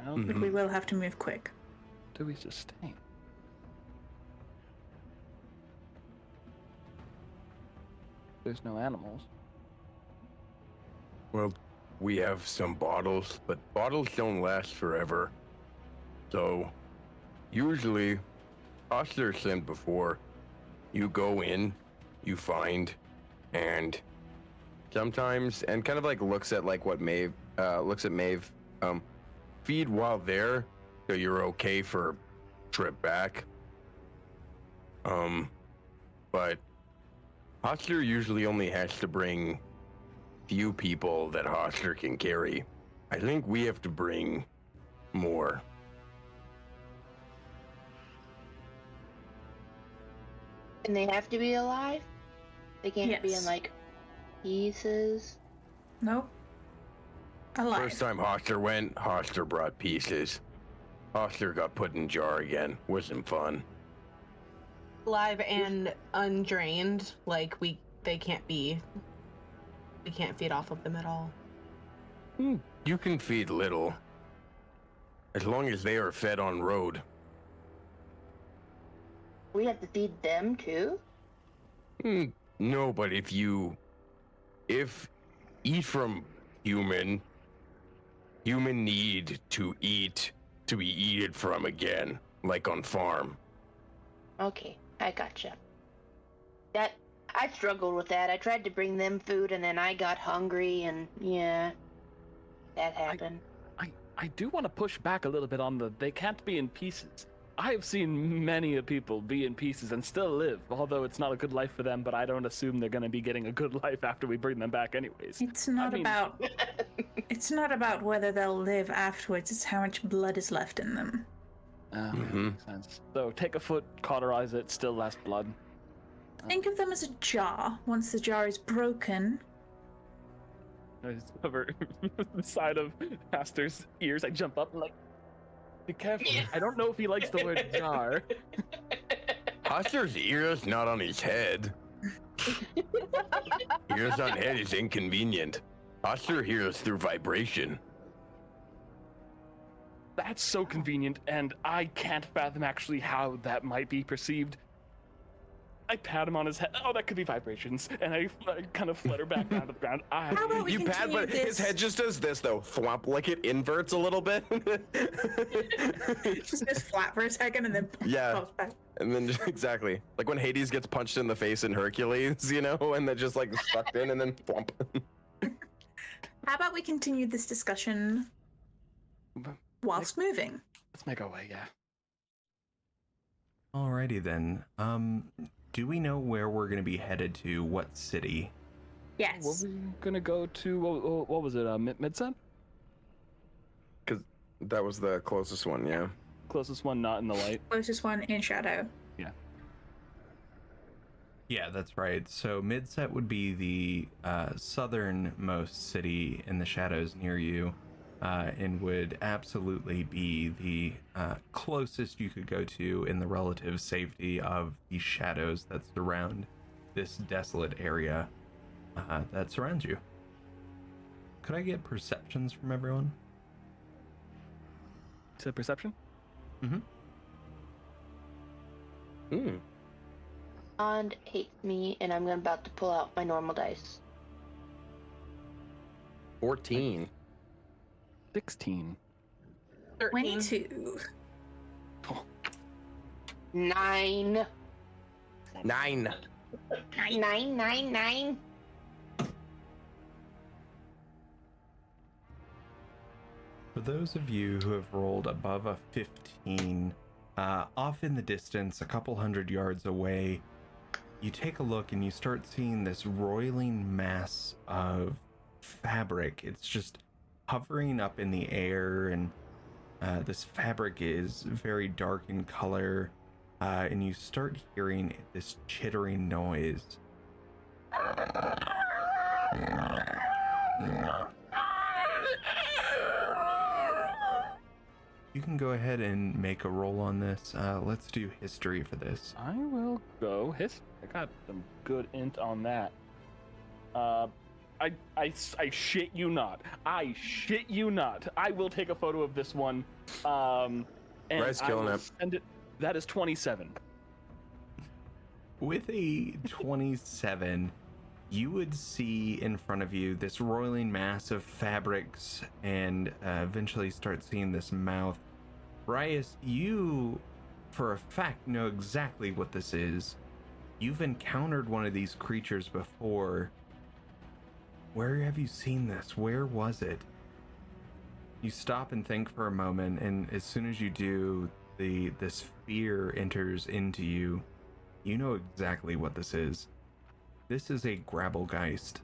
How but we will have to move quick. do we sustain? There's no animals. Well, we have some bottles, but bottles don't last forever. So, usually, Oster sent before. You go in, you find, and sometimes, and kind of like looks at like what Maeve, feed while there, so you're okay for trip back. But Oster usually only has to bring few people that Oster can carry. I think we have to bring more. And they have to be alive? They can't be in Yes. like pieces? Nope. Alive. First time Oster went, Oster brought pieces. Oster got put in jar again. Wasn't fun. Live and undrained, like we can't feed off of them at all. You can feed little. As long as they are fed on road. We have to feed them too? No, but if eat from human need to eat to be eaten from again, like on farm. Okay, I gotcha. I struggled with that. I tried to bring them food and then I got hungry and yeah, that happened. I do want to push back a little bit on they can't be in pieces. I have seen many of people be in pieces and still live, although it's not a good life for them, but I don't assume they're going to be getting a good life after we bring them back anyways. It's not about it's not about whether they'll live afterwards, it's how much blood is left in them. Makes sense. So take a foot, cauterize it, still less blood. Think of them as a jar. Once the jar is broken, I just cover the side of Pastor's ears. I jump up and like, be careful. I don't know if he likes the word jar. Pastor's ears not on his head. Ears on head is inconvenient. Pastor hears through vibration. That's so convenient, and I can't fathom actually how that might be perceived. I pat him on his head. Oh, that could be vibrations. And I kind of flutter back down to the ground. how about we You pat, continue but this? his head just does this though. Thwomp, like it inverts a little bit. Just goes flat for a second and then Yeah. pops back. And then exactly like when Hades gets punched in the face in Hercules, you know, and then just like sucked in and then thwomp. How about we continue this discussion whilst moving? Let's make our way, yeah. Alrighty then. Do we know where we're going to be headed to? What city? Yes. We're gonna go to, what was it, Midset? Because that was the closest one, yeah. Closest one not in the light. Closest one in shadow. Yeah, that's right. So Midset would be the southernmost city in the shadows near you, and would absolutely be the closest you could go to in the relative safety of the shadows that surround this desolate area that surrounds you. Could I get perceptions from everyone? Is it perception? Mm-hmm. Bond hates me, and I'm about to pull out my normal dice. 14. 16. 22. 9. 9. 9. For those of you who have rolled above a 15, off in the distance, a couple hundred yards away, you take a look and you start seeing this roiling mass of fabric. It's just hovering up in the air, and this fabric is very dark in color, and you start hearing this chittering noise. You can go ahead and make a roll on this. Let's do history for this. I will go history. I got some good int on that. I shit you not. I shit you not. I will take a photo of this one. And Bryce I killing will it. send it. That is 27. With a 27, you would see in front of you this roiling mass of fabrics, and eventually start seeing this mouth. Bryce, you, for a fact, know exactly what this is. You've encountered one of these creatures before. Where have you seen this? Where was it? You stop and think for a moment, and as soon as you do, this fear enters into you. You know exactly what this is. This is a Grabbelgeist.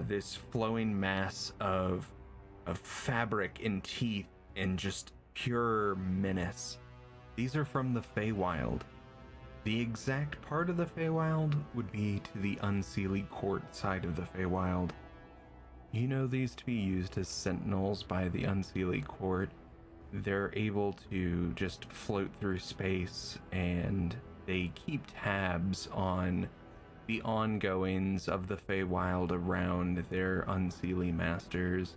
This flowing mass of fabric and teeth and just pure menace. These are from the Feywild. The exact part of the Feywild would be to the Unseelie Court side of the Feywild. You know these to be used as sentinels by the Unseelie Court. They're able to just float through space, and they keep tabs on the ongoings of the Feywild around their Unseelie masters.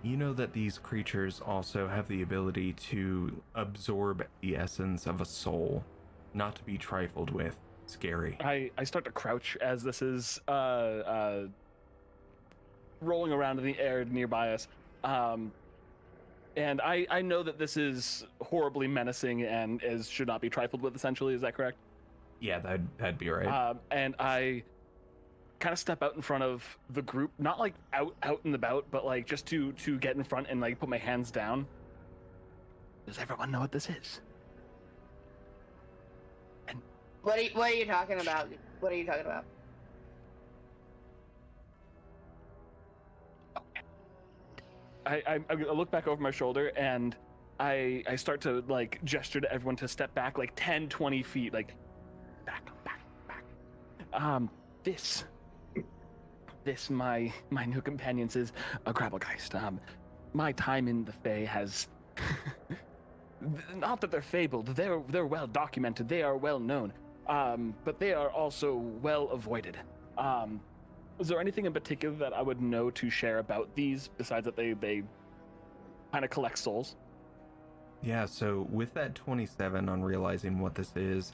You know that these creatures also have the ability to absorb the essence of a soul, not to be trifled with. Scary. I start to crouch as this is rolling around in the air nearby us. And I know that this is horribly menacing and should not be trifled with, essentially. Is that correct? Yeah, that'd be right. And I kind of step out in front of the group, not like out and about, but like just to get in front and like put my hands down. Does everyone know what this is? What are you talking about? What are you talking about? I look back over my shoulder and I start to like gesture to everyone to step back like 10, 20 feet, like back. This my new companions is a Grabbelgeist. My time in the Fae has not that they're fabled, they're well documented, they are well known, but they are also well avoided. Is there anything in particular that I would know to share about these besides that they kind of collect souls? Yeah, so with that 27 on realizing what this is,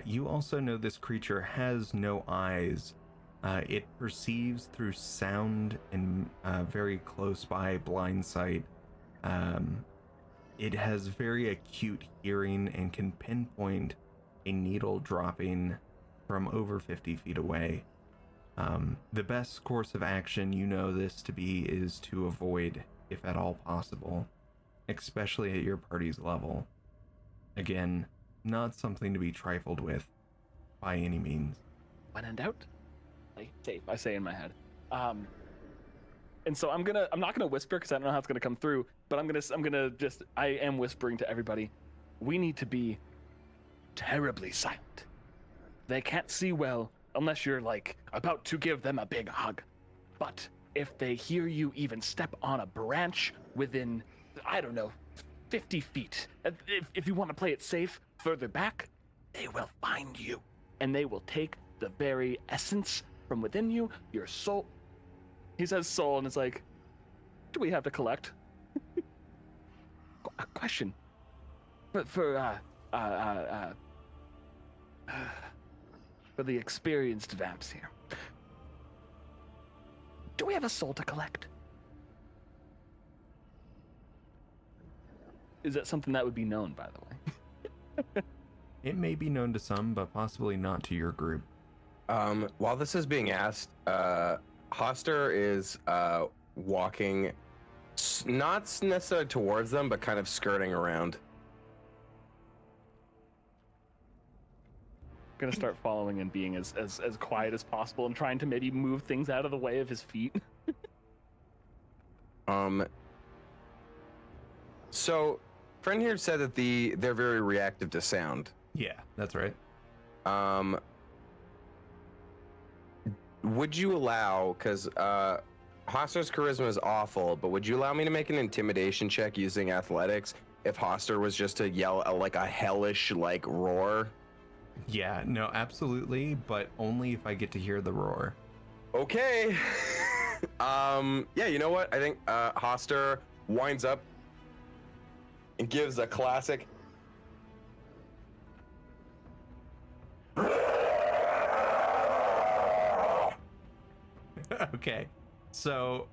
you also know this creature has no eyes. It perceives through sound and very close by blind sight. It has very acute hearing and can pinpoint a needle dropping from over 50 feet away. The best course of action you know this to be is to avoid, if at all possible, especially at your party's level. Again, not something to be trifled with by any means. When in doubt, play safe, I say in my head. And so I'm not gonna whisper because I don't know how it's gonna come through, but I am whispering to everybody. We need to be terribly silent. They can't see well unless you're like about to give them a big hug. But if they hear you even step on a branch within, I don't know, 50 feet, if you want to play it safe further back, they will find you and they will take the very essence from within you, your soul. He says soul and it's like, do we have to collect? A question for the experienced vamps here. Do we have a soul to collect? Is that something that would be known, by the way? It may be known to some, but possibly not to your group. While this is being asked, Hoster is walking, not necessarily towards them, but kind of skirting around. Gonna start following and being as quiet as possible and trying to maybe move things out of the way of his feet. So, friend here said that they're very reactive to sound. Yeah, that's right. Would you allow, because Hoster's charisma is awful, but would you allow me to make an intimidation check using athletics if Hoster was just to yell like a hellish like roar? Yeah, no, absolutely, but only if I get to hear the roar. Okay. Yeah, you know what? I think Hoster winds up and gives a classic. Okay, so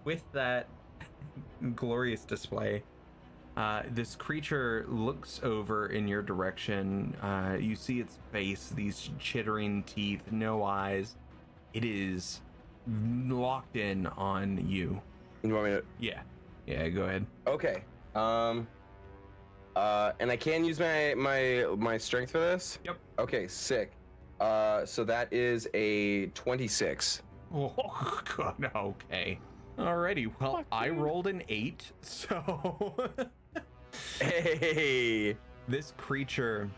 with that glorious display, this creature looks over in your direction. You see its face, these chittering teeth, no eyes. It is locked in on you. You want me to? Yeah, go ahead. Okay. And I can use my strength for this? Yep. Okay, sick. So that is a 26. Oh, God, okay. Alrighty, well, I rolled an 8, so... Hey! This creature,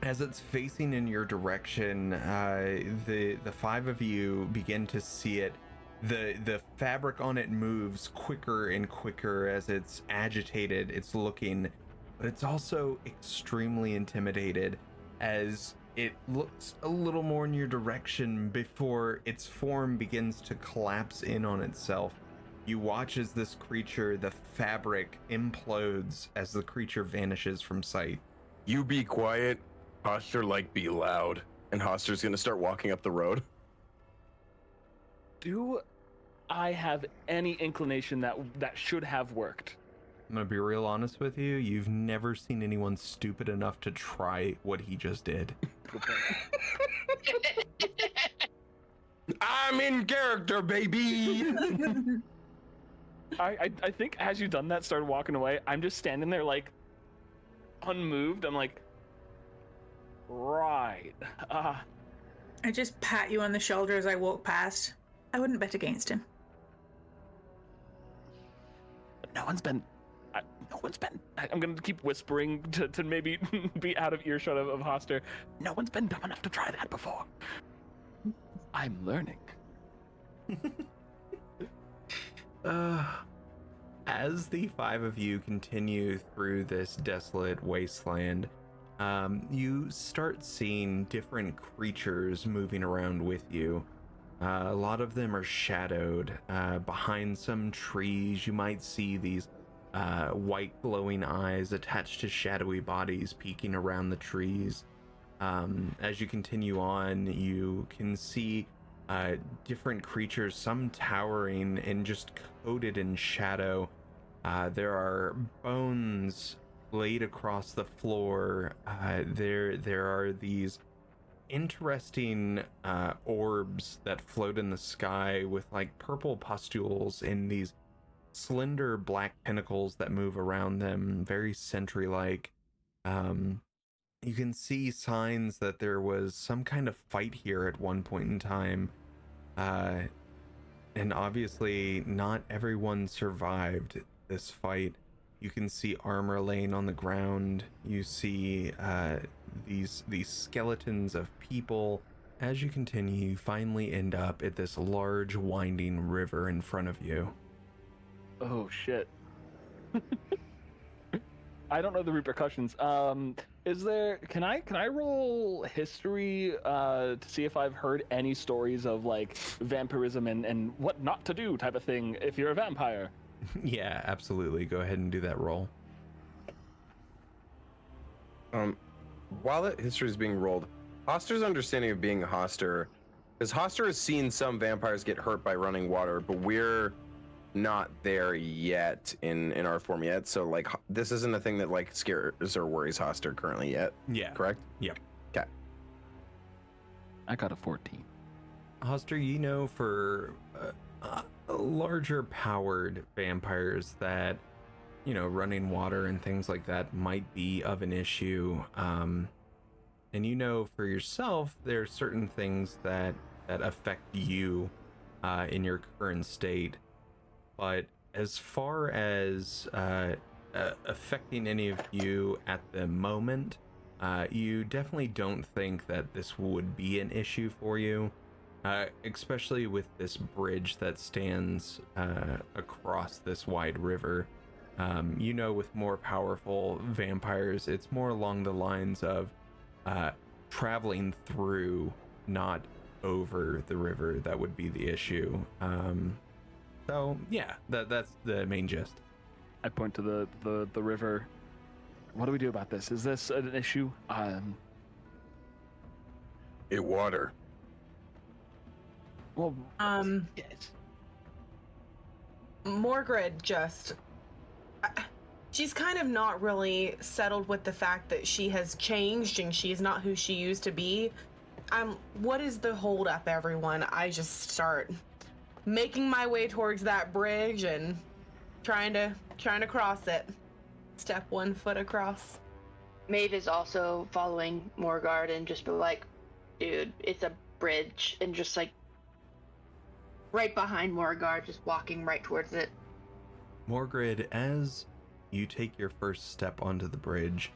as it's facing in your direction, the five of you begin to see it. The fabric on it moves quicker and quicker as it's agitated, it's looking, but it's also extremely intimidated as it looks a little more in your direction before its form begins to collapse in on itself. You watch as this creature, the fabric, implodes as the creature vanishes from sight. You be quiet. Hoster like be loud. And Hoster's gonna start walking up the road. Do I have any inclination that should have worked? I'm gonna be real honest with you. You've never seen anyone stupid enough to try what he just did. I'm in character, baby! I think as you done that, started walking away, I'm just standing there like unmoved. I'm like, Right. I just pat you on the shoulder as I walk past. I wouldn't bet against him. No one's been. I'm gonna keep whispering to maybe be out of earshot of Hoster. No one's been dumb enough to try that before. I'm learning. As the five of you continue through this desolate wasteland, you start seeing different creatures moving around with you. A lot of them are shadowed. Behind some trees, you might see these white glowing eyes attached to shadowy bodies peeking around the trees. As you continue on, you can see different creatures, some towering and just coated in shadow. There are bones laid across the floor. There are these interesting orbs that float in the sky with like purple pustules in these slender black pinnacles that move around them, very sentry-like. You can see signs that there was some kind of fight here at one point in time. And obviously not everyone survived this fight. You can see armor laying on the ground. You see these skeletons of people. As you continue, you finally end up at this large winding river in front of you. Oh shit. I don't know the repercussions. Can I roll history to see if I've heard any stories of like vampirism and what not to do type of thing if you're a vampire? Yeah, absolutely. Go ahead and do that roll. While that history is being rolled, Hoster's understanding of being a Hoster, because Hoster has seen some vampires get hurt by running water, but we're not there yet in our form yet. So like this isn't a thing that like scares or worries Hoster currently yet. Yeah. Correct? Yep. Okay. I got a 14. Hoster, you know for larger powered vampires that, you know, running water and things like that might be of an issue. And you know for yourself, there are certain things that affect you in your current state. But as far as affecting any of you at the moment, you definitely don't think that this would be an issue for you, especially with this bridge that stands across this wide river. You know, with more powerful vampires, it's more along the lines of traveling through, not over the river, that would be the issue. So yeah, that's the main gist. I point to the river. What do we do about this? Is this an issue? It water. Well, Yes. Morgrid just... she's kind of not really settled with the fact that she has changed and she's not who she used to be. What is the hold up, everyone? I just start making my way towards that bridge and trying to cross it. Step 1 foot across. Maeve is also following Morgard and just be like, dude, it's a bridge, and just like right behind Morgard, just walking right towards it. Morgrid, as you take your first step onto the bridge,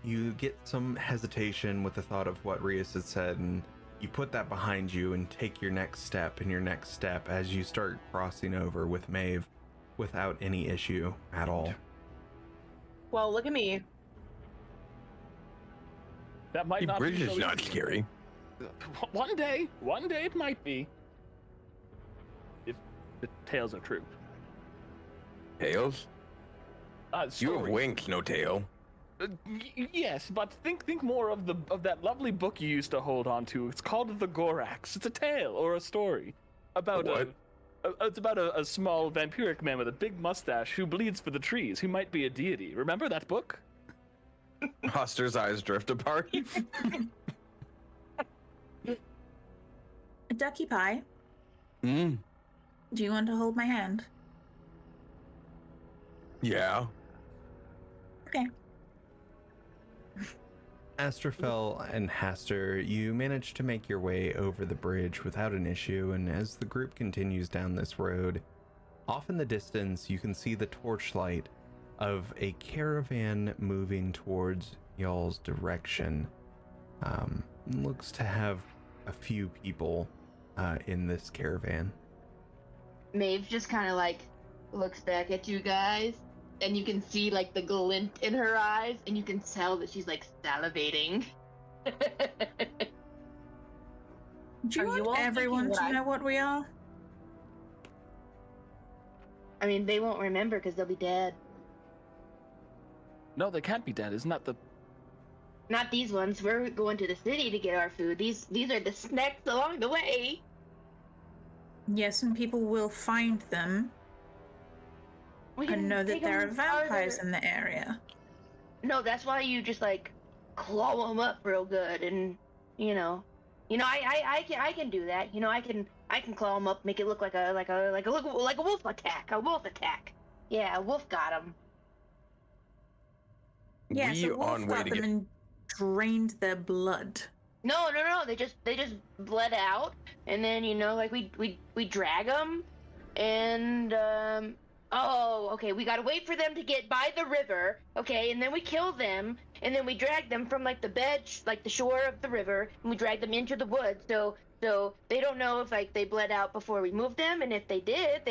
you get some hesitation with the thought of what Rias had said, and you put that behind you and take your next step and your next step as you start crossing over with Maeve without any issue at all. Well, look at me. that might The not bridge be is so not easy. scary. One day it might be. If the tales are true. Tails? You have Stories. wings, no tail. Yes, but think more of that lovely book you used to hold on to. It's called The Gorax. It's a tale or a story about What? it's about a small vampiric man with a big mustache who bleeds for the trees, who might be a deity. Remember that book? Hoster's eyes drift apart. Ducky Pie, Mm. do you want to hold my hand? Yeah. Okay. Astrofel and Haster, you manage to make your way over the bridge without an issue, and as the group continues down this road, off in the distance you can see the torchlight of a caravan moving towards y'all's direction. Looks to have a few people in this caravan. Maeve just kind of like looks back at you guys, and you can see like the glint in her eyes, and you can tell that she's like salivating. Do you Are want you all everyone thinking to what know what we are? I mean, they won't remember because they'll be dead. No, they can't be dead. Isn't that the... Not these ones. We're going to the city to get our food. These are the snacks along the way. Yes, and people will find them We and can know that take there are 'em vampires farther. in the area. No, that's why you just like claw them up real good, and I can do that. I can claw them up, make it look like a wolf attack. A wolf attack. Yeah, a wolf got him. Yeah, we so Wolf on way got to them get. and drained their blood. No. They just bled out, and then we drag them, and okay, we gotta wait for them to get by the river, okay, and then we kill them, and then we drag them from like the bed, like the shore of the river, and we drag them into the woods. So they don't know if like they bled out before we moved them, and if they did,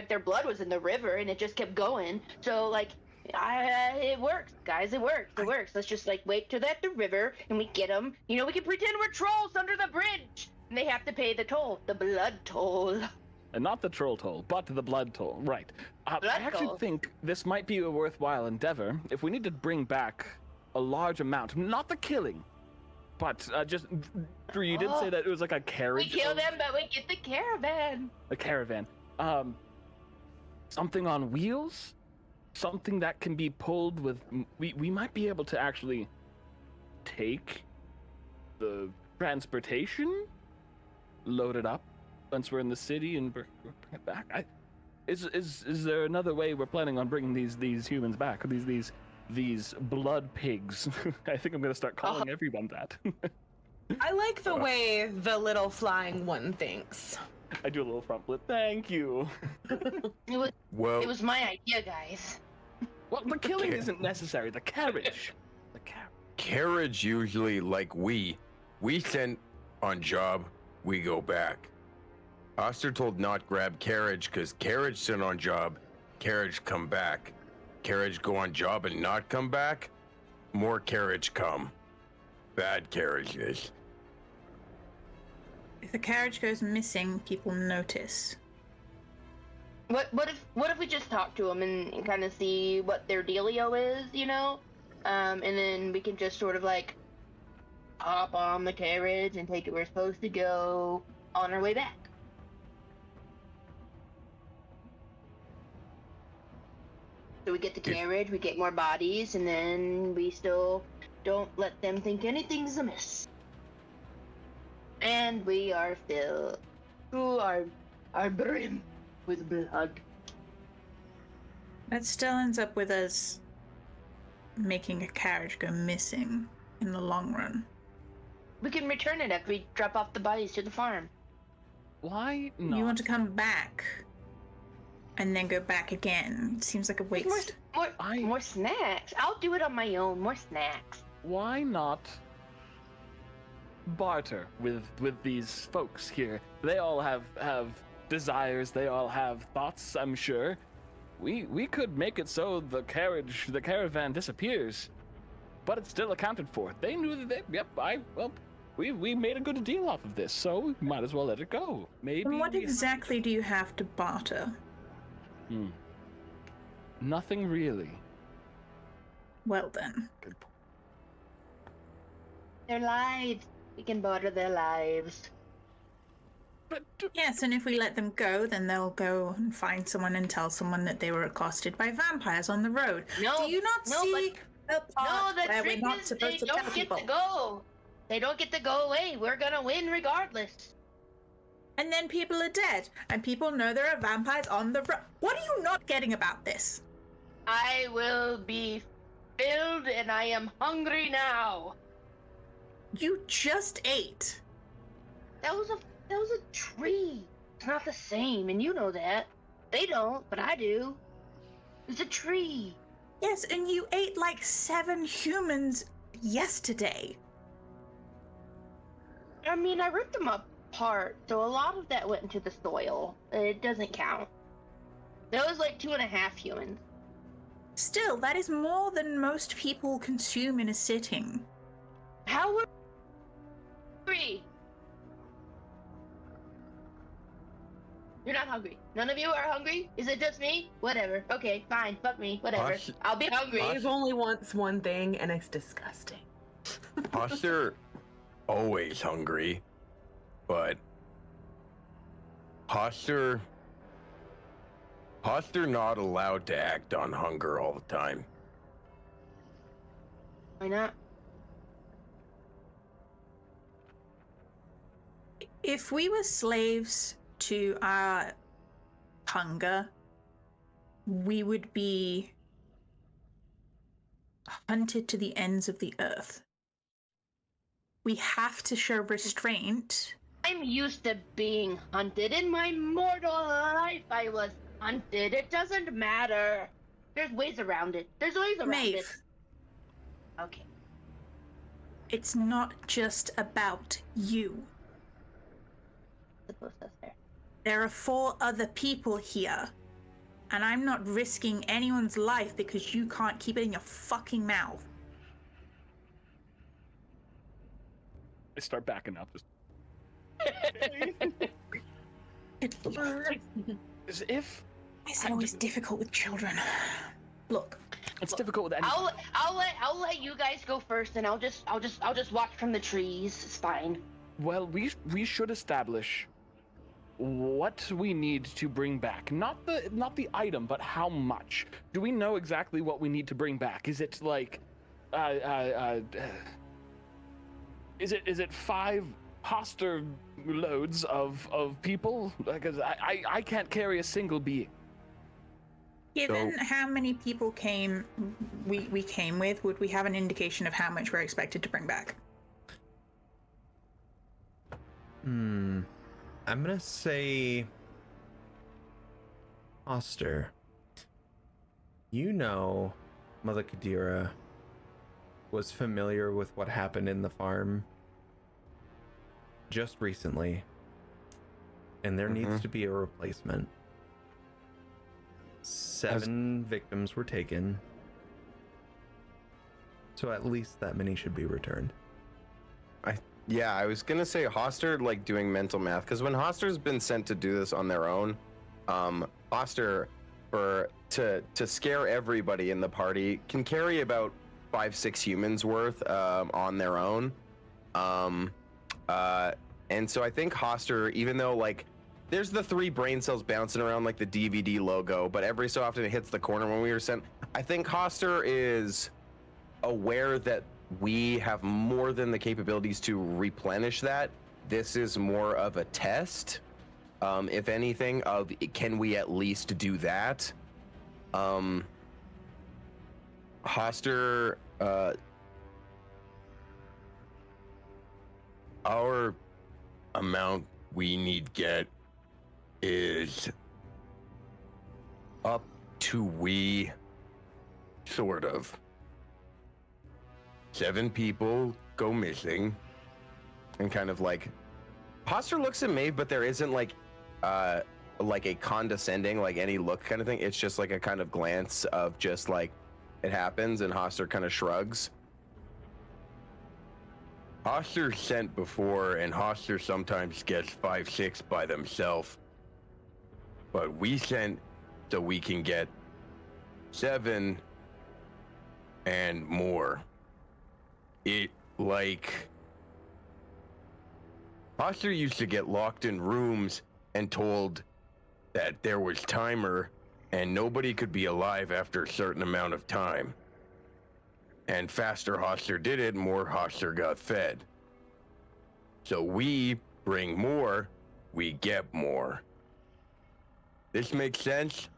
their blood was in the river, and it just kept going. So like. It works, guys. It works. Let's just like wait till that the river, and we get them. We can pretend we're trolls under the bridge, and they have to pay the toll, the blood toll. And not the troll toll, but the blood toll. Right. I actually toll. think this might be a worthwhile endeavor if we need to bring back a large amount. Not the killing, but just... Drew, you did say that it was like a We carriage. kill them, but we get the caravan. A caravan. Something on wheels? Something that can be pulled with... We might be able to actually take the transportation, load it up once we're in the city, and bring it back. Is there another way we're planning on bringing these humans back? These blood pigs? I think I'm gonna start calling everyone that. I like the way the little flying one thinks. I do a little front flip. Thank you. It was my idea, guys. Well, the killing isn't necessary. The carriage. The carriage. Carriage usually like we sent on job, we go back. Oster told not grab carriage because carriage sent on job, carriage come back. Carriage go on job and not come back, more carriage come. Bad carriages. If the carriage goes missing, people notice. What if we just talk to them and kind of see what their dealio is, and then we can just sort of like hop on the carriage and take it where we're supposed to go on our way back. So we get the carriage, we get more bodies, and then we still don't let them think anything's amiss. And we are filled to our brim with blood. That still ends up with us making a carriage go missing in the long run. We can return it after we drop off the bodies to the farm. Why not? You want to come back and then go back again? It seems like a waste. More snacks. I'll do it on my own. More snacks. Why not barter with these folks here? They all have desires. They all have thoughts, I'm sure. We could make it so the caravan disappears, but it's still accounted for. They knew that we made a good deal off of this, so we might as well let it go. Maybe. And what exactly do you have to barter? Nothing really. Well then. Good point. Their lives. We can barter their lives. But Yes, and if we let them go, then they'll go and find someone and tell someone that they were accosted by vampires on the road. No, Do you not see the part No, the where we're trick not is supposed they to tell don't get people? to go. They don't get to go away. We're gonna win regardless. And then people are dead, and people know there are vampires on the road. What are you not getting about this? I will be filled, and I am hungry now. You just ate. That was a tree. It's not the same, and you know that. They don't, but I do. It's a tree. Yes, and you ate like 7 humans yesterday. I mean, I ripped them apart, so a lot of that went into the soil. It doesn't count. That was like 2.5 humans. Still, that is more than most people consume in a sitting. How were hungry? You're not hungry. None of you are hungry? Is it just me? Whatever. Okay, fine. Fuck me. Whatever. I'll be hungry. Dave only wants one thing, and it's disgusting. Hoster always hungry, but Hoster not allowed to act on hunger all the time. Why not? If we were slaves to our hunger, we would be hunted to the ends of the earth. We have to show restraint. I'm used to being hunted. In my mortal life, I was hunted. It doesn't matter. There's ways around it. There's ways around Maeve, it. Okay. it's not just about you. Suppose that's fair. There are 4 other people here, and I'm not risking anyone's life because you can't keep it in your fucking mouth. I start backing up. Good Lord. As if Why is it always difficult with children? Look, it's difficult with any. I'll let you guys go first, and I'll just watch from the trees. It's fine. Well, we should establish what we need to bring back. Not the item, but how much. Do we know exactly what we need to bring back? Is it like is it 5 Hoster loads of people? Because I can't carry a single being. given how many people we came with, would we have an indication of how much we're expected to bring back? I'm gonna say, Oster, you know Mother Kadira was familiar with what happened in the farm just recently, and there needs to be a replacement. 7 victims were taken, so at least that many should be returned. Yeah, I was gonna say Hoster, like, doing mental math, because when Hoster's been sent to do this on their own, Hoster, to scare everybody in the party, can carry about 5-6 humans worth on their own. And so I think Hoster, even though, like, there's the 3 brain cells bouncing around like the DVD logo, but every so often it hits the corner when we were sent, I think Hoster is aware that we have more than the capabilities to replenish that. This is more of a test, if anything, of can we at least do that. Hoster, our amount we need get is up to we sort of 7 people go missing, and kind of like Hoster looks at Maeve, but there isn't like a condescending, like any look kind of thing. It's just like a kind of glance of just like it happens, and Hoster kind of shrugs. Hoster sent before, and Hoster sometimes gets 5-6 by themselves, but we sent so we can get 7 and more. It, like, Hoster used to get locked in rooms and told that there was timer and nobody could be alive after a certain amount of time. And faster Hoster did it, more Hoster got fed. So we bring more, we get more. This makes sense?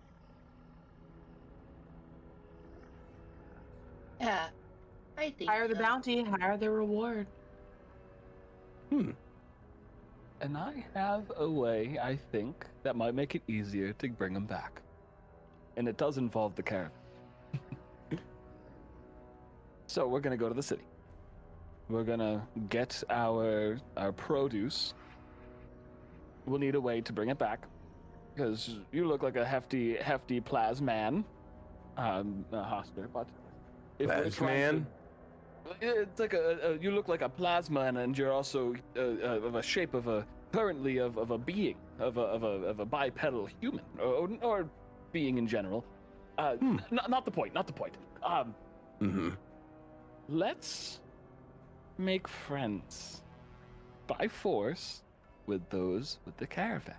Yeah, I think Higher the so. bounty, higher the reward. And I have a way, I think, that might make it easier to bring them back. And it does involve the caravan. So we're gonna go to the city. We're gonna get our produce. We'll need a way to bring it back, because you look like a hefty plasman, Hoster. But if we're trying Plasman? it's like you look like a plasman, and you're also of a shape of a currently of a being of a bipedal human or being in general. Not the point. Not the point. Let's make friends by force with those with the caravan.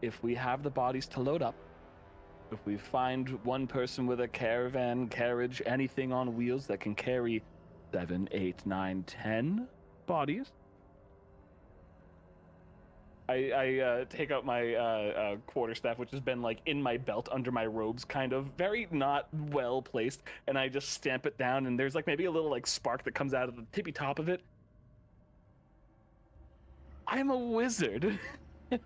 If we have the bodies to load up, if we find one person with a caravan, carriage, anything on wheels that can carry 7, 8, 9, 10 bodies, I take out my quarterstaff, which has been like in my belt under my robes, kind of very not well placed, and I just stamp it down, and there's like maybe a little like spark that comes out of the tippy top of it. I'm a wizard. I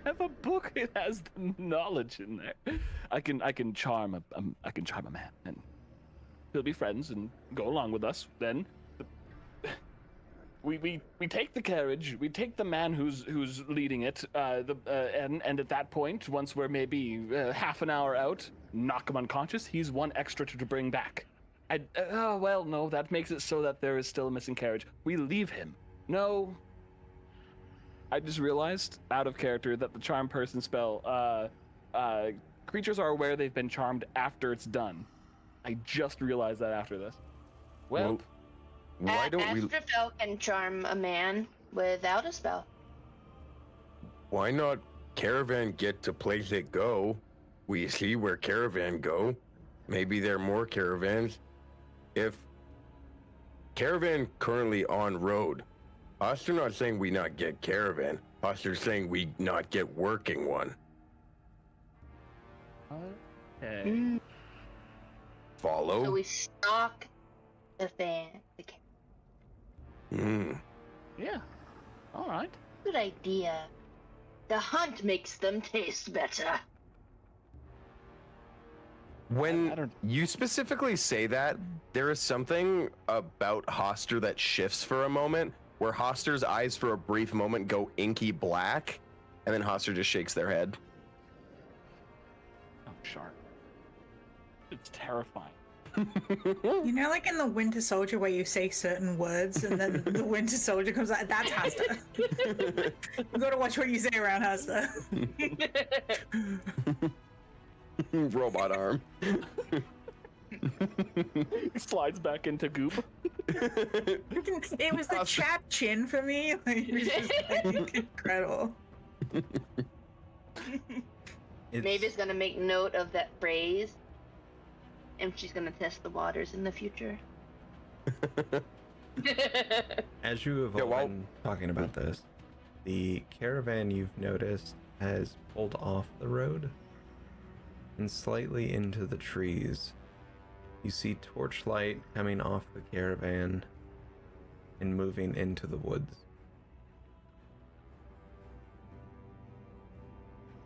have a book. It has the knowledge in there. I can charm a man, and he'll be friends and go along with us. Then we take the carriage. We take the man who's leading it. And at that point, once we're maybe half an hour out, knock him unconscious. He's one extra to bring back. Well, no, that makes it so that there is still a missing carriage. We leave him. No. I just realized, out of character, that the charm person spell, creatures are aware they've been charmed after it's done. I just realized that after this. Well, why don't we? Astrophel can charm a man without a spell. Why not caravan get to place it go? We see where caravan go. Maybe there are more caravans. If caravan currently on road, Hoster not saying we not get caravan. Hoster saying we not get working one. okay. Follow? So we stalk the fan. Yeah. All right. Good idea. The hunt makes them taste better. When you specifically say that, there is something about Hoster that shifts for a moment, where Hoster's eyes for a brief moment go inky black, and then Hoster just shakes their head. Oh, sharp. It's terrifying. You know, like in the Winter Soldier where you say certain words and then the Winter Soldier comes out, that's Hasta. You gotta watch what you say around Hasta. Robot arm. Slides back into goop. It was the chapped chin for me. Like, it was just like, incredible. Mavis gonna make note of that phrase, and she's gonna test the waters in the future. As you have all been talking about this, the caravan you've noticed has pulled off the road and slightly into the trees. You see torchlight coming off the caravan and moving into the woods.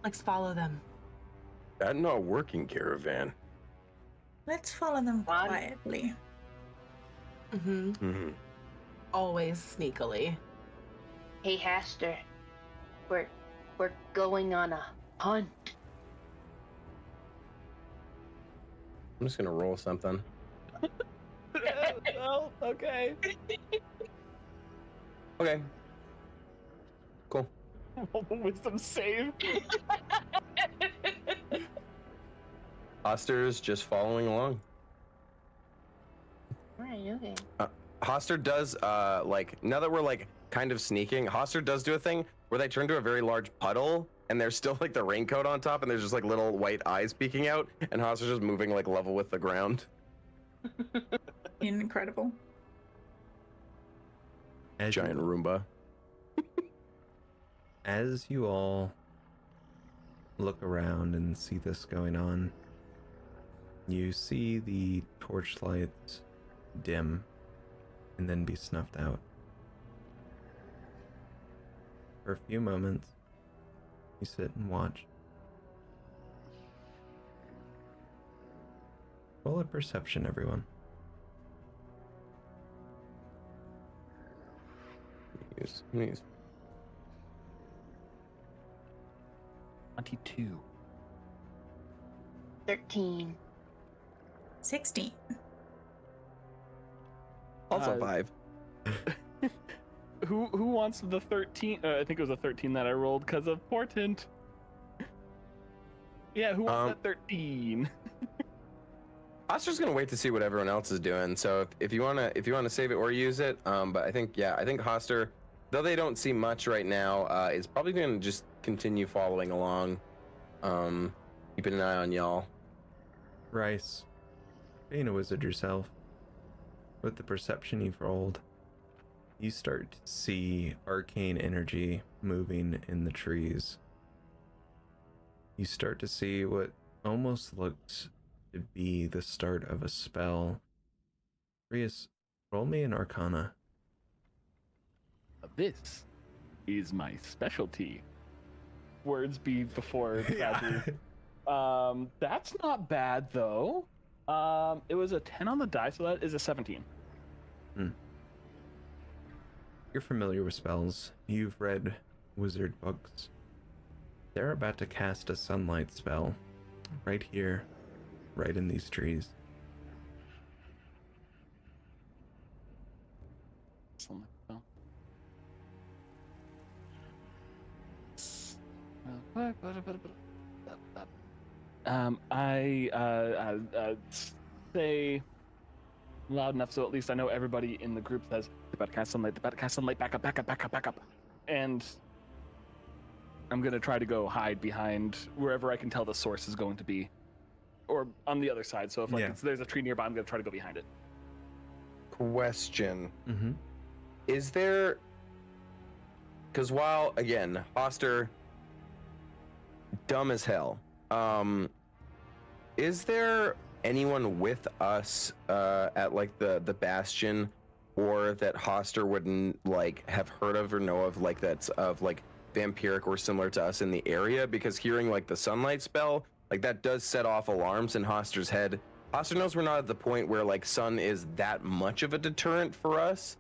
Let's follow them. That not working caravan. Let's follow them quietly. Always sneakily. Hey, Haster, we're going on a hunt. I'm just gonna roll something. Oh, okay. Okay. Cool. Wisdom save. Hoster's just following along. Right, okay. Hoster does, like, now that we're, like, kind of sneaking, Hoster does do a thing where they turn to a very large puddle, and there's still, like, the raincoat on top, and there's just, like, little white eyes peeking out, and Hoster's just moving, like, level with the ground. Incredible. Giant Roomba. As you all look around and see this going on, you see the torchlights dim and then be snuffed out. For a few moments, you sit and watch. Roll a perception, everyone. Use. 22. 13. 16. Also Uh, 5. Who wants the 13? I think it was a 13 that I rolled because of portent. Yeah, who wants that 13? Oster's gonna wait to see what everyone else is doing. So if you wanna save it or use it, but I think Hoster, though they don't see much right now, is probably gonna just continue following along, keeping an eye on y'all. Rice, being a wizard yourself, with the perception you've rolled, you start to see arcane energy moving in the trees. You start to see what almost looks to be the start of a spell. Rias, roll me an Arcana. This is my specialty. Words be before tragedy. That's not bad though. It was a 10 on the die, so that is a 17. You're familiar with spells. You've read wizard books. They're about to cast a sunlight spell right here, right in these trees. I say loud enough so at least I know everybody in the group says, "They're about to cast sunlight, they're about to cast sunlight, back up. And I'm gonna try to go hide behind wherever I can tell the source is going to be. Or on the other side, so if there's a tree nearby, I'm gonna try to go behind it. Question. Mm-hmm. Is there, because while again Hoster dumb as hell, is there anyone with us at like the bastion, or that Hoster wouldn't like have heard of or know of, like that's of like vampiric or similar to us in the area? Because hearing like the sunlight spell, like that does set off alarms in Hoster's head. Hoster knows we're not at the point where like sun is that much of a deterrent for us,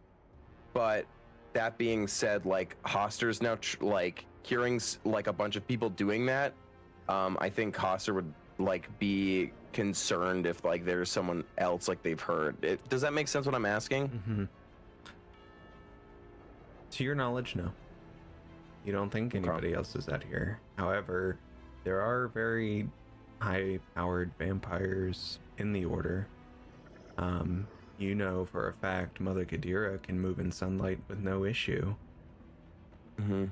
but that being said, like Hoster's now like hearing like a bunch of people doing that. I think Hoster would like be concerned if like there's someone else like they've heard. Does that make sense what I'm asking? Mm-hmm. To your knowledge, no. You don't think anybody else is out here. However, there are very high-powered vampires in the Order. You know for a fact Mother Kadira can move in sunlight with no issue. Mm-hmm.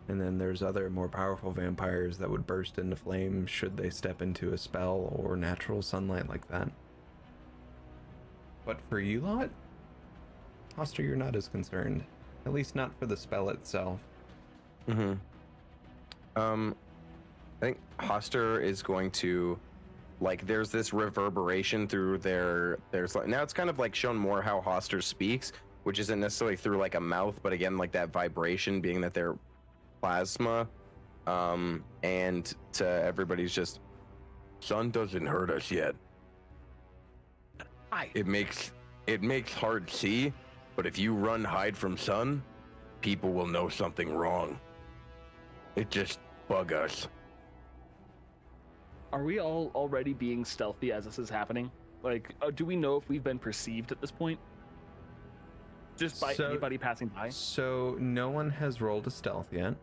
And then there's other more powerful vampires that would burst into flame should they step into a spell or natural sunlight like that. But for you lot, Hoster, you're not as concerned. At least not for the spell itself. Mm-hmm. I think Hoster is going to, like, there's this reverberation through there's like, now it's kind of like shown more how Hoster speaks, which isn't necessarily through like a mouth, but again, like that vibration being that they're plasma, and to everybody's just, sun doesn't hurt us yet. It makes hard see, but if you run hide from sun, people will know something wrong. It just bug us. Are we all already being stealthy as this is happening? Like, do we know if we've been perceived at this point? Just by anybody passing by? So no one has rolled a stealth yet.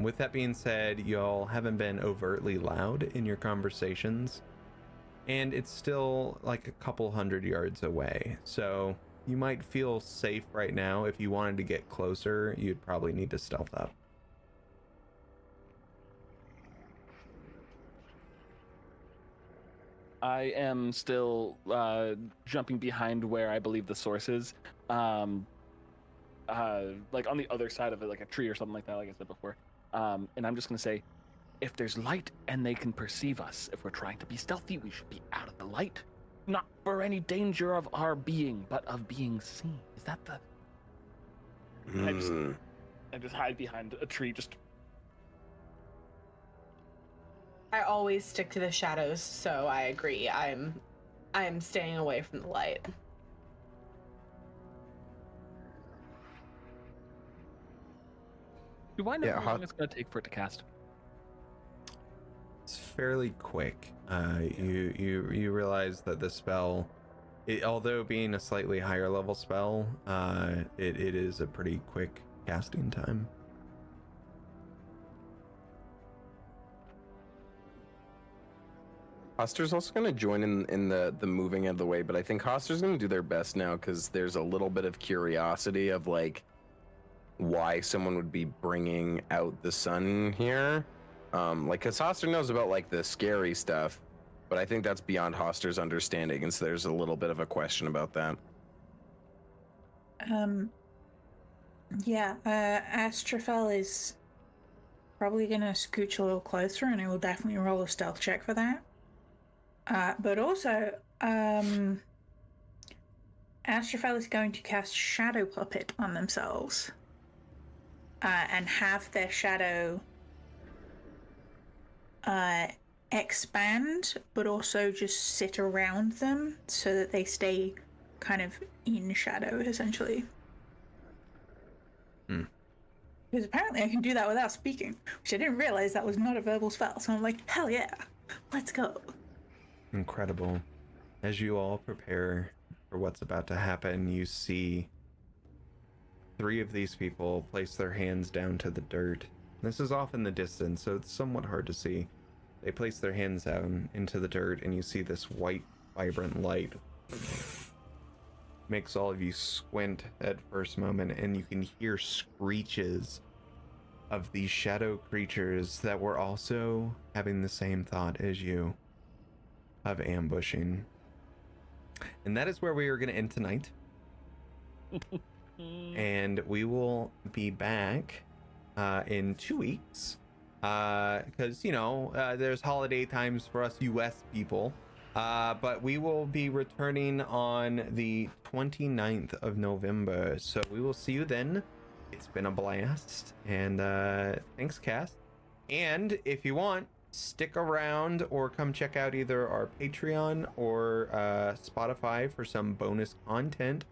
With that being said, y'all haven't been overtly loud in your conversations, and it's still like a couple hundred yards away. So you might feel safe right now. If you wanted to get closer, you'd probably need to stealth up. I am still jumping behind where I believe the source is. Like on the other side of it, like a tree or something like that, like I said before. And I'm just going to say, if there's light and they can perceive us, if we're trying to be stealthy, we should be out of the light. Not for any danger of our being, but of being seen. Is that the... and just hide behind a tree. Just I always stick to the shadows, so I agree. I'm staying away from the light. do I know Yeah, how long it's going to take for it to cast? It's fairly quick. You realize that the spell, although being a slightly higher level spell, it is a pretty quick casting time. Hoster's also going to join in the moving out of the way, but I think Hoster's going to do their best now because there's a little bit of curiosity of like why someone would be bringing out the sun here. Like, because Hoster knows about like the scary stuff, but I think that's beyond Hoster's understanding, and so there's a little bit of a question about that. Astrafel is probably gonna scooch a little closer, and I will definitely roll a stealth check for that. But also, Astrafel is going to cast Shadow Puppet on themselves, and have their shadow expand, but also just sit around them so that they stay kind of in shadow, essentially. Because apparently I can do that without speaking, which I didn't realize that was not a verbal spell. So I'm like, hell yeah, let's go. Incredible. As you all prepare for what's about to happen, you see 3 of these people place their hands down to the dirt. This is off in the distance, so it's somewhat hard to see. They place their hands down into the dirt, and you see this white, vibrant light. Makes all of you squint at first moment, and you can hear screeches of these shadow creatures that were also having the same thought as you of ambushing. And that is where we are going to end tonight. And we will be back in 2 weeks, because there's holiday times for us US people, but we will be returning on the 29th of November, so we will see you then. It's been a blast, and thanks, cast. And if you want, stick around or come check out either our Patreon or Spotify for some bonus content.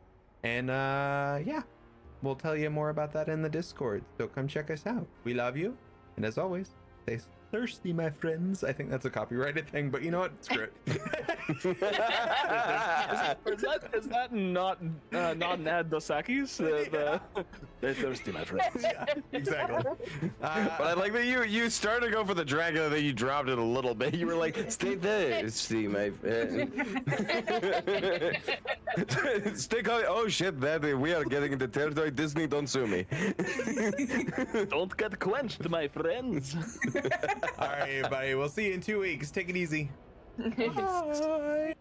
And yeah, we'll tell you more about that in the Discord. So come check us out. We love you. And as always, stay thirsty, my friends. I think that's a copyrighted thing, but you know what? Screw it. Is that not Nad Dosakis? Stay thirsty, my friends. Yeah, exactly. But I like that you started to go for the dragon, and then you dropped it a little bit. You were like, stay thirsty, my friend. Stick on. Oh shit, that we are getting into territory. Disney, don't sue me. Don't get quenched, my friends. All right, everybody. We'll see you in 2 weeks. Take it easy. Bye.